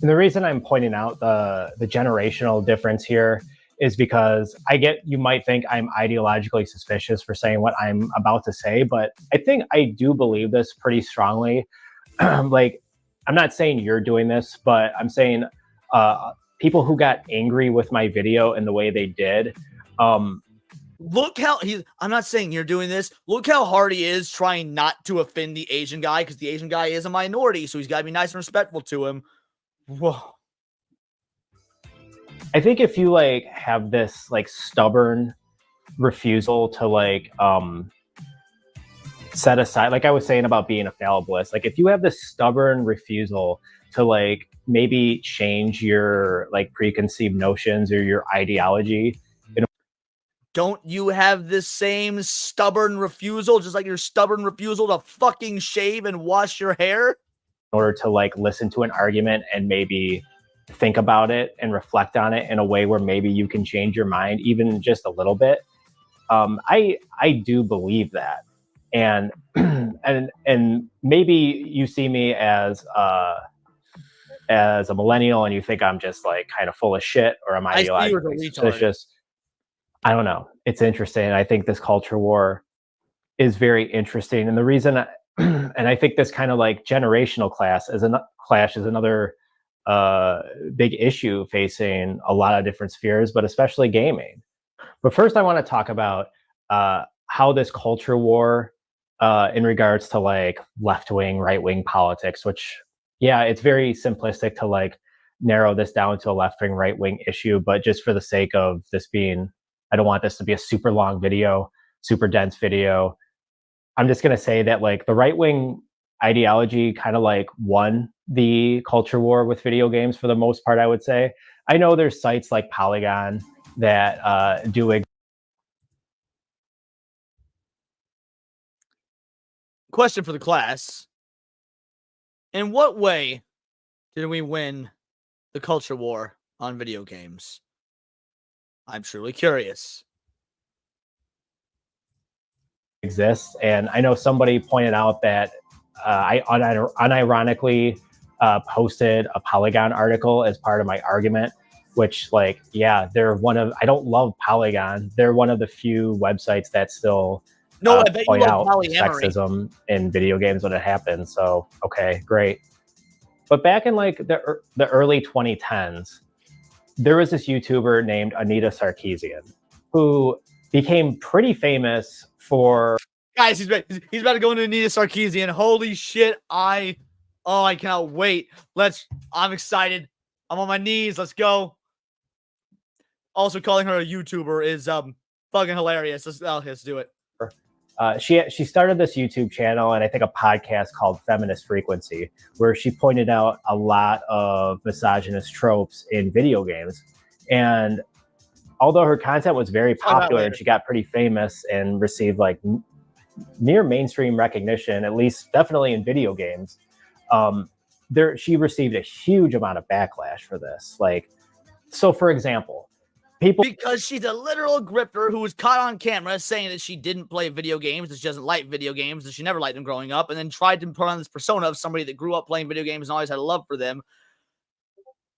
And the reason I'm pointing out the generational difference here is because you might think I'm ideologically suspicious for saying what I'm about to say, but I think I do believe this pretty strongly. Like, I'm not saying you're doing this, but I'm saying people who got angry with my video and the way they did. Look how I'm not saying you're doing this. Look how hard he is trying not to offend the Asian guy because the Asian guy is a minority, so he's got to be nice and respectful to him. Whoa. I think if you like have this like stubborn refusal to like set aside, like I was saying about being a fallibilist, like if you have this stubborn refusal to like maybe change your like preconceived notions or your ideology, don't you have the same stubborn refusal, just like your stubborn refusal to fucking shave and wash your hair? order to like listen to an argument and maybe think about it and reflect on it in a way where maybe you can change your mind even just a little bit. I do believe that, and and maybe you see me as a millennial and you think I'm just like kind of full of shit, or I'm ideologically suspicious. I don't know. It's interesting. I think this culture war is very interesting, and the reason, and I think this kind of like generational clash is another big issue facing a lot of different spheres, but especially gaming. But first, I want to talk about how this culture war, in regards to like left-wing, right-wing politics, which, yeah, it's very simplistic to like narrow this down to a left-wing, right-wing issue. But just for the sake of this being, I don't want this to be a super long video, super dense video. I'm just going to say that like the right-wing ideology kind of like won the culture war with video games for the most part, I would say. I know there's sites like Polygon that do a question for the class. In what way did we win the culture war on video games? I'm truly curious. Exists, and I know somebody pointed out that I unironically posted a Polygon article as part of my argument, which, like, yeah, they're one of, I don't love Polygon. They're one of the few websites that still I bet point you out love polyamory. sexism in video games when it happens. So, okay, great. But back in like the early 2010s, there was this YouTuber named Anita Sarkeesian who became pretty famous for... Guys, he's about to go into Anita Sarkeesian. Holy shit. I cannot wait. I'm excited. I'm on my knees. Let's go. Also, calling her a YouTuber is fucking hilarious. Let's do it. She started this YouTube channel and I think a podcast called Feminist Frequency, where she pointed out a lot of misogynist tropes in video games. And although her content was very popular and she got pretty famous and received like near mainstream recognition, at least definitely in video games, she received a huge amount of backlash for this. Like, so for example, because she's a literal grifter who was caught on camera saying that she didn't play video games, that she doesn't like video games, that she never liked them growing up, and then tried to put on this persona of somebody that grew up playing video games and always had a love for them.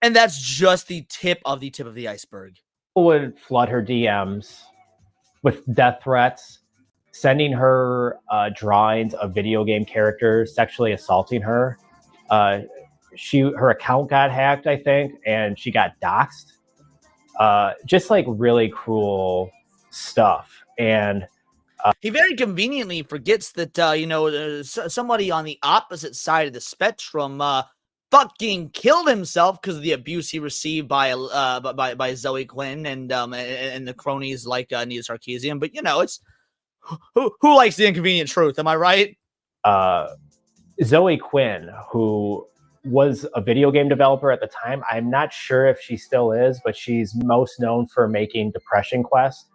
And that's just the tip of the iceberg. People would flood her DMs with death threats, sending her drawings of video game characters sexually assaulting her. Her account got hacked, I think, and she got doxxed. Just like really cruel stuff. And he very conveniently forgets that somebody on the opposite side of the spectrum fucking killed himself because of the abuse he received by Zoe Quinn and the cronies like Anita Sarkeesian. But it's who likes the inconvenient truth? Am I right? Zoe Quinn, who was a video game developer at the time. I'm not sure if she still is, but she's most known for making Depression Quest.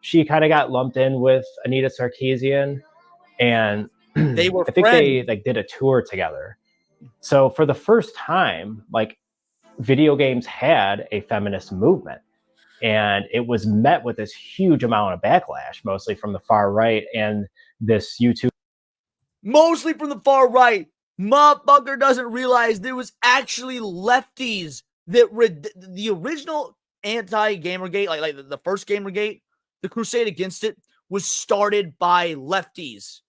She kind of got lumped in with Anita Sarkeesian, and they were I think they like did a tour together. So for the first time, like, video games had a feminist movement, and it was met with this huge amount of backlash, mostly from the far right and this YouTube. Mostly from the far right. Motherfucker doesn't realize there was actually lefties that the original anti-Gamergate, like the first Gamergate, the crusade against it was started by lefties.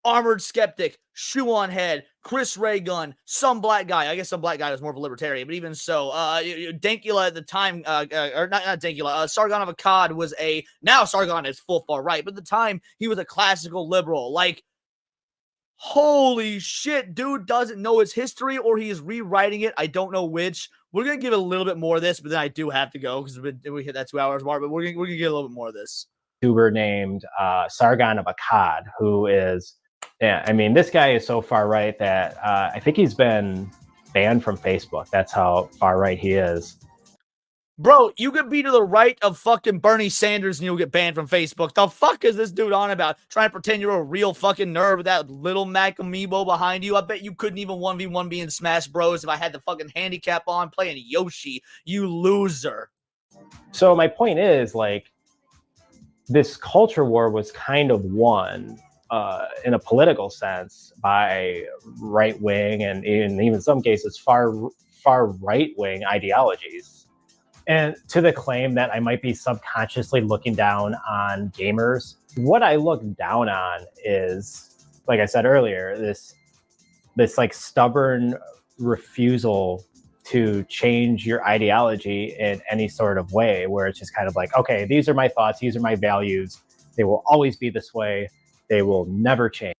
Armored Skeptic, Shoe on Head, Chris Raygun, some black guy. I guess some black guy was more of a libertarian, but even so, Dankula at the time, or not Dankula, Sargon of Akkad was now Sargon is full far right, but at the time he was a classical liberal. Like, holy shit, dude doesn't know his history or he is rewriting it. I don't know which. We're going to give a little bit more of this, but then I do have to go because we hit that 2 hours mark, but we're going to get a little bit more of this. YouTuber named Sargon of Akkad, who is, I mean, this guy is so far right that I think he's been banned from Facebook. That's how far right he is. Bro, you could be to the right of fucking Bernie Sanders and you'll get banned from Facebook. The fuck is this dude on about? Trying to pretend you're a real fucking nerd with that little Mac amiibo behind you. I bet you couldn't even 1v1 be in Smash Bros. If I had the fucking handicap on playing Yoshi. You loser. So my point is, like, this culture war was kind of won in a political sense by right wing and in even some cases far right wing ideologies. And to the claim that I might be subconsciously looking down on gamers, what I look down on is, like I said earlier, this like stubborn refusal to change your ideology in any sort of way, where it's just kind of like, okay, these are my thoughts, these are my values, they will always be this way, they will never change.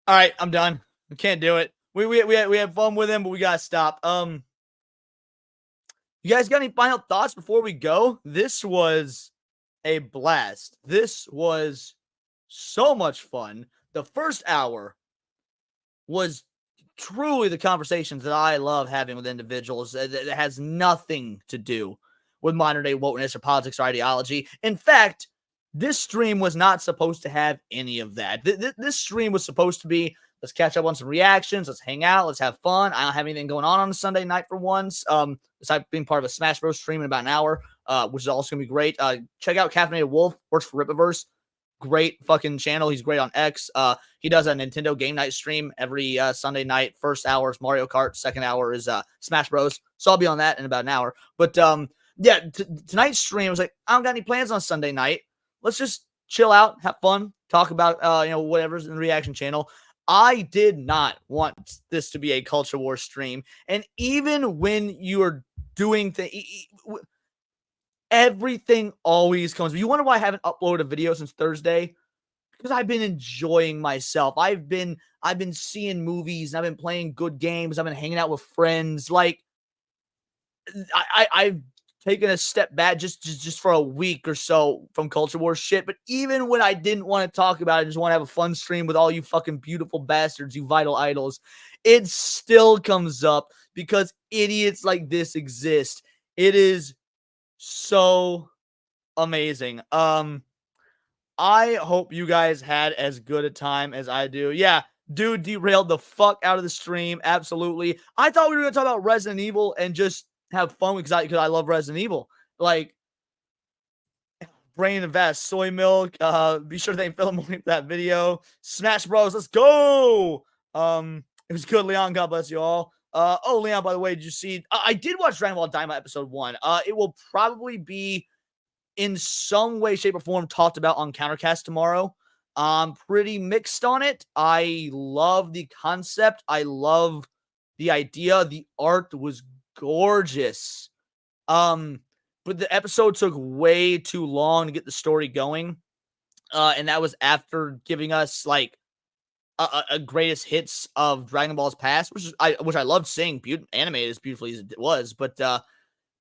All right, I'm done. We can't do it. We had fun with him, but we gotta stop. You guys got any final thoughts before we go? This was a blast. This was so much fun. The first hour was truly the conversations that I love having with individuals that has nothing to do with modern day wokeness or politics or ideology. In fact, this stream was not supposed to have any of that. This stream was supposed to be, let's catch up on some reactions, let's hang out, let's have fun. I don't have anything going on a Sunday night for once. Besides being part of a Smash Bros stream in about an hour, which is also gonna be great. Check out Caffeinated Wolf, works for Ripiverse. Great fucking channel. He's great on X. He does a Nintendo game night stream every Sunday night. First hour is Mario Kart. Second hour is Smash Bros. So I'll be on that in about an hour. But yeah, tonight's stream I was like, I don't got any plans on Sunday night. Let's just chill out, have fun, talk about whatever's in the reaction channel. I did not want this to be a culture war stream, and even when you are doing things. Everything always comes. You wonder why I haven't uploaded a video since Thursday? Because I've been enjoying myself. I've been seeing movies. I've been playing good games. I've been hanging out with friends. Like I've taken a step back just for a week or so from culture war shit. But even when I didn't want to talk about it, I just want to have a fun stream with all you fucking beautiful bastards, you vital idols. It still comes up because idiots like this exist. It is so amazing. I hope you guys had as good a time as I do. Yeah, dude derailed the fuck out of the stream. Absolutely. I thought we were gonna talk about Resident Evil and just have fun because I love Resident Evil. Like Brain Invest, Soy Milk. Be sure to thank Philip for that video. Smash Bros. Let's go. It was good, Leon. God bless you all. Oh, Leon, by the way, did you see? I did watch Dragon Ball Daima episode 1. It will probably be in some way, shape, or form talked about on Countercast tomorrow. I'm pretty mixed on it. I love the concept. I love the idea. The art was gorgeous. But the episode took way too long to get the story going. And that was after giving us like a greatest hits of Dragon Ball's past, which I loved seeing animated as beautifully as it was, but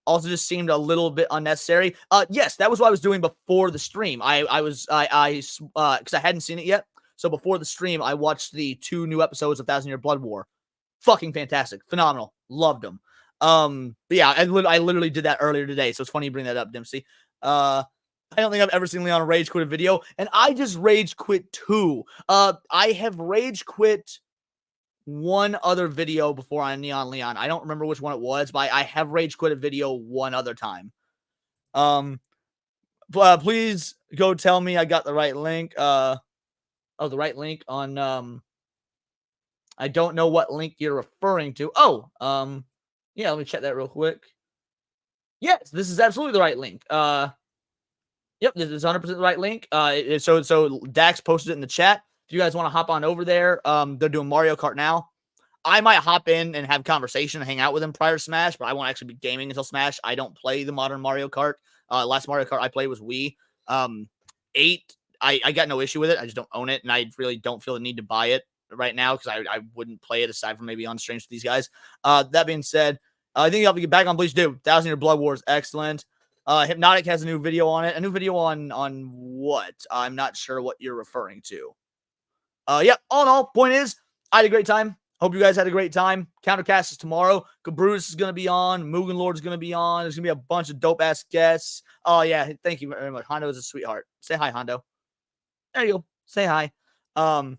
also just seemed a little bit unnecessary. Yes, that was what I was doing before the stream. I because I hadn't seen it yet, so before the stream, I watched the 2 new episodes of 1,000-Year Blood War. Fucking fantastic, phenomenal, loved them. But yeah, I literally did that earlier today, so it's funny you bring that up, Dempsey. I don't think I've ever seen Leon rage quit a video, and I just rage quit 2. I have rage quit one other video before on Neon Leon. I don't remember which one it was, but I have rage quit a video one other time. Please go tell me I got the right link. The right link on I don't know what link you're referring to. Yeah, let me check that real quick. Yes, this is absolutely the right link. Yep, this is 100% the right link. So Dax posted it in the chat. If you guys want to hop on over there, they're doing Mario Kart now. I might hop in and have conversation and hang out with them prior to Smash, but I won't actually be gaming until Smash. I don't play the modern Mario Kart. Last Mario Kart I played was Wii. 8, I got no issue with it. I just don't own it, and I really don't feel the need to buy it right now because I wouldn't play it aside from maybe on streams with these guys. That being said, I think I'll get back on Bleach, dude. 1,000-Year Blood War is excellent. Hypnotic has a new video on it. A new video on what? I'm not sure what you're referring to. Yeah, all in all, point is, I had a great time. Hope you guys had a great time. Countercast is tomorrow. Cabrus is going to be on. Mugen Lord's going to be on. There's going to be a bunch of dope-ass guests. Oh, yeah. Thank you very much. Hondo is a sweetheart. Say hi, Hondo. There you go. Say hi. And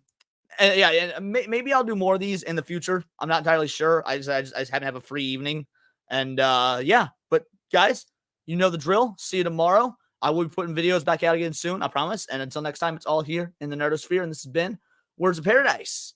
yeah, and maybe I'll do more of these in the future. I'm not entirely sure. I just happen to have a free evening. And yeah, but guys, you know the drill. See you tomorrow. I will be putting videos back out again soon, I promise. And until next time, it's all here in the Nerdosphere. And this has been Words of Paradise.